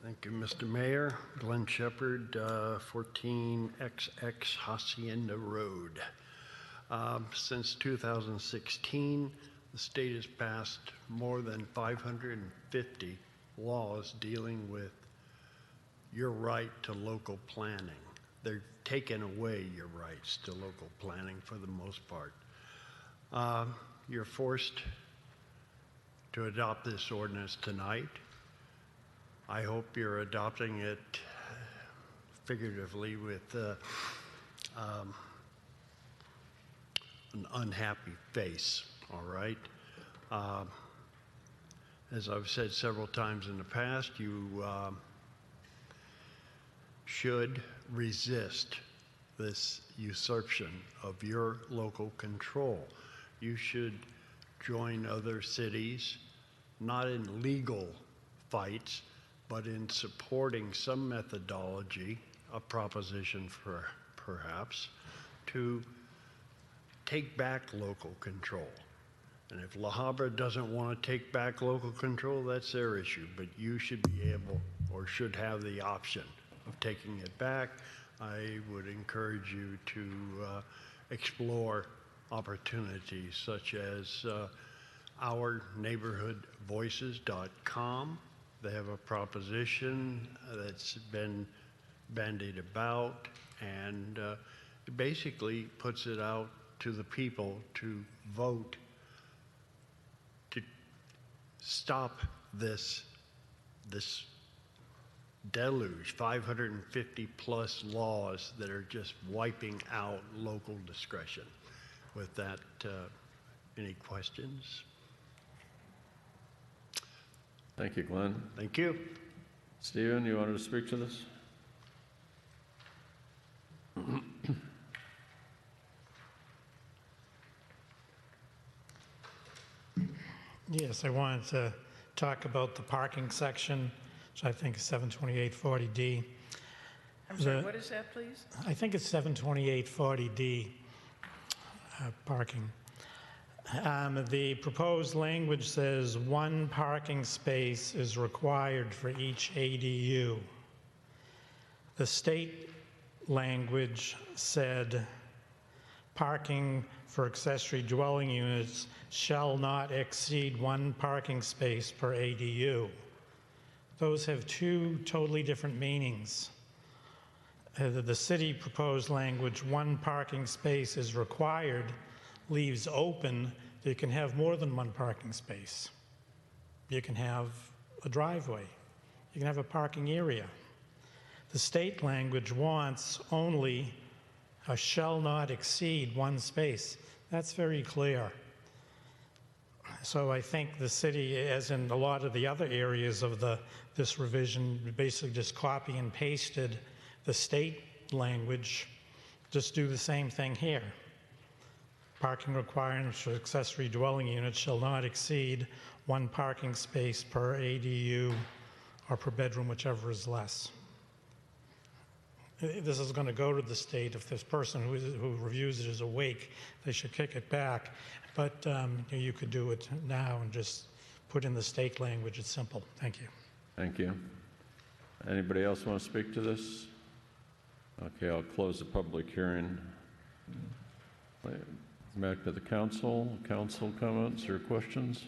Thank you, Mr. Mayor. Glenn Shepard, 14XX Hacienda Road. Since 2016, the state has passed more than 550 laws dealing with your right to local planning. They're taking away your rights to local planning for the most part. You're forced to adopt this ordinance tonight. I hope you're adopting it figuratively with an unhappy face, all right? As I've said several times in the past, you should resist this usurpation of your local control. You should join other cities, not in legal fights, but in supporting some methodology, a proposition for perhaps, to take back local control. And if La Habra doesn't want to take back local control, that's their issue, but you should be able or should have the option of taking it back. I would encourage you to explore opportunities such as ourneighborhoodvoices.com. They have a proposition that's been bandied about, and it basically puts it out to the people to vote to stop this deluge, 550 plus laws that are just wiping out local discretion. With that, any questions? Thank you, Glenn. Thank you. Stephen, you wanted to speak to this? Yes, I wanted to talk about the parking section, which I think is 72840D. I'm sorry, what is that, please? I think it's 72840D parking. The proposed language says 1 parking space is required for each ADU. The state language said parking for accessory dwelling units shall not exceed 1 parking space per ADU. Those have 2 totally different meanings. The city proposed language, 1 parking space is required, leaves open that you can have more than 1 parking space. You can have a driveway. You can have a parking area. The state language wants only a shall not exceed 1 space. That's very clear. So I think the city, as in a lot of the other areas of this revision, basically just copy and pasted the state language, just do the same thing here. Parking requirements for accessory dwelling units shall not exceed 1 parking space per ADU or per bedroom, whichever is less. this is going to go to the state. If this person who reviews it is awake, they should kick it back. But you could do it now and just put in the state language. It's simple. Thank you. Thank you. Anybody else want to speak to this? Okay, I'll close the public hearing. Back to the council. Council comments or questions?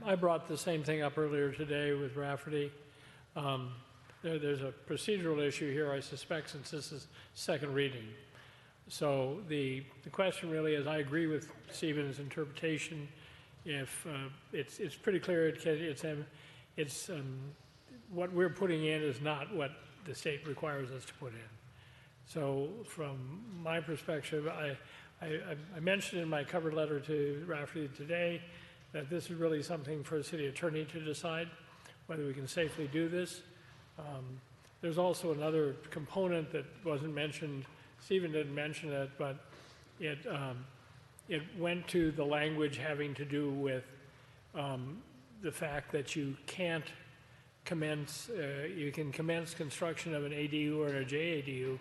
I brought the same thing up earlier today with Rafferty. There's a procedural issue here, I suspect, since this is second reading. So the question really is, I agree with Stephen's interpretation. If it's pretty clear, it's what we're putting in is not what the state requires us to put in. So from my perspective, I mentioned in my cover letter to Rafferty today that this is really something for the city attorney to decide whether we can safely do this. There's also another component that wasn't mentioned. Stephen didn't mention it, but it went to the language having to do with the fact that you can't commence, you can commence construction of an ADU or a JADU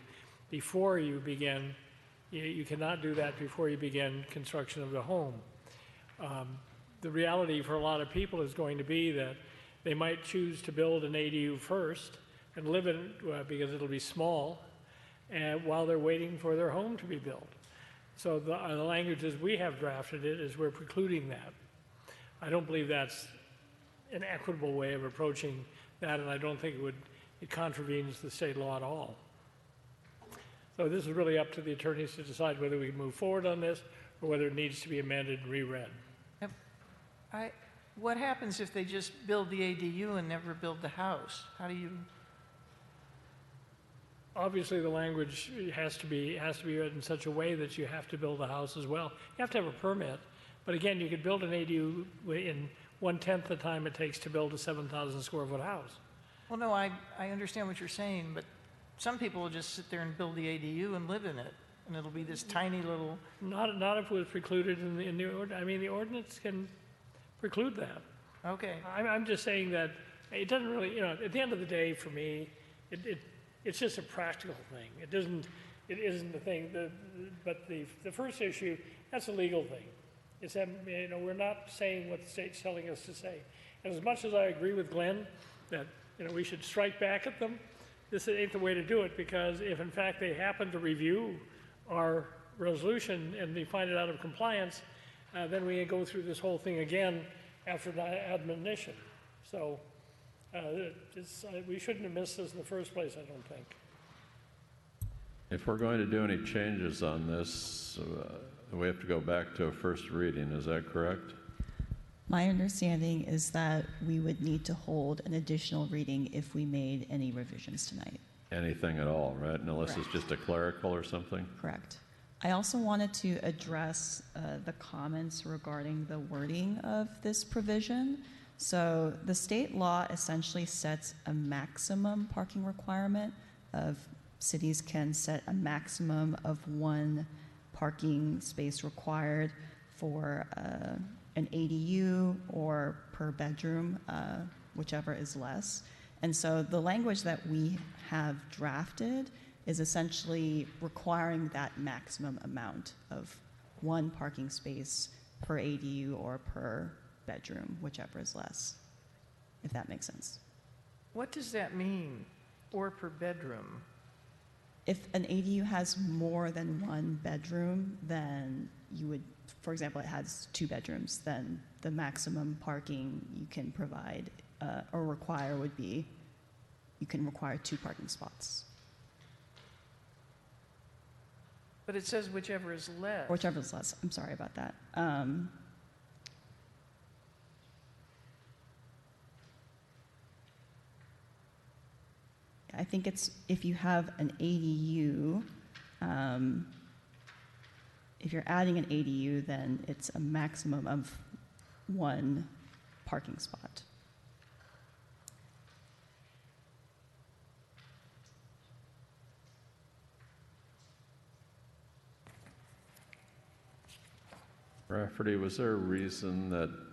before you begin. You cannot do that before you begin construction of the home. The reality for a lot of people is going to be that they might choose to build an ADU first and live in it because it'll be small, and while they're waiting for their home to be built. So the language as we have drafted it is we're precluding that. I don't believe that's an equitable way of approaching that, and I don't think it contravenes the state law at all. So this is really up to the attorneys to decide whether we can move forward on this or whether it needs to be amended and reread. What happens if they just build the ADU and never build the house? How do you? Obviously, the language has to be read in such a way that you have to build a house as well. You have to have a permit, but again, you could build an ADU in 1/10 the time it takes to build a 7,000 square foot house. Well, no, I understand what you're saying, but some people will just sit there and build the ADU and live in it, and it'll be this tiny little. Not if it was precluded in the ordinance. I mean, the ordinance can preclude that. Okay. I'm just saying that it doesn't really, at the end of the day, for me, it's just a practical thing. It isn't the thing. But the first issue, that's a legal thing. It's that, we're not saying what the state's telling us to say. And as much as I agree with Glenn that, we should strike back at them, this ain't the way to do it, because if in fact they happen to review our resolution and they find it out of compliance, then we go through this whole thing again after the admonition. So we shouldn't have missed this in the first place, I don't think. If we're going to do any changes on this, we have to go back to a first reading. Is that correct? My understanding is that we would need to hold an additional reading if we made any revisions tonight. Anything at all, right? Unless Correct. it's just a clerical or something? Correct. I also wanted to address the comments regarding the wording of this provision. So the state law essentially sets a maximum parking requirement of cities can set a maximum of 1 parking space required for an ADU or per bedroom, whichever is less. And so the language that we have drafted is essentially requiring that maximum amount of 1 parking space per ADU or per bedroom, whichever is less, if that makes sense. What does that mean, or per bedroom? If an ADU has more than 1 bedroom, then you would, for example, it has 2 bedrooms, then the maximum parking you can provide or require would be, you can require 2 parking spots. But it says whichever is less. Whichever is less. I'm sorry about that. I think it's if you have an ADU, if you're adding an ADU, then it's a maximum of 1 parking spot. Rafferty, was there a reason that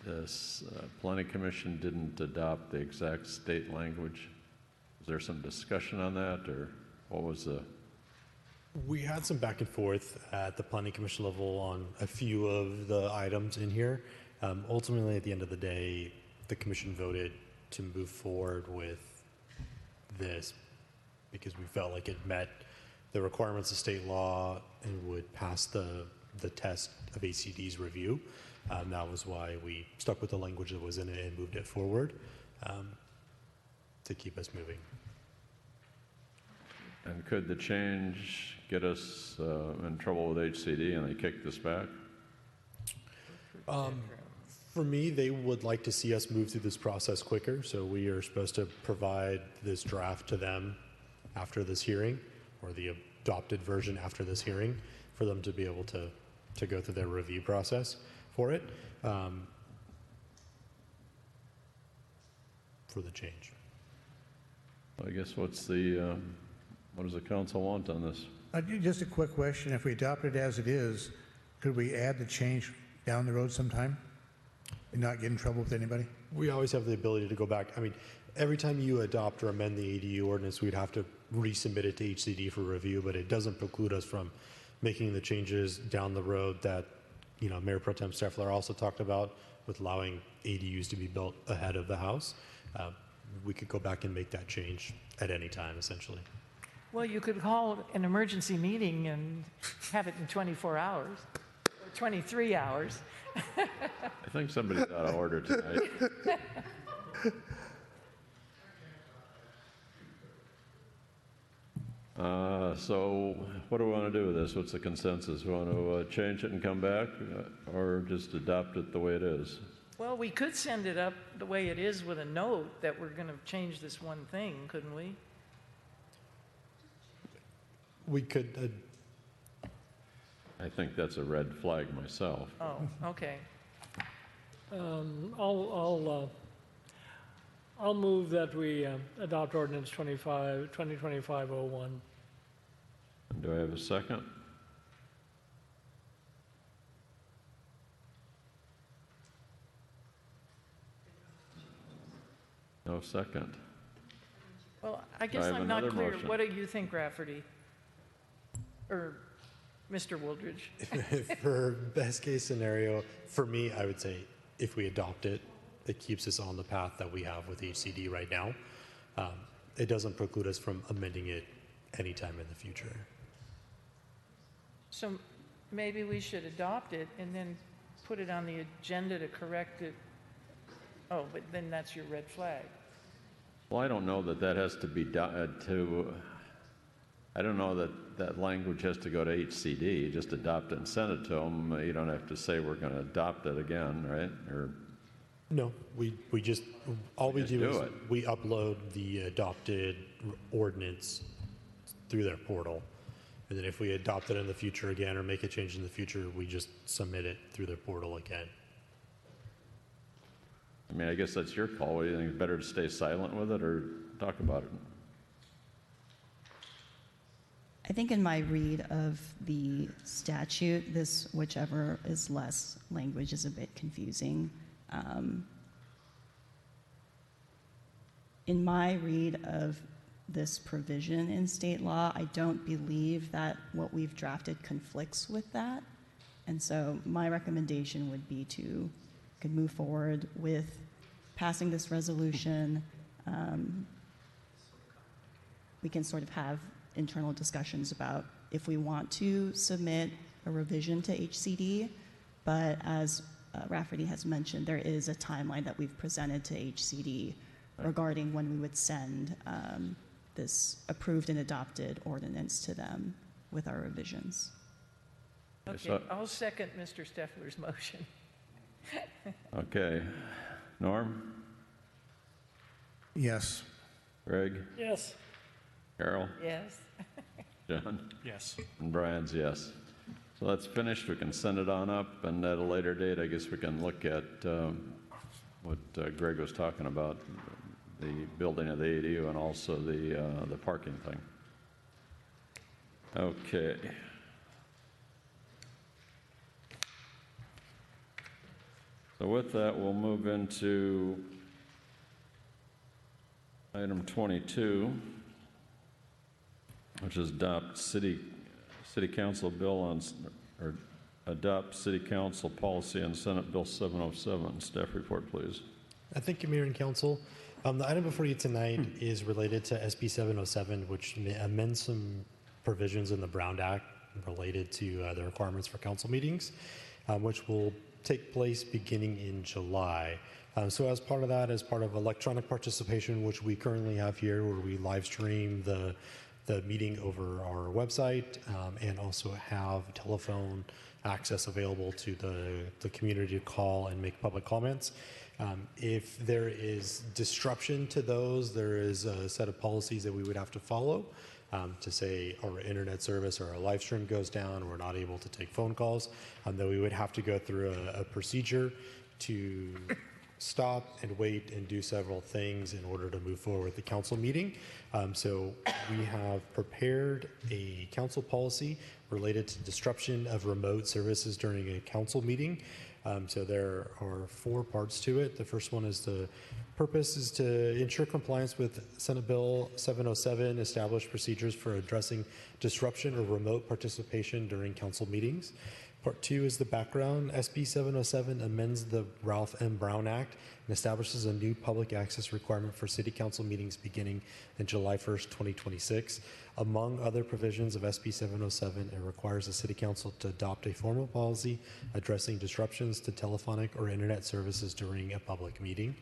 this planning commission didn't adopt the exact state language? there some discussion on that, or what was the? We had some back and forth at the Planning Commission level on a few of the items in here. Ultimately, at the end of the day, the commission voted to move forward with this because we felt like it met the requirements of state law and would pass the test of ACD's review. That was why we stuck with the language that was in it and moved it forward to keep us moving. And could the change get us in trouble with HCD and they kick this back? For me, they would like to see us move through this process quicker, so we are supposed to provide this draft to them after this hearing, or the adopted version after this hearing, for them to be able to go through their review process for it, for the change. I guess what does the council want on this? Just a quick question. If we adopt it as it is, could we add the change down the road sometime and not get in trouble with anybody? We always have the ability to go back. I mean, every time you adopt or amend the ADU ordinance, we'd have to resubmit it to HCD for review, but it doesn't preclude us from making the changes down the road that, you know, Mayor Pro Tem Steffler also talked about, with allowing ADUs to be built ahead of the house. We could go back and make that change at any time, essentially. Well, you could call an emergency meeting and have it in 24 hours, or 23 hours. I think somebody's out of order tonight. So what do we want to do with this? What's the consensus? We want to change it and come back, or just adopt it the way it is? Well, we could send it up the way it is with a note that we're going to change this one thing, couldn't we? We could. I think that's a red flag myself. Oh, okay. I'll move that we adopt ordinance 2025-01. Do I have a second? No second. Well, I guess I have I'm not another clear. motion. What do you think, Rafferty? Or Mr. Wooldridge? For best case scenario, for me, I would say if we adopt it, it keeps us on the path that we have with HCD right now. It doesn't preclude us from amending it anytime in the future. So maybe we should adopt it and then put it on the agenda to correct it. Oh, but then that's your red flag. Well, I don't know that that has to be I don't know that that language has to go to HCD. You just adopt it and send it to them. You don't have to say we're going to adopt it again, right? Or no, we just, all we do is it. we upload the adopted ordinance through their portal. And then if we adopt it in the future again or make a change in the future, we just submit it through their portal again. I mean, I guess that's your call. What do you think? It's better to stay silent with it or talk about it? I think in my read of the statute, this whichever is less language is a bit confusing. In my read of this provision in state law, I don't believe that what we've drafted conflicts with that. And so my recommendation would be to could move forward with passing this resolution. We can sort of have internal discussions about if we want to submit a revision to HCD, but as Rafferty has mentioned, there is a timeline that we've presented to HCD regarding when we would send this approved and adopted ordinance to them with our revisions. Okay, I'll second Mr. Steffler's motion. Okay. Norm? Yes. Greg? Yes. Carol? Yes. John? Yes. And Brian's yes. So that's finished. We can send it on up, and at a later date, I guess we can look at what Greg was talking about, the building of the ADU and also the parking thing. Okay. So with that, we'll move into Item 22, which is adopt city council bill on, or adopt city council policy on Senate Bill 707. Staff report, please. Thank you, Mayor and Council. The item before you tonight is related to SB 707, which amends some provisions in the Brown Act related to the requirements for council meetings, which will take place beginning in July. So as part of that, as part of electronic participation, which we currently have here, where we live stream the meeting over our website and also have telephone access available to the community to call and make public comments. If there is disruption to those, there is a set of policies that we would have to follow to say our internet service or our live stream goes down, or we're not able to take phone calls, that we would have to go through a procedure to stop and wait and do several things in order to move forward with the council meeting. So we have prepared a council policy related to disruption of remote services during a council meeting. So there are 4 parts to it. The first one is the purpose is to ensure compliance with Senate Bill 707, establish procedures for addressing disruption or remote participation during council meetings. Part 2 is the background. SB 707 amends the Ralph M. Brown Act and establishes a new public access requirement for city council meetings beginning in July 1st, 2026. Among other provisions of SB 707, it requires the city council to adopt a formal policy addressing disruptions to telephonic or internet services during a public meeting.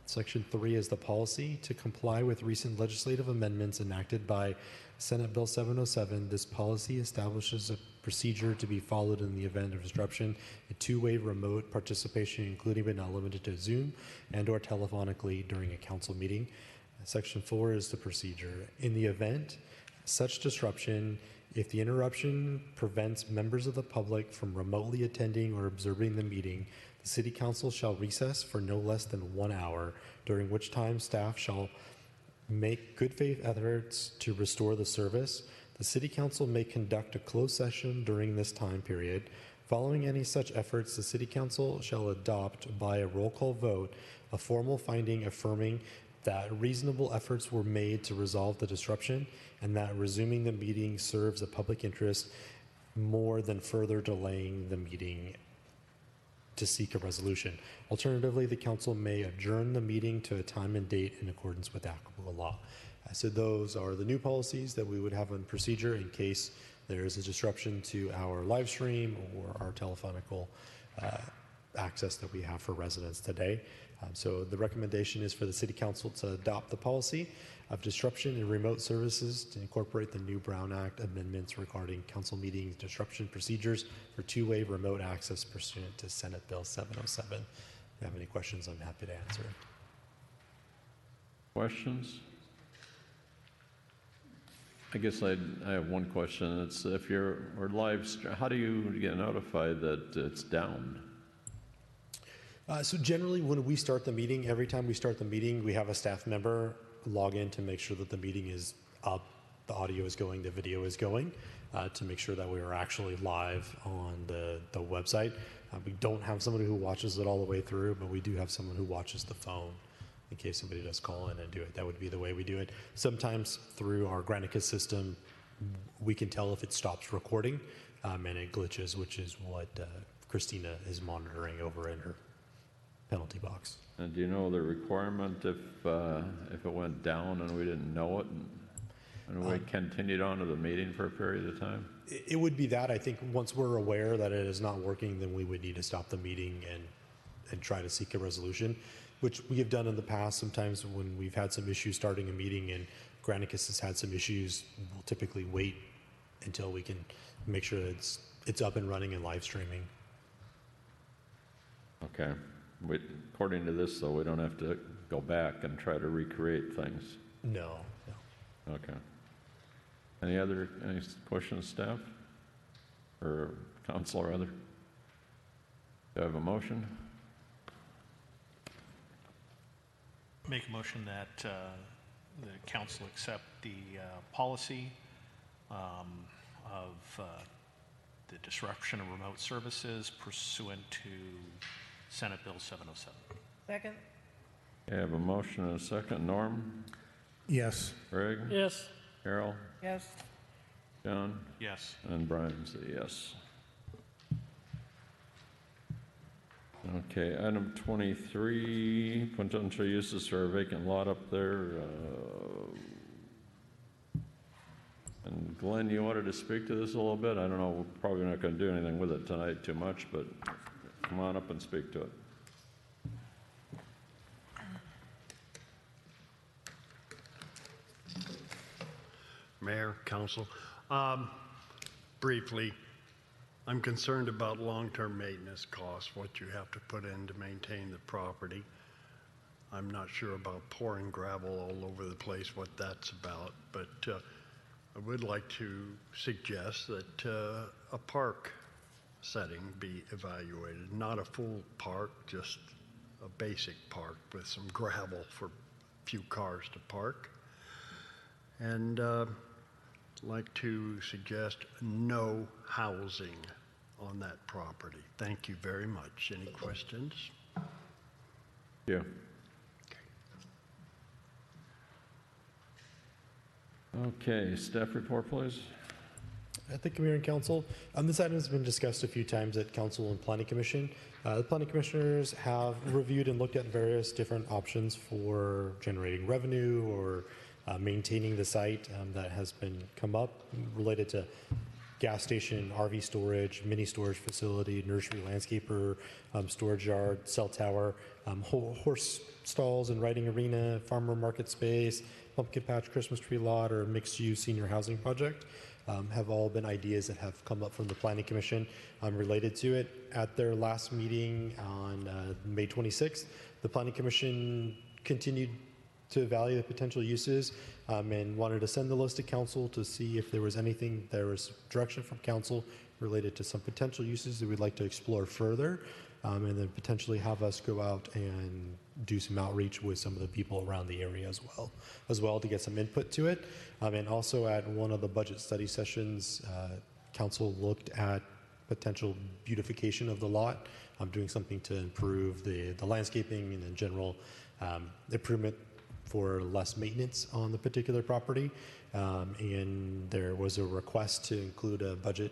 Section 3 is the policy. To comply with recent legislative amendments enacted by Senate Bill 707, this policy establishes a procedure to be followed in the event of disruption in 2-way remote participation, including but not limited to Zoom and or telephonically during a council meeting. Section 4 is the procedure. In the event such disruption, if the interruption prevents members of the public from remotely attending or observing the meeting, the City Council shall recess for no less than 1 hour, during which time staff shall make good faith efforts to restore the service. The City Council may conduct a closed session during this time period. Following any such efforts, the City Council shall adopt by a roll call vote a formal finding affirming that reasonable efforts were made to resolve the disruption and that resuming the meeting serves a public interest more than further delaying the meeting to seek a resolution. Alternatively, the council may adjourn the meeting to a time and date in accordance with applicable law. So those are the new policies that we would have in procedure in case there is a disruption to our live stream or our telephonical access that we have for residents today. So the recommendation is for the City Council to adopt the policy of disruption in remote services to incorporate the new Brown Act amendments regarding council meeting disruption procedures for 2-way remote access pursuant to Senate Bill 707. If you have any questions, I'm happy to answer. Questions? I guess I have one question. It's if you're how do you get notified that it's down? So generally, when we start the meeting, every time we start the meeting, we have a staff member log in to make sure that the meeting is up, the audio is going, the video is going, to make sure that we are actually live on the website. We don't have somebody who watches it all the way through, but we do have someone who watches the phone in case somebody does call in and do it. That would be the way we do it. Sometimes through our Granicus system, we can tell if it stops recording and it glitches, which is what Christina is monitoring over in her penalty box. And do you know the requirement if it went down and we didn't know it and we continued on to the meeting for a period of time? It would be that. I think once we're aware that it is not working, then we would need to stop the meeting and try to seek a resolution, which we have done in the past. Sometimes when we've had some issues starting a meeting and Granicus has had some issues, we'll typically wait until we can make sure that it's up and running and live streaming. Okay. According to this, though, we don't have to go back and try to recreate things. No. Okay. Any questions, staff? Or council or other? Do I have a motion? Make a motion that the council accept the policy of the disruption of remote services pursuant to Senate Bill 707. Second. I have a motion and a second. Norm? Yes. Greg? Yes. Carol? Yes. John? Yes. And Brian's a yes. Okay, item 23, potential uses for a vacant lot up there. And Glenn, you wanted to speak to this a little bit? I don't know, we're probably not going to do anything with it tonight too much, but come on up and speak to it. Mayor, Council. Briefly, I'm concerned about long-term maintenance costs, what you have to put in to maintain the property. I'm not sure about pouring gravel all over the place, what that's about, but I would like to suggest that a park setting be evaluated, not a full park, just a basic park with some gravel for a few cars to park. And like to suggest no housing on that property. Thank you very much. Any questions? Yeah. Okay, staff report, please. Thank you, Mayor and Council. This item has been discussed a few times at Council and Planning Commission. The Planning Commissioners have reviewed and looked at various different options for generating revenue or maintaining the site that has been come up related to gas station, RV storage, mini storage facility, nursery landscaper, storage yard, cell tower, horse stalls and riding arena, farmer market space, pumpkin patch, Christmas tree lot, or mixed-use senior housing project. Have all been ideas that have come up from the Planning Commission related to it. At their last meeting on May 26th, the Planning Commission continued to evaluate the potential uses and wanted to send the list to council to see if there was anything, there was direction from council related to some potential uses that we'd like to explore further, and then potentially have us go out and do some outreach with some of the people around the area as well to get some input to it. And also at one of the budget study sessions, council looked at potential beautification of the lot, doing something to improve the landscaping and in general improvement for less maintenance on the particular property. And there was a request to include a budget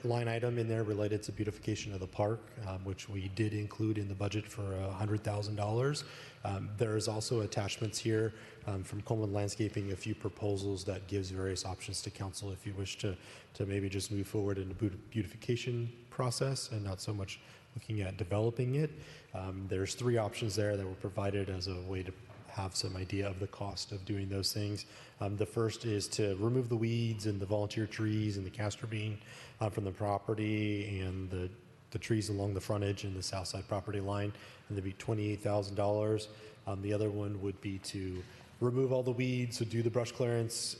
line item in there related to beautification of the park, which we did include in the budget for $100,000. There is also attachments here from Coleman Landscaping, a few proposals that gives various options to council if you wish to maybe just move forward in the beautification process and not so much looking at developing it. There's 3 options there that were provided as a way to have some idea of the cost of doing those things. The first is to remove the weeds and the volunteer trees and the castor bean from the property and the trees along the frontage and the south side property line, and there'd be $28,000. The other one would be to remove all the weeds, so do the brush clearance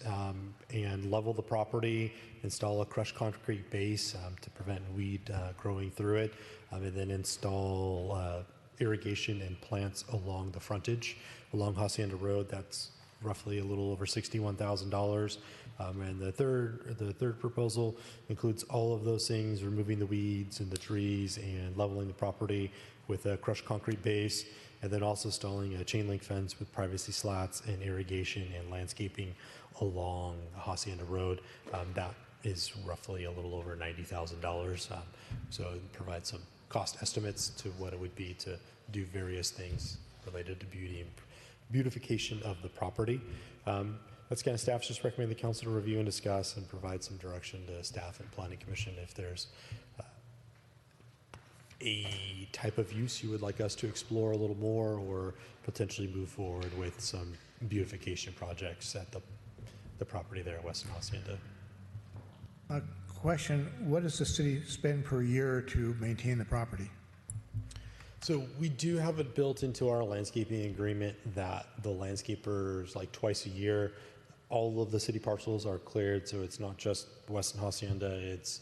and level the property, install a crushed concrete base to prevent weed growing through it, and then install irrigation and plants along the frontage along Hacienda Road. That's roughly a little over $61,000. And the third proposal includes all of those things, removing the weeds and the trees and leveling the property with a crushed concrete base, and then also installing a chain link fence with privacy slats and irrigation and landscaping along Hacienda Road. That is roughly a little over $90,000. So it provides some cost estimates to what it would be to do various things related to beautification of the property. That's kind of staff's just recommend the council to review and discuss and provide some direction to staff and planning commission if there's a type of use you would like us to explore a little more or potentially move forward with some beautification projects at the property there at Western Hacienda. Question, what does the city spend per year to maintain the property? So we do have it built into our landscaping agreement that the landscapers, like twice a year, all of the city parcels are cleared. So it's not just Western Hacienda, it's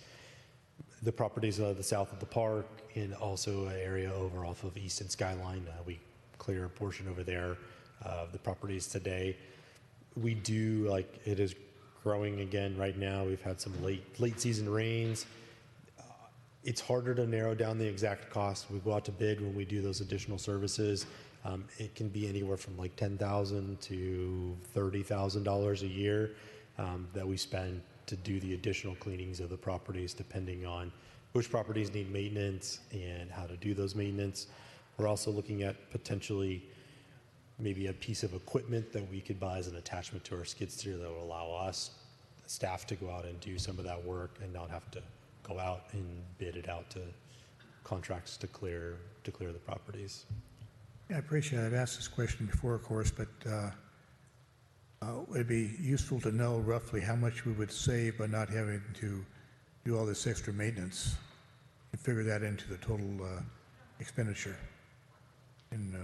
the properties of the south of the park and also an area over off of East and Skyline. We clear a portion over there of the properties today. We do, like, it is growing again right now. We've had some late season rains. It's harder to narrow down the exact cost. We go out to bid when we do those additional services. It can be anywhere from like $10,000 to $30,000 a year that we spend to do the additional cleanings of the properties, depending on which properties need maintenance and how to do those maintenance. We're also looking at potentially maybe a piece of equipment that we could buy as an attachment to our skid steer that will allow us, staff, to go out and do some of that work and not have to go out and bid it out to contracts to clear the properties. Yeah, I appreciate it. I've asked this question before, of course, but it'd be useful to know roughly how much we would save by not having to do all this extra maintenance and figure that into the total expenditure. And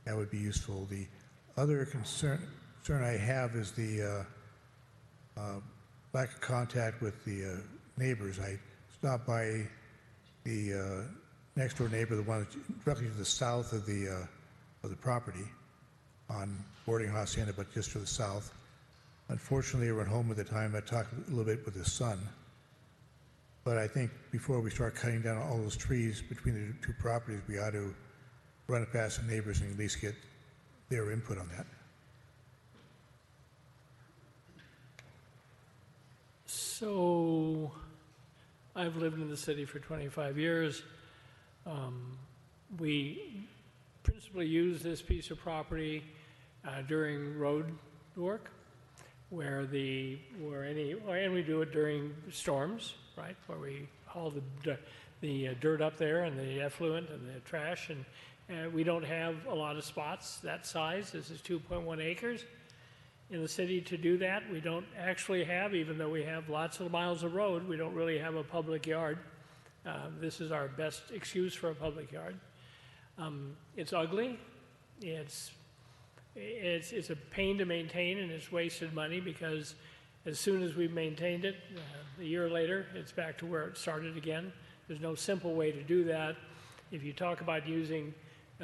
that would be useful. The other concern I have is the lack of contact with the neighbors. I stopped by the next door neighbor, the one directly to the south of the property on bordering Hacienda, but just to the south. Unfortunately, I went home at the time. I talked a little bit with his son. But I think before we start cutting down all those trees between the two properties, we ought to run it past the neighbors and at least get their input on that. So I've lived in the city for 25 years. We principally use this piece of property during road work, and we do it during storms, right, where we haul the dirt up there and the effluent and the trash, and we don't have a lot of spots that size. This is 2.1 acres in the city to do that. We don't actually have, even though we have lots of miles of road, we don't really have a public yard. This is our best excuse for a public yard. It's ugly. It's a pain to maintain, and it's wasted money because as soon as we've maintained it, a year later, it's back to where it started again. There's no simple way to do that. If you talk about using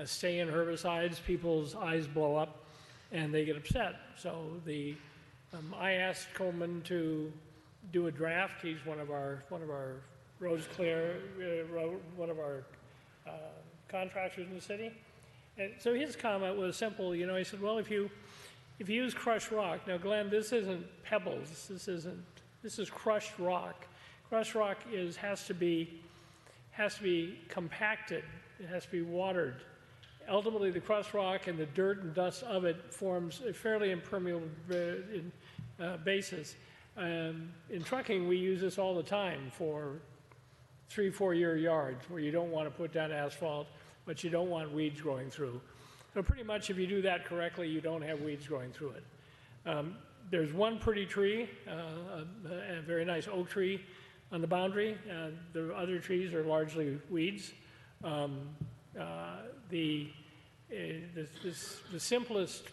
stay-in herbicides, people's eyes blow up and they get upset. So I asked Coleman to do a draft. He's one of our roads clear, one of our contractors in the city. And so his comment was simple. He said, well, if you use crushed rock, now Glenn, this isn't pebbles. This is crushed rock. Crushed rock has to be compacted. It has to be watered. Ultimately, the crushed rock and the dirt and dust of it forms a fairly impermeable basis. In trucking, we use this all the time for 3-4 year yards where you don't want to put down asphalt, but you don't want weeds growing through. So pretty much if you do that correctly, you don't have weeds growing through it. There's one pretty tree, a very nice oak tree on the boundary. The other trees are largely weeds. The simplest,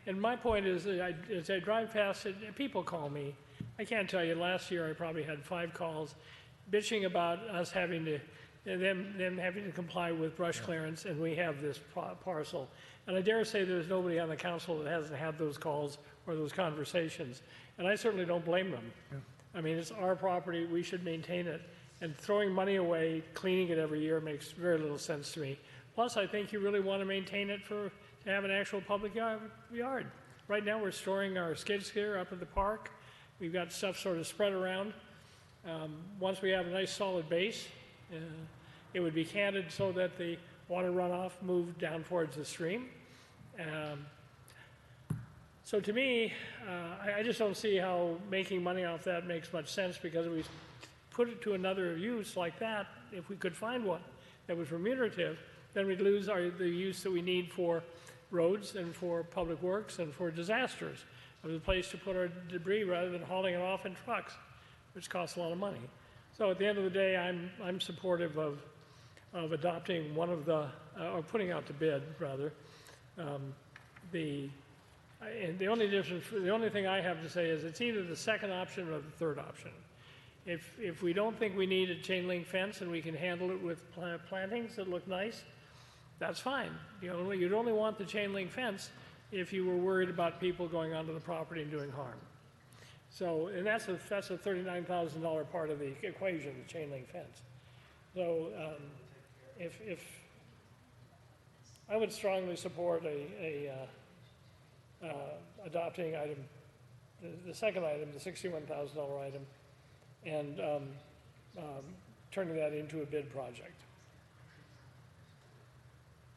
and my point is, as I drive past it, people call me. I can't tell you, last year I probably had 5 calls bitching about us having to, them having to comply with brush clearance, and we have this parcel. And I dare say there's nobody on the council that hasn't had those calls or those conversations. And I certainly don't blame them. Yeah. I mean, it's our property, we should maintain it. And throwing money away, cleaning it every year makes very little sense to me. Plus, I think you really want to maintain it to have an actual public yard. Right now, we're storing our skid steer up at the park. We've got stuff sort of spread around. Once we have a nice solid base, it would be canted so that the water runoff moved down towards the stream. So to me, I just don't see how making money off that makes much sense, because if we put it to another use like that, if we could find one that was remunerative, then we'd lose the use that we need for roads and for public works and for disasters. It was a place to put our debris rather than hauling it off in trucks, which costs a lot of money. So at the end of the day, I'm supportive of adopting one of the, or putting out to bid rather, and the only thing I have to say is it's either the second option or the third option. If we don't think we need a chain link fence and we can handle it with plantings that look nice, that's fine. You'd only want the chain link fence if you were worried about people going onto the property and doing harm. So, and that's a $39,000 part of the equation, the chain link fence. So, if I would strongly support adopting item, the second item, the $61,000 item, and turning that into a bid project.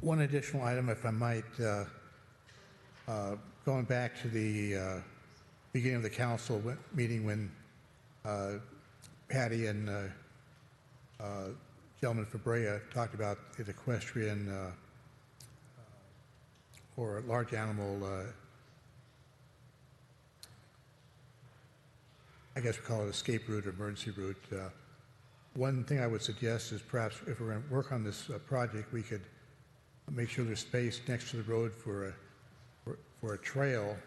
One additional item, if I might, going back to the beginning of the council meeting when Patty and gentleman from Brea talked about the equestrian or large animal, I guess we call it escape route or emergency route. One thing I would suggest is perhaps if we're going to work on this project, we could make sure there's space next to the road for a trail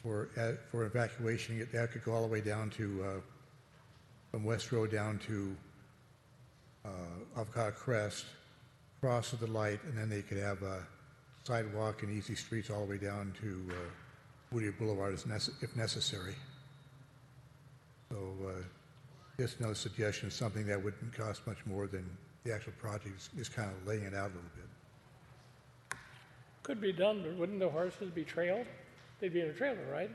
for evacuation. That could go all the way down to from West Road down to Avocado Crest, cross to the light, and then they could have a sidewalk and easy streets all the way down to Whittier Boulevard if necessary. So just another suggestion, something that wouldn't cost much more than the actual project, is kind of laying it out a little bit. Could be done, but wouldn't the horses be trailed? They'd be in a trailer, right?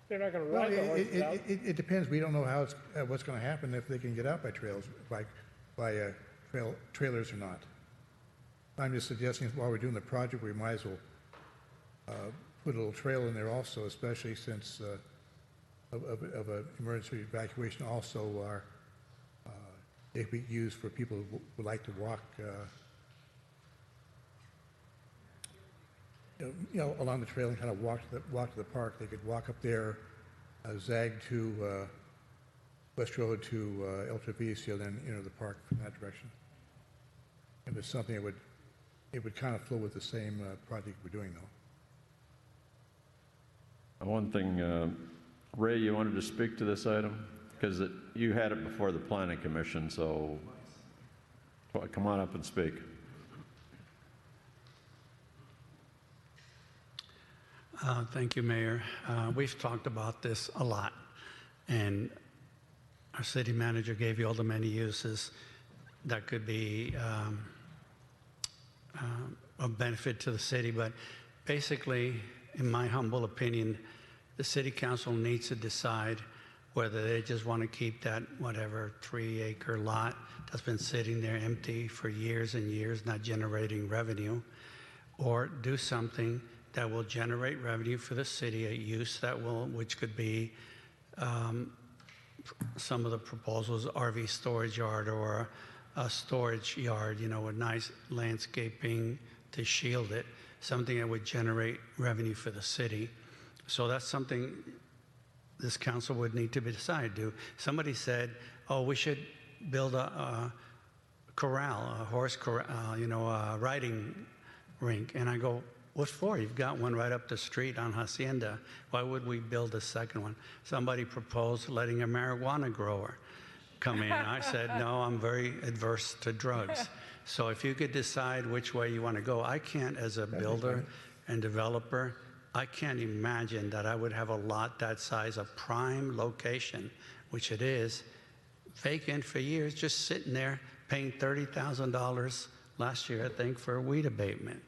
They're not going to ride the horses out. It depends. We don't know how what's going to happen if they can get out by trailers, trailers or not. I'm just suggesting while we're doing the project, we might as well put a little trail in there also, especially since of an emergency evacuation also are they could be used for people who would like to walk along the trail and kind of walk to the park. They could walk up there, zag to West Road to El Travicio, then enter the park from that direction. If it's something it would kind of flow with the same project we're doing though. One thing, Ray, you wanted to speak to this item? Because you had it before the Planning Commission, so come on up and speak. Thank you, Mayor. We've talked about this a lot, and our city manager gave you all the many uses that could be of benefit to the city. But basically, in my humble opinion, the city council needs to decide whether they just want to keep that whatever 3-acre lot that's been sitting there empty for years and years, not generating revenue, or do something that will generate revenue for the city, a use that will, which could be some of the proposals, RV storage yard or a storage yard, with nice landscaping to shield it, something that would generate revenue for the city. So that's something this council would need to decide. Somebody said, oh, we should build a corral, a horse corral, a riding rink. And I go, what for? You've got one right up the street on Hacienda. Why would we build a second one? Somebody proposed letting a marijuana grower come in. I said, no, I'm very adverse to drugs. So if you could decide which way you want to go, I can't, as a builder and developer, I can't imagine that I would have a lot that size, a prime location, which it is, vacant for years, just sitting there paying $30,000 last year, I think, for weed abatement.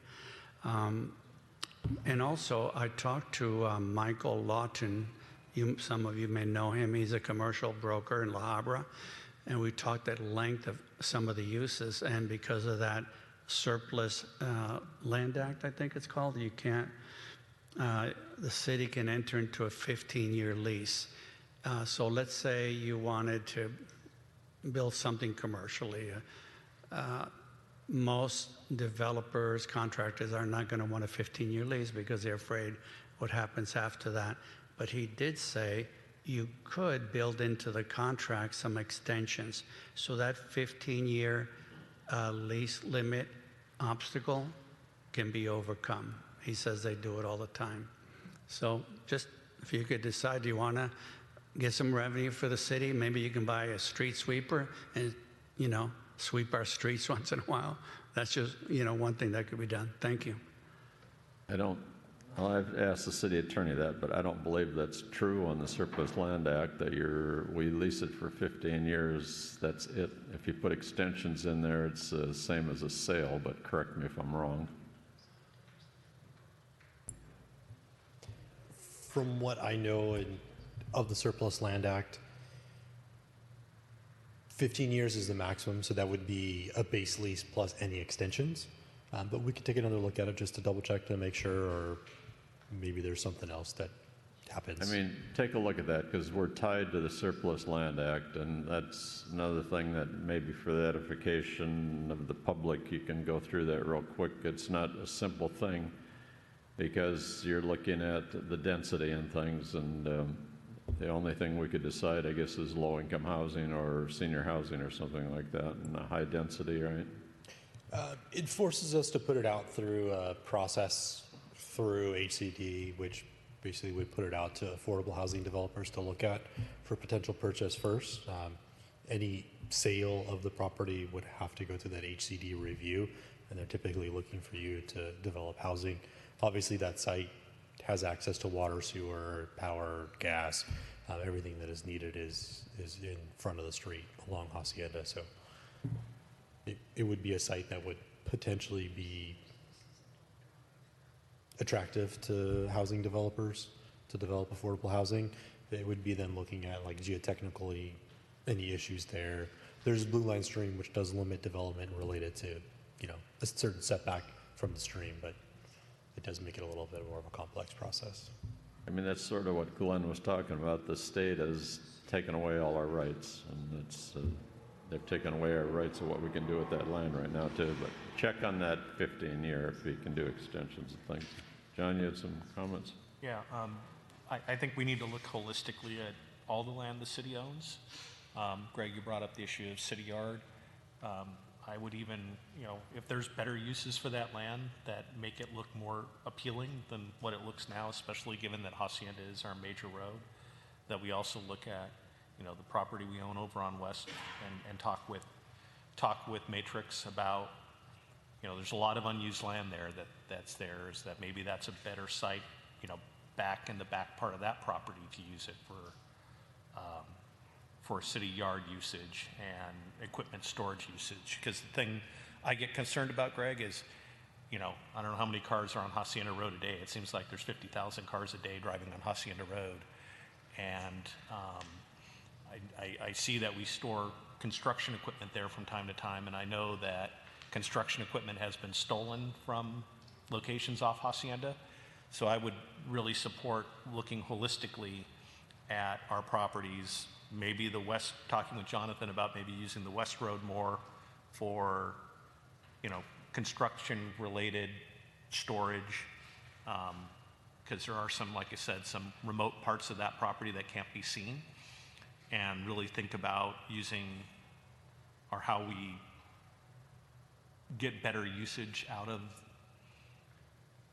And also, I talked to Michael Lawton. Some of you may know him. He's a commercial broker in La Habra. And we talked at length of some of the uses. And because of that surplus land act, I think it's called, you can't, the city can enter into a 15-year lease. So let's say you wanted to build something commercially. Most developers, contractors are not going to want a 15-year lease because they're afraid what happens after that. But he did say you could build into the contract some extensions so that 15-year lease limit obstacle can be overcome. He says they do it all the time. So just if you could decide, do you want to get some revenue for the city? Maybe you can buy a street sweeper and, sweep our streets once in a while. That's just, one thing that could be done. Thank you. I don't Well, I've asked the city attorney that, but I don't believe that's true on the Surplus Land Act, that we lease it for 15 years, that's it. If you put extensions in there, it's the same as a sale, but correct me if I'm wrong. From what I know of the Surplus Land Act, 15 years is the maximum, so that would be a base lease plus any extensions. But we could take another look at it just to double check to make sure, or maybe there's something else that happens. I mean, take a look at that, because we're tied to the Surplus Land Act, and that's another thing that maybe for the edification of the public, you can go through that real quick. It's not a simple thing, because you're looking at the density and things, and the only thing we could decide, I guess, is low-income housing or senior housing or something like that, and a high density, right? It forces us to put it out through a process through HCD, which basically would put it out to affordable housing developers to look at for potential purchase first. Any sale of the property would have to go through that HCD review, and they're typically looking for you to develop housing. Obviously, that site has access to water, sewer, power, gas. Everything that is needed is in front of the street along Hacienda. So it would be a site that would potentially be attractive to housing developers to develop affordable housing. It would be then looking at, like, geotechnically any issues there. There's Blue Line Stream, which does limit development related to, you know, a certain setback from the stream, but it does make it a little bit more of a complex process. I mean, that's sort of what Glenn was talking about. The state has taken away all our rights, and it's they've taken away our rights of what we can do with that land right now too. But check on that 15-year if you can do extensions and things. John, you had some comments? Yeah, I think we need to look holistically at all the land the city owns. Greg, you brought up the issue of city yard. I would even, you know, if there's better uses for that land that make it look more appealing than what it looks now, especially given that Hacienda is our major road, that we also look at, you know, the property we own over on West and talk with Matrix about, you know, there's a lot of unused land there that's theirs, that maybe that's a better site, you know, back in the back part of that property to use it for city yard usage and equipment storage usage. Because the thing I get concerned about, Greg, is, you know, I don't know how many cars are on Hacienda Road a day. It seems like there's 50,000 cars a day driving on Hacienda Road. And I see that we store construction equipment there from time to time, and I know that construction equipment has been stolen from locations off Hacienda. So I would really support looking holistically at our properties, maybe the west, talking with Jonathan about maybe using the West Road more for, you know, construction-related storage, because there are some, like I said, some remote parts of that property that can't be seen, and really think about using or how we get better usage out of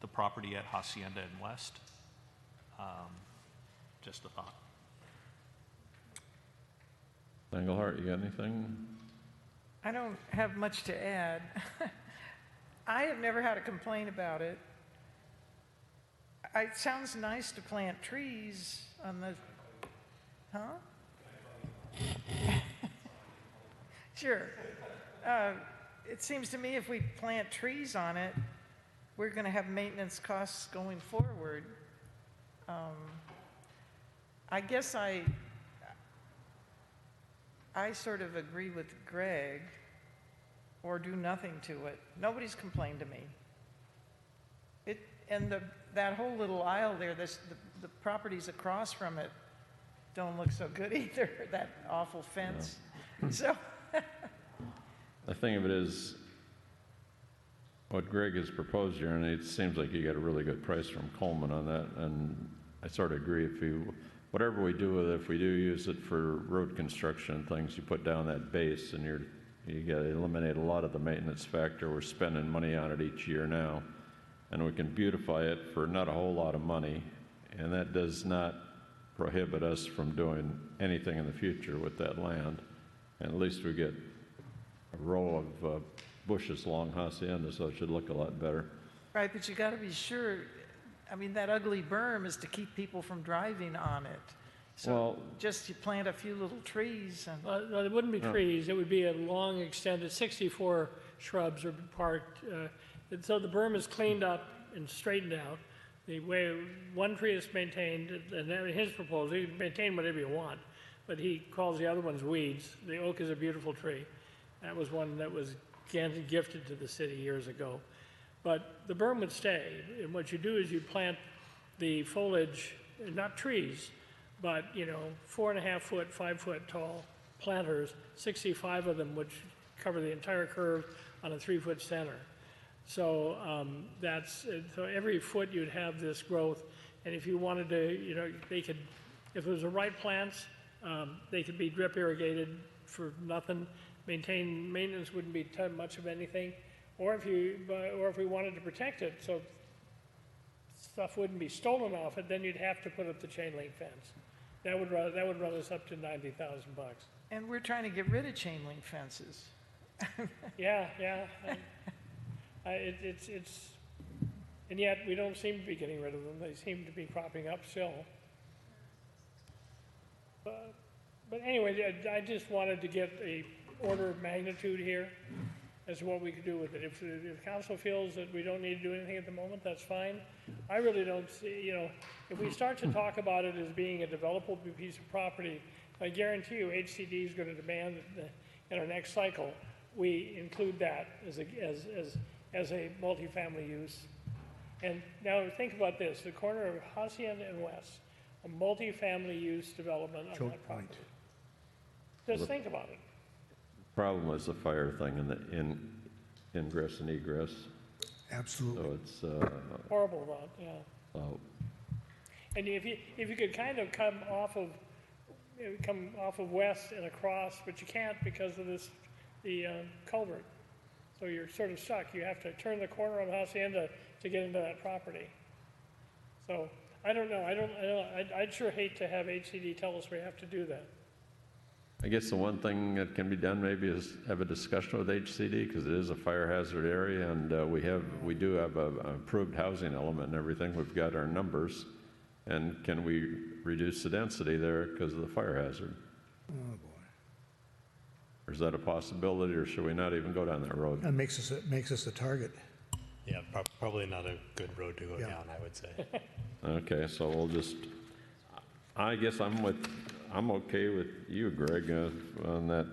the property at Hacienda and West. Just a thought. Engelhardt, you got anything? I don't have much to add. I have never had a complaint about it. It sounds nice to plant trees on the, Sure. It seems to me if we plant trees on it, we're going to have maintenance costs going forward. I guess I sort of agree with Greg, or do nothing to it. Nobody's complained to me. That whole little aisle there, the properties across from it don't look so good either, that awful fence. Yeah. So The thing of it is, what Greg has proposed here, and it seems like you got a really good price from Coleman on that, and I sort of agree. Whatever we do with it, if we do use it for road construction and things, you put down that base, and you got to eliminate a lot of the maintenance factor. We're spending money on it each year now, and we can beautify it for not a whole lot of money, and that does not prohibit us from doing anything in the future with that land. And at least we get a row of bushes along Hacienda, so it should look a lot better. right, but you got to be sure. I mean, that ugly berm is to keep people from driving on it. So Well- just you plant a few little trees and. Well, it wouldn't be trees, it would be a long extended, 64 shrubs are parked. And so the berm is cleaned up and straightened out. The way one tree is maintained, and then his proposal, you can maintain whatever you want, but he calls the other ones weeds. The oak is a beautiful tree. That was one that was Gann gifted to the city years ago. But the berm would stay, and what you do is you plant the foliage, not trees, but, 4.5 foot, 5 foot tall planters, 65 of them, which cover the entire curve on a 3 foot center. So so every foot you'd have this growth, and if you wanted to, they could, if it was the right plants, they could be drip irrigated for nothing. Maintenance wouldn't be much of anything, or if we wanted to protect it so stuff wouldn't be stolen off it, then you'd have to put up the chain link fence. That would run us up to $90,000. And we're trying to get rid of chain link fences. Yeah. It's and yet we don't seem to be getting rid of them. They seem to be cropping up still. But anyway, I just wanted to get a order of magnitude here as to what we could do with it. If council feels that we don't need to do anything at the moment, that's fine. I really don't see, if we start to talk about it as being a developable piece of property, I guarantee you HCD is going to demand that in our next cycle, we include that as a multifamily use. And now think about this, the corner of Hacienda and West, a multifamily use development on that property. Just think about it. Problem is the fire thing and the ingress and egress. Absolutely. So it's Horrible thought, yeah. oh, And if you could kind of come off of West and across, but you can't because of the culvert. So you're sort of stuck. You have to turn the corner on Hacienda to get into that property. So I don't know. I'd sure hate to have HCD tell us we have to do that. I guess the one thing that can be done maybe is have a discussion with HCD because it is a fire hazard area, and we do have an approved housing element and everything. We've got our numbers, and can we reduce the density there because of the fire hazard? Oh, boy. Or is that a possibility, or should we not even go down that road? That makes us a target. Yeah, probably not a good road to go down, I would say. Okay, so we'll just, I guess I'm okay with you, Greg, on that.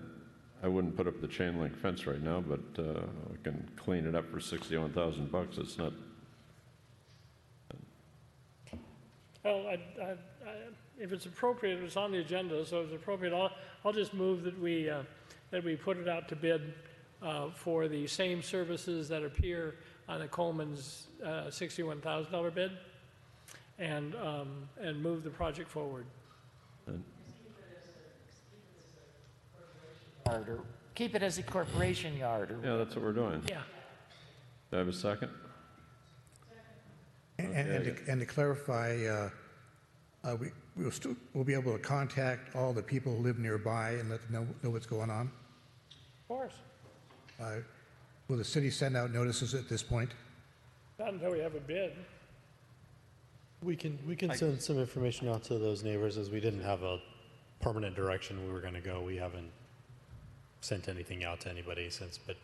I wouldn't put up the chain link fence right now, but we can clean it up for $61,000. It's not. Well, if it's appropriate, it's on the agenda, so if it's appropriate, I'll just move that we put it out to bid for the same services that appear on the Coleman's $61,000 bid, and move the project forward. Or keep it as a corporation yard. Yeah, that's what we're doing. Yeah. Do I have a second? And to clarify, we'll be able to contact all the people who live nearby and let them know what's going on. Of course. Will the city send out notices at this point? Not until we have a bid. We can send some information out to those neighbors, as we didn't have a permanent direction we were going to go. We haven't sent anything out to anybody since, but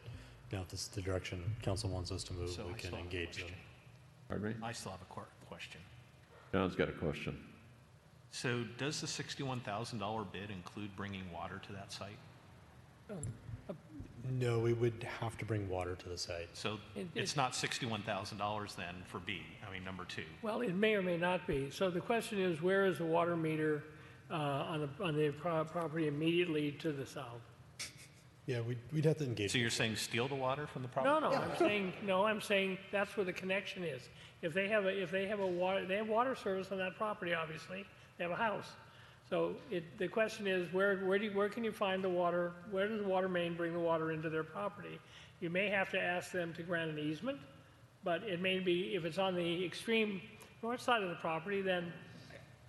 now if this is the direction council wants us to move, So we I can still have a engage them. question. Pardon me? I still have a question. John's got a question. So does the $61,000 bid include bringing water to that site? No, we would have to bring water to the site. So it's not $61,000 then for B, number 2. Well, it may or may not be. So the question is, where is the water meter on the property immediately to the south? Yeah, we'd have to engage. So you're saying steal the water from the property? No, I'm saying that's where the connection is. If they have water service on that property, obviously. They have a house. So the question is, where can you find the water? Where does the water main bring the water into their property? You may have to ask them to grant an easement, but it may be, if it's on the extreme north side of the property, then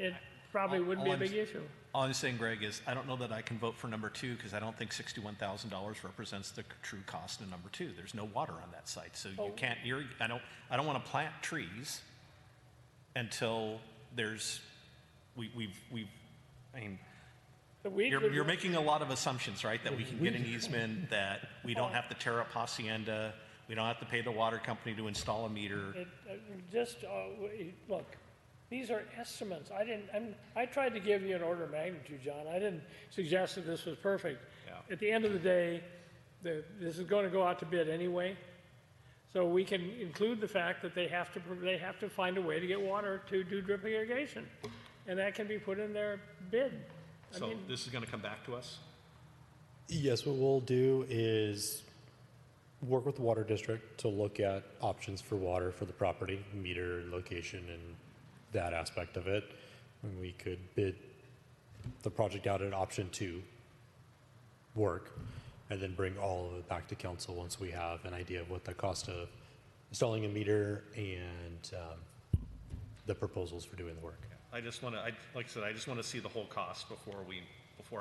it probably wouldn't be a big issue. All I'm saying, Greg, is I don't know that I can vote for number 2 because I don't think $61,000 represents the true cost of number 2. There's no water on that site, so you can't. I don't want to plant trees until there's, I mean, We you're, could- you're making a lot of assumptions, right? That we can get an easement, that we don't have to tear up Hacienda, we don't have to pay the water company to install a meter. Look, these are estimates. I tried to give you an order of magnitude, John. I didn't suggest that this was perfect. Yeah. At the end of the day, this is going to go out to bid anyway. So we can include the fact that they have to find a way to get water to do drip irrigation. And that can be put in their bid. So this is going to come back to us? Yes, what we'll do is work with the water district to look at options for water for the property, meter, location, and that aspect of it. And we could bid the project out at option 2, work, and then bring all of it back to council once we have an idea of what the cost of installing a meter and the proposals for doing the work. I just want to, like I said, I just want to see the whole cost before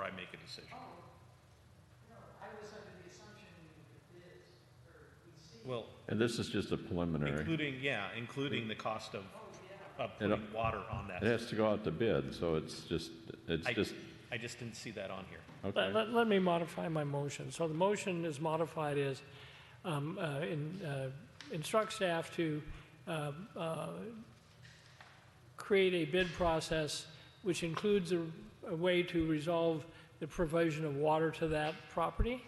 I make a decision. I was under the assumption we could bid, or we'd see. Well, And this is just a preliminary. including the cost of putting water on that. It has to go out to bid, so I just didn't see that on here. okay. Let me modify my motion. So the motion is modified as instruct staff to create a bid process which includes a way to resolve the provision of water to that property.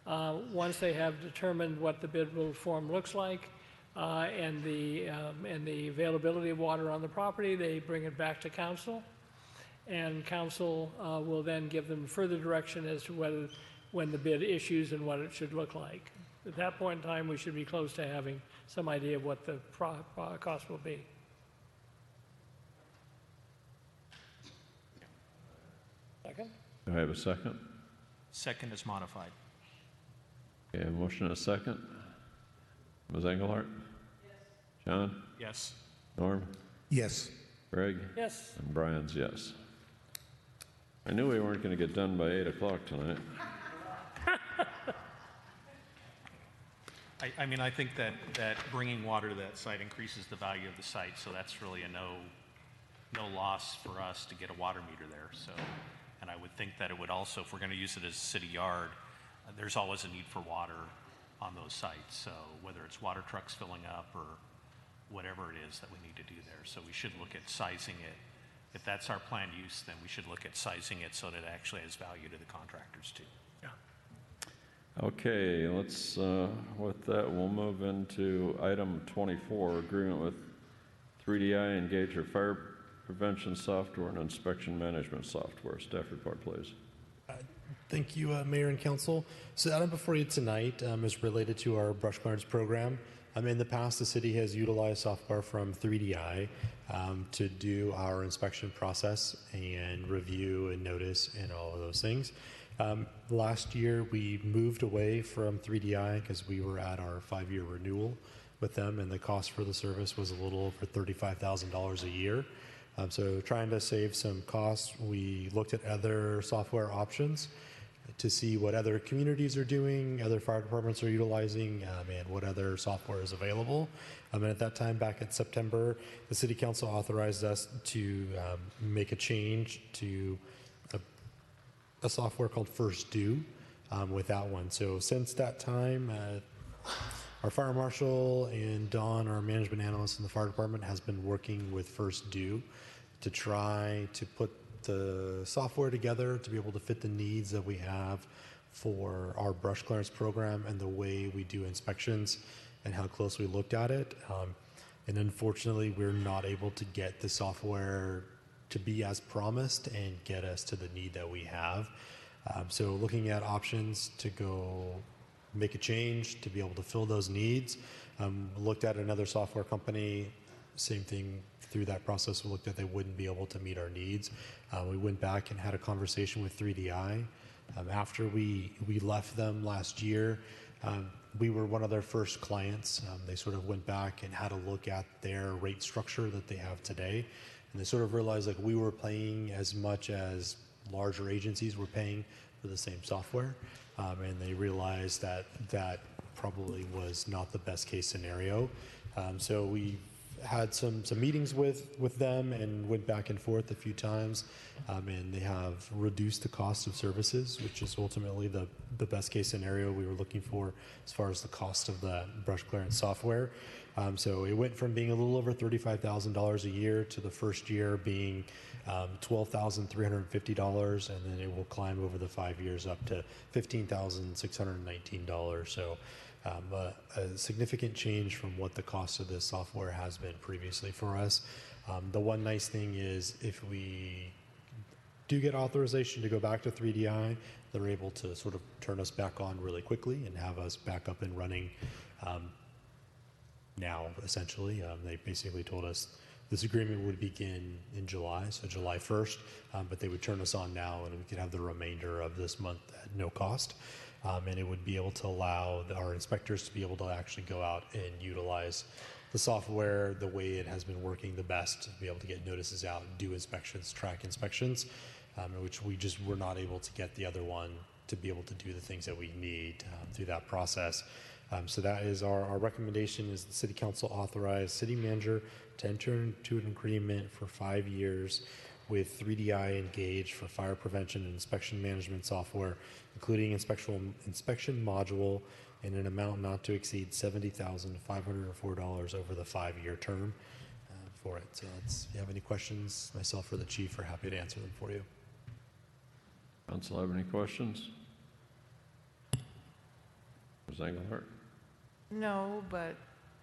Once they have determined what the bid form looks like and the availability of water on the property, they bring it back to council. And council will then give them further direction as to when the bid issues and what it should look like. At that point in time, we should be close to having some idea of what the cost will be. Second? Do I have a second? Second is modified. Okay, a motion and a second. Ms. Engelhardt? Yes. John? Yes. Norm? Yes. Greg? Yes. And Brian's yes. I knew we weren't going to get done by 8 o'clock tonight. I mean, I think that bringing water to that site increases the value of the site, so that's really a no loss for us to get a water meter there. So, and I would think that it would also, if we're going to use it as a city yard, there's always a need for water on those sites. So whether it's water trucks filling up or whatever it is that we need to do there. So we should look at sizing it. If that's our planned use, then we should look at sizing it so that it actually has value to the contractors too. Okay, let's, with that, we'll move into item 24, agreement with 3DI Engage your fire prevention software and inspection management software. Staff report, please. Thank you, Mayor and Council. So the item before you tonight is related to our brush clearance program. In the past, the city has utilized software from 3DI to do our inspection process and review and notice and all of those things. Last year, we moved away from 3DI because we were at our 5-year renewal with them, and the cost for the service was a little over $35,000 a year. So trying to save some costs, we looked at other software options to see what other communities are doing, other fire departments are utilizing, and what other software is available. And at that time, back in September, the City Council authorized us to make a change to a software called First Due with that one. So since that time, our fire marshal and Dawn, our management analyst in the fire department, has been working with First Due to try to put the software together to be able to fit the needs that we have for our brush clearance program and the way we do inspections and how close we looked at it. And unfortunately, we're not able to get the software to be as promised and get us to the need that we have. So looking at options to go make a change to be able to fill those needs. Looked at another software company, same thing through that process. We looked at they wouldn't be able to meet our needs. We went back and had a conversation with 3DI. After we left them last year, we were one of their first clients. They sort of went back and had a look at their rate structure that they have today. And they sort of realized like we were paying as much as larger agencies were paying for the same software. And they realized that that probably was not the best case scenario. So we had some meetings with them and went back and forth a few times, and they have reduced the cost of services, which is ultimately the best case scenario we were looking for as far as the cost of the brush clearance software. So it went from being a little over $35,000 a year to the first year being $12,350, and then it will climb over the 5 years up to $15,619. So a significant change from what the cost of this software has been previously for us. The one nice thing is if we do get authorization to go back to 3DI, they're able to sort of turn us back on really quickly and have us back up and running now, essentially. They basically told us this agreement would begin in July, so July 1st, but they would turn us on now and we could have the remainder of this month at no cost. And it would be able to allow our inspectors to be able to actually go out and utilize the software the way it has been working the best, to be able to get notices out, do inspections, track inspections, which we just were not able to get the other one to be able to do the things that we need through that process. So that is our recommendation, is the City Council authorize City Manager to enter into an agreement for 5 years with 3DI Engage for fire prevention and inspection management software, including inspection module in an amount not to exceed $70,504 over the 5-year term for it. So if you have any questions, myself or the chief are happy to answer them for you. Council have any questions? Ms. Engelhardt? No, but,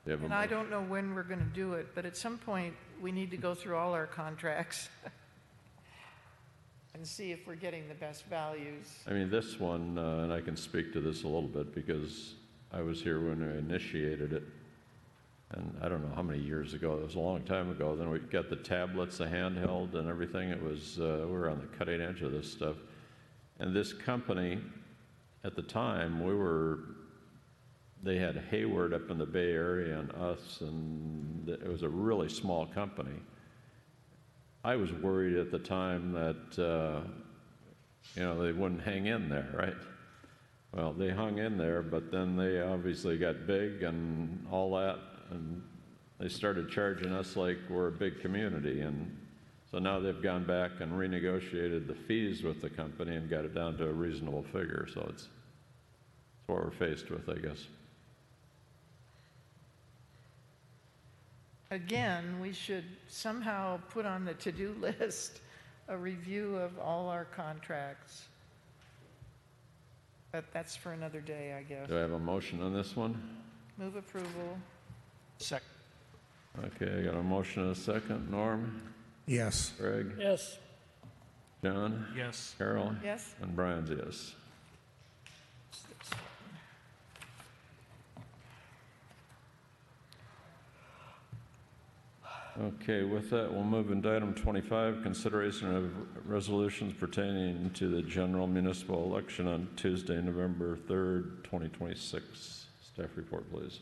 and I don't know when we're going to do it, but at some point, we need to go through all our contracts and see if we're getting the best values. I mean, this one, and I can speak to this a little bit because I was here when we initiated it, and I don't know how many years ago, it was a long time ago. Then we got the tablets, the handheld and everything. It was, we were on the cutting edge of this stuff. And this company, at the time, they had Hayward up in the Bay Area and us, and it was a really small company. I was worried at the time that, they wouldn't hang in there, right? Well, they hung in there, but then they obviously got big and all that, and they started charging us like we're a big community. And so now they've gone back and renegotiated the fees with the company and got it down to a reasonable figure. So it's what we're faced with, I guess. Again, we should somehow put on the to-do list a review of all our contracts. But that's for another day, I guess. Do I have a motion on this one? Move approval. Second. Okay, I got a motion and a second. Norm? Yes. Greg? Yes. John? Yes. Carol? Yes. And Brian's yes. Okay, with that, we'll move into item 25, consideration of resolutions pertaining to the general municipal election on Tuesday, November 3rd, 2026. Staff report, please.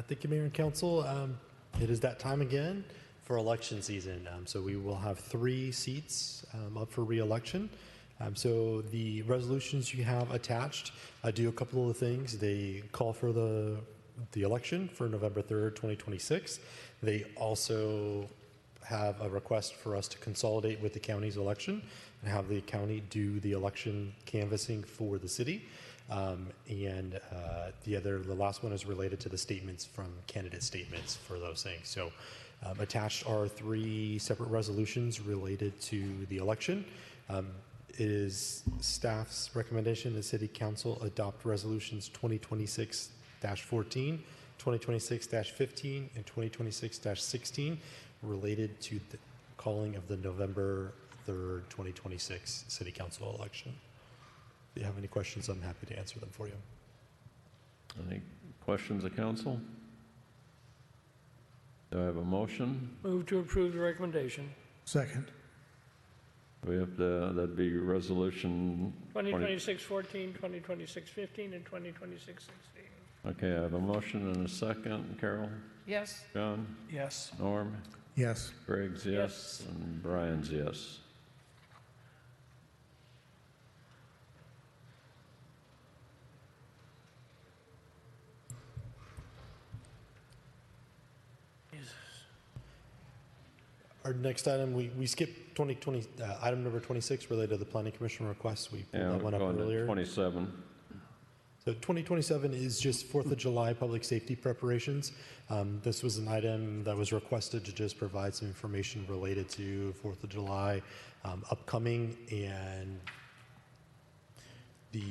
Thank you, Mayor and Council. It is that time again for election season. So we will have 3 seats up for re-election. So the resolutions you have attached do a couple of things. They call for the election for November 3rd, 2026. They also have a request for us to consolidate with the county's election and have the county do the election canvassing for the city. And the last one is related to the statements from candidate statements for those things. So attached are 3 separate resolutions related to the election. It is staff's recommendation that City Council adopt resolutions 2026-14, 2026-15, and 2026-16 related to the calling of the November 3rd, 2026 City Council election. If you have any questions, I'm happy to answer them for you. Any questions of council? Do I have a motion? Move to approve the recommendation. Second. We have that'd be resolution 2026-14, 2026-15, and 2026-16. Okay, I have a motion and a second. Carol? Yes. John? Yes. Norm? Yes. Greg's yes, and Brian's yes. our next item, we skipped 2020, item number 26 related to the Planning Commission request. We pulled Yeah, that one we're up going to earlier. 27. So 2027 is just 4th of July public safety preparations. This was an item that was requested to just provide some information related to 4th of July upcoming and the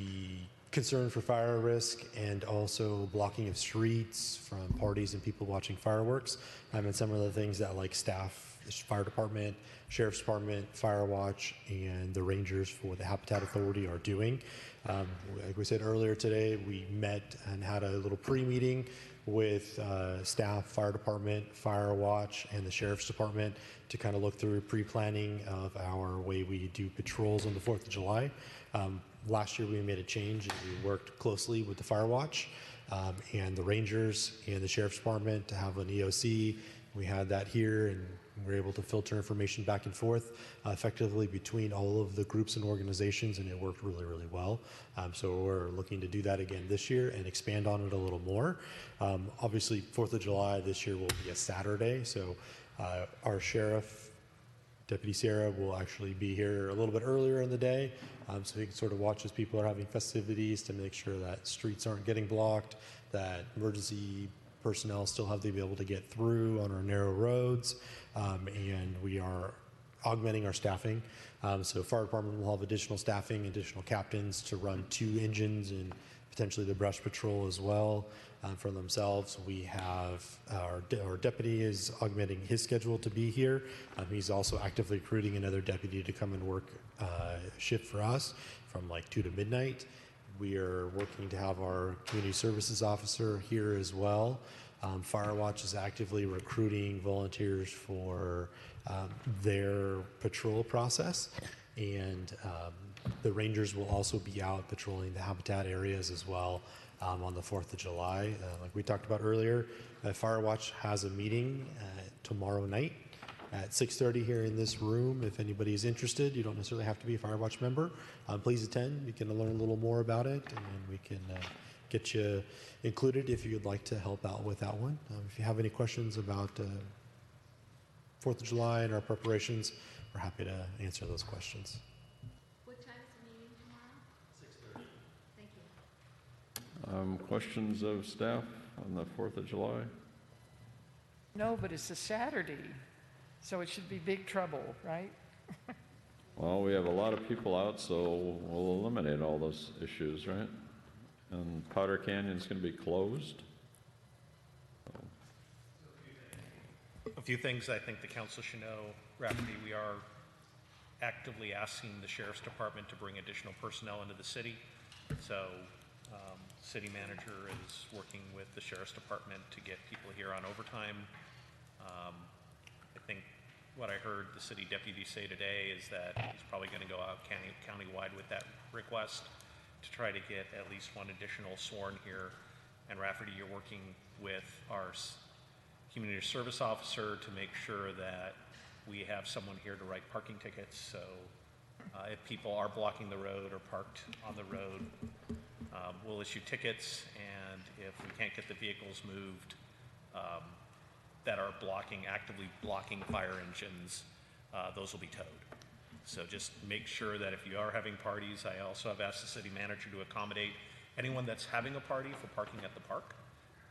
concern for fire risk and also blocking of streets from parties and people watching fireworks. And some of the things that like staff, the fire department, sheriff's department, fire watch, and the rangers for the Habitat Authority are doing. Like we said earlier today, we met and had a little pre-meeting with staff, fire department, fire watch, and the sheriff's department to kind of look through pre-planning of our way we do patrols on the 4th of July. Last year we made a change and we worked closely with the fire watch and the rangers and the sheriff's department to have an EOC. We had that here and we were able to filter information back and forth effectively between all of the groups and organizations, and it worked really, really well. So we're looking to do that again this year and expand on it a little more. Obviously, 4th of July this year will be a Saturday, so our sheriff, Deputy Sarah, will actually be here a little bit earlier in the day, so he can sort of watch as people are having festivities to make sure that streets aren't getting blocked, that emergency personnel still have to be able to get through on our narrow roads, and we are augmenting our staffing. So fire department will have additional staffing, additional captains to run 2 engines and potentially the brush patrol as well for themselves. We have our deputy is augmenting his schedule to be here. He's also actively recruiting another deputy to come and work shift for us from like 2 to midnight. We are working to have our community services officer here as well. Fire Watch is actively recruiting volunteers for their patrol process, and the Rangers will also be out patrolling the habitat areas as well on the 4th of July. Like we talked about earlier, Fire Watch has a meeting tomorrow night at 6:30 here in this room. If anybody is interested, you don't necessarily have to be a Fire Watch member. Please attend. We can learn a little more about it, and then we can get you included if you'd like to help out with that one. If you have any questions about 4th of July and our preparations, we're happy to answer those questions. What time is the meeting tomorrow? 6:30. Thank you. Questions of staff on the 4th of July? No, but it's a Saturday, so it should be big trouble, right? Well, we have a lot of people out, so we'll eliminate all those issues, right? And Powder Canyon's going to be closed. A few things I think the council should know. Rafferty, we are actively asking the sheriff's department to bring additional personnel into the city. So city manager is working with the sheriff's department to get people here on overtime. I think what I heard the city deputy say today is that he's probably going to go out countywide with that request to try to get at least one additional sworn here. And Rafferty, you're working with our community service officer to make sure that we have someone here to write parking tickets. So if people are blocking the road or parked on the road, we'll issue tickets, and if we can't get the vehicles moved that are actively blocking fire engines, those will be towed. So just make sure that if you are having parties, I also have asked the city manager to accommodate anyone that's having a party for parking at the park.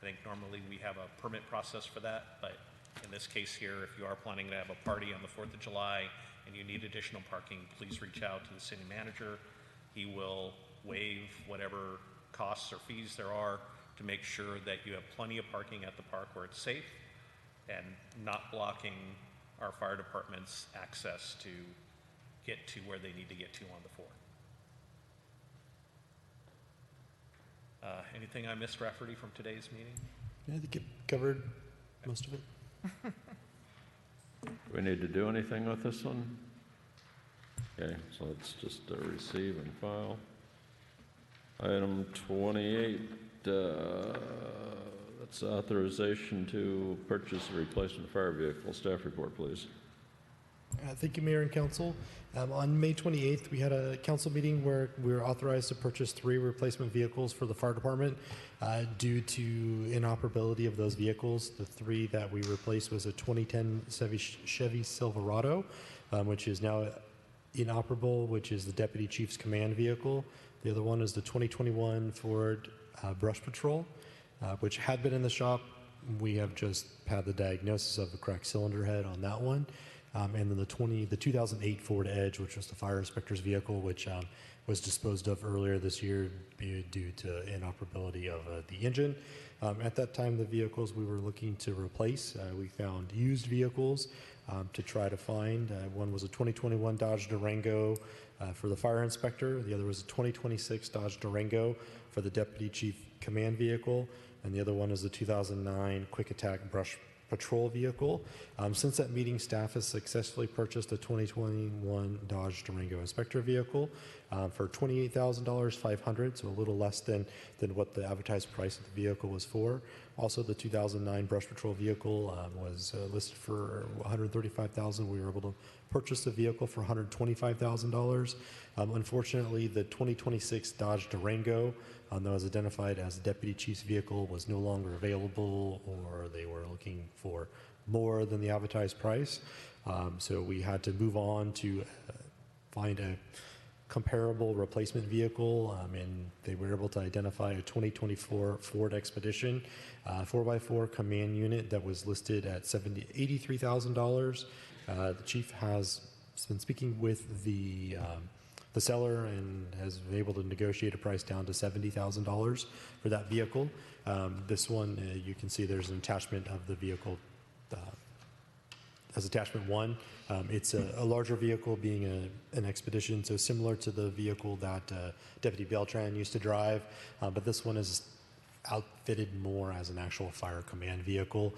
I think normally we have a permit process for that, but in this case here, if you are planning to have a party on the 4th of July and you need additional parking, please reach out to the city manager. He will waive whatever costs or fees there are to make sure that you have plenty of parking at the park where it's safe and not blocking our fire department's access to get to where they need to get to on the 4th. Anything I missed, Rafferty, from today's meeting? Yeah, I think you covered most of it. Do we need to do anything with this one? Okay, so it's just receive and file. Item 28, that's authorization to purchase a replacement fire vehicle. Staff report, please. Thank you, Mayor and Council. On May 28th, we had a council meeting where we were authorized to purchase 3 replacement vehicles for the fire department due to inoperability of those vehicles. The 3 that we replaced was a 2010 Chevy Silverado, which is now inoperable, which is the Deputy Chief's command vehicle. The other one is the 2021 Ford Brush Patrol, which had been in the shop. We have just had the diagnosis of a cracked cylinder head on that one. And then the 2008 Ford Edge, which was the fire inspector's vehicle, which was disposed of earlier this year due to inoperability of the engine. At that time, the vehicles we were looking to replace, we found used vehicles to try to find. One was a 2021 Dodge Durango for the fire inspector. The other was a 2026 Dodge Durango for the deputy chief command vehicle. And the other one is the 2009 Quick Attack Brush Patrol vehicle. Since that meeting, staff has successfully purchased a 2021 Dodge Durango inspector vehicle for $28,500, so a little less than what the advertised price of the vehicle was for. Also, the 2009 Brush Patrol vehicle was listed for $135,000. We were able to purchase the vehicle for $125,000. Unfortunately, the 2026 Dodge Durango that was identified as the deputy chief's vehicle was no longer available, or they were looking for more than the advertised price. So we had to move on to find a comparable replacement vehicle, and they were able to identify a 2024 Ford Expedition 4x4 command unit that was listed at $83,000. The chief has been speaking with the seller and has been able to negotiate a price down to $70,000 for that vehicle. This one, you can see there's an attachment of the vehicle as attachment 1. It's a larger vehicle, being an Expedition, so similar to the vehicle that Deputy Beltran used to drive, but this one is outfitted more as an actual fire command vehicle.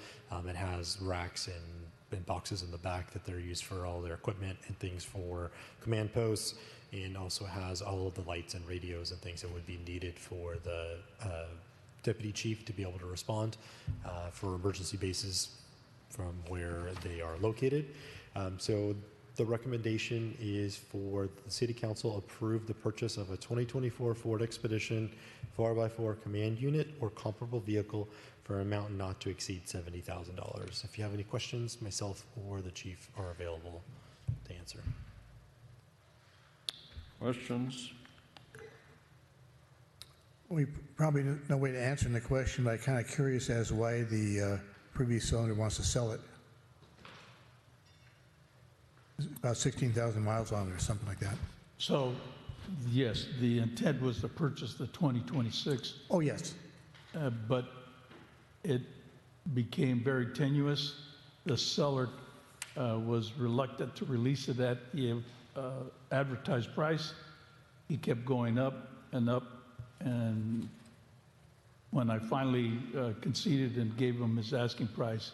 It has racks and boxes in the back that they're used for all their equipment and things for command posts, and also has all of the lights and radios and things that would be needed for the deputy chief to be able to respond for emergency bases from where they are located. So the recommendation is for the City Council approve the purchase of a 2024 Ford Expedition 4x4 command unit or comparable vehicle for an amount not to exceed $70,000. If you have any questions, myself or the chief are available to answer. Questions? We probably no way to answer the question, but I'm kind of curious as to why the previous owner wants to sell it. There's about 16,000 miles on it or something like that. So, yes, the intent was to purchase the 2026. Oh, yes. But it became very tenuous. The seller was reluctant to release it at the advertised price. He kept going up, and when I finally conceded and gave him his asking price,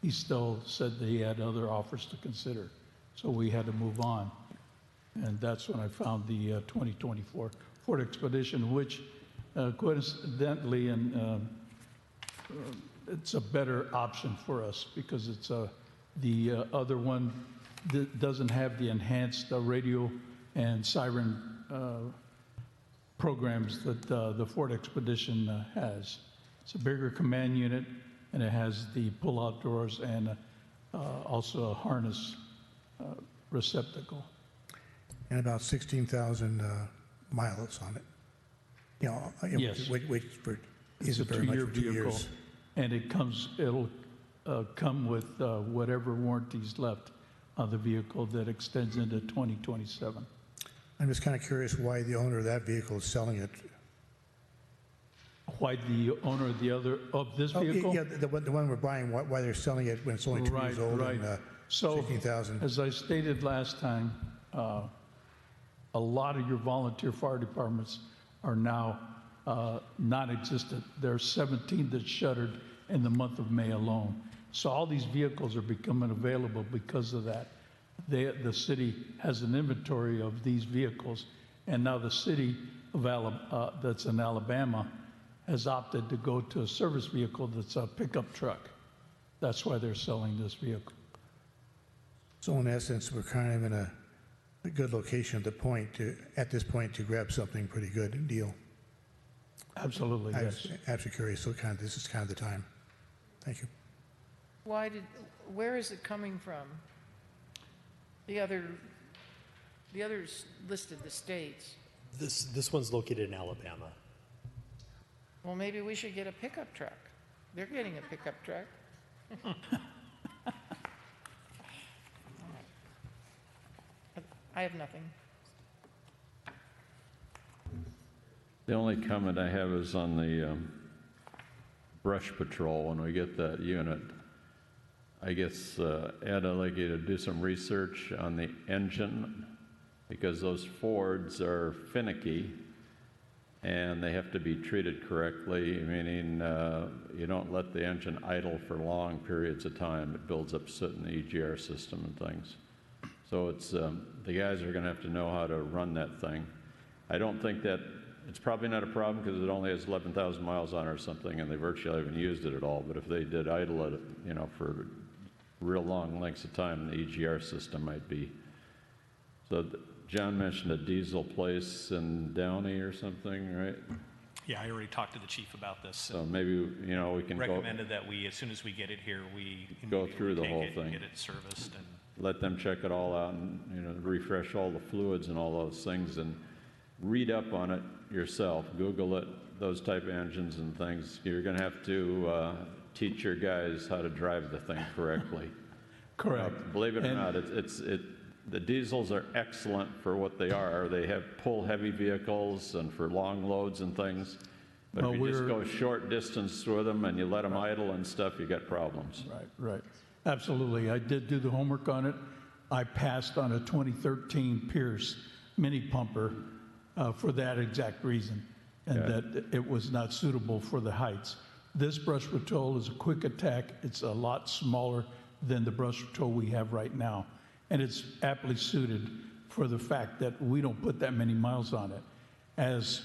he still said that he had other offers to consider. So we had to move on. And that's when I found the 2024 Ford Expedition, which coincidentally, it's a better option for us because it's the other one that doesn't have the enhanced radio and siren programs that the Ford Expedition has. It's a bigger command unit, and it has the pull-out doors and also a harness receptacle. And about 16,000 miles on it. You know, Yes. Wait for It's a very much two-year for 2 vehicle, years. and it'll come with whatever warranties left on the vehicle that extends into 2027. I'm just kind of curious why the owner of that vehicle is selling it. Why the owner of this vehicle? Yeah, the one we're buying, why they're selling it when it's only 2 years old and So, 16,000. as I stated last time, a lot of your volunteer fire departments are now non-existent. There are 17 that shuttered in the month of May alone. So all these vehicles are becoming available because of that. The city has an inventory of these vehicles, and now the city of that's in Alabama has opted to go to a service vehicle that's a pickup truck. That's why they're selling this vehicle. So in essence, we're kind of in a good location at this point to grab something pretty good deal. Absolutely, I yes. was actually curious, so this is kind of the time. Thank you. Where is it coming from? The others listed the states. This one's located in Alabama. Well, maybe we should get a pickup truck. They're getting a pickup truck. I have nothing. The only comment I have is on the brush patrol. When we get that unit, I guess, Ed, I'd like you to do some research on the engine, because those Fords are finicky and they have to be treated correctly, meaning you don't let the engine idle for long periods of time. It builds up soot in the EGR system and things. So it's the guys are going to have to know how to run that thing. I don't think that it's probably not a problem because it only has 11,000 miles on it or something, and they virtually haven't used it at all. But if they did idle it, for real long lengths of time, the EGR system might be. So John mentioned a diesel place in Downey or something, right? Yeah, I already talked to the chief about this. So maybe, we can recommended that we, as soon as we get it here, we go through the whole take it thing, and get it serviced, and let them check it all out, and refresh all the fluids and all those things, and read up on it yourself. Google it, those type of engines and things. You're going to have to teach your guys how to drive the thing correctly. Correct. Believe it or not, the diesels are excellent for what they are. They have pull heavy vehicles and for long loads and things. But if you just go short distance with them and you let them idle and stuff, you got problems. Right. Absolutely. I did do the homework on it. I passed on a 2013 Pierce mini pumper for that exact reason, and that it was not suitable for the heights. This brush patrol is a quick attack. It's a lot smaller than the brush patrol we have right now. And it's aptly suited for the fact that we don't put that many miles on it. As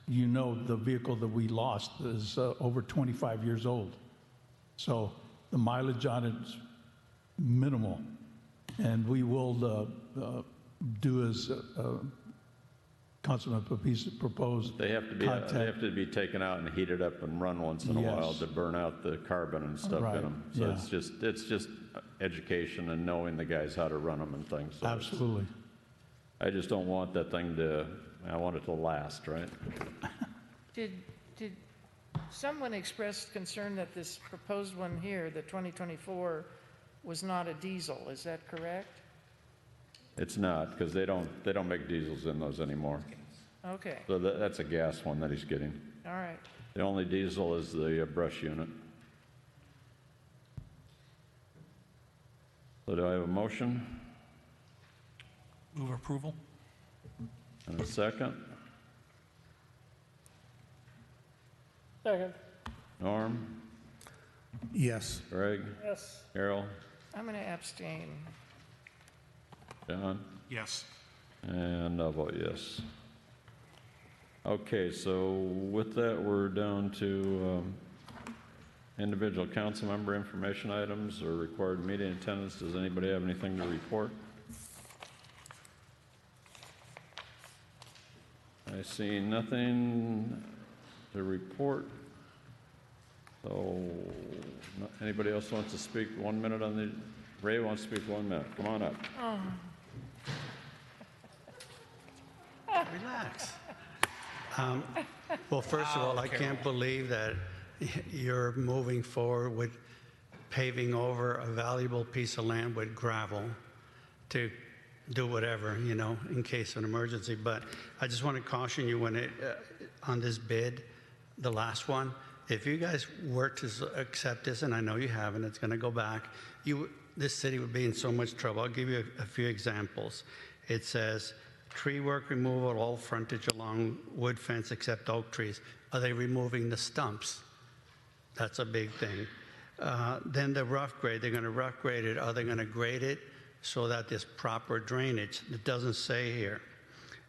you know, the vehicle that we lost is over 25 years old. So the mileage on it is minimal. And we will do as Councilman Papisa proposed. They have to be taken out and heated up and run once in a while to burn out the carbon and stuff in them. So it's just education and knowing the guys how to run them and things. So absolutely. I just don't want that thing I want it to last, right? Did someone express concern that this proposed one here, the 2024, was not a diesel? Is that correct? It's not, because they don't make diesels in those anymore. Okay. So that's a gas one that he's getting. All right. The only diesel is the brush unit. So do I have a motion? move approval. And a second? Second. Norm? Yes. Greg? Yes. Carol? I'm going to abstain. John? Yes. And I'll vote yes. Okay, so with that, we're down to individual council member information items or required meeting attendance. Does anybody have anything to report? I see nothing to report. So anybody else wants to speak 1 minute on the, Ray wants to speak 1 minute. Come on up. Oh. Relax. Well, first of all, I can't believe that you're moving forward with paving over a valuable piece of land with gravel to do whatever, you know, in case of an emergency. But I just want to caution you when on this bid, the last one, if you guys were to accept this, and I know you haven't, it's going to go back, this city would be in so much trouble. I'll give you a few examples. It says, tree work removal, all frontage along wood fence except oak trees. Are they removing the stumps? That's a big thing. Then the rough grade, they're going to rough grade it. Are they going to grade it so that there's proper drainage? It doesn't say here.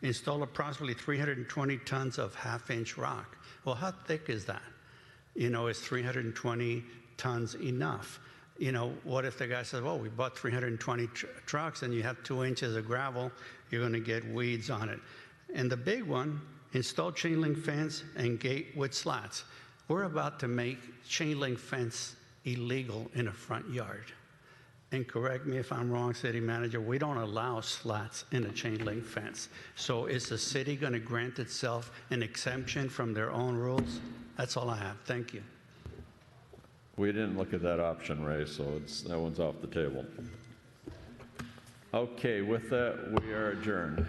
Install approximately 320 tons of half-inch rock. Well, how thick is that? You know, is 320 tons enough? you know, what if the guy says, well, we bought 320 trucks and you have 2 inches of gravel, you're going to get weeds on it. And the big one, install chain link fence and gate with slats. We're about to make chain link fence illegal in a front yard. And correct me if I'm wrong, city manager, we don't allow slats in a chain link fence. So is the city going to grant itself an exemption from their own rules? That's all I have. Thank you. We didn't look at that option, Ray, so that one's off the table. Okay, with that, we are adjourned.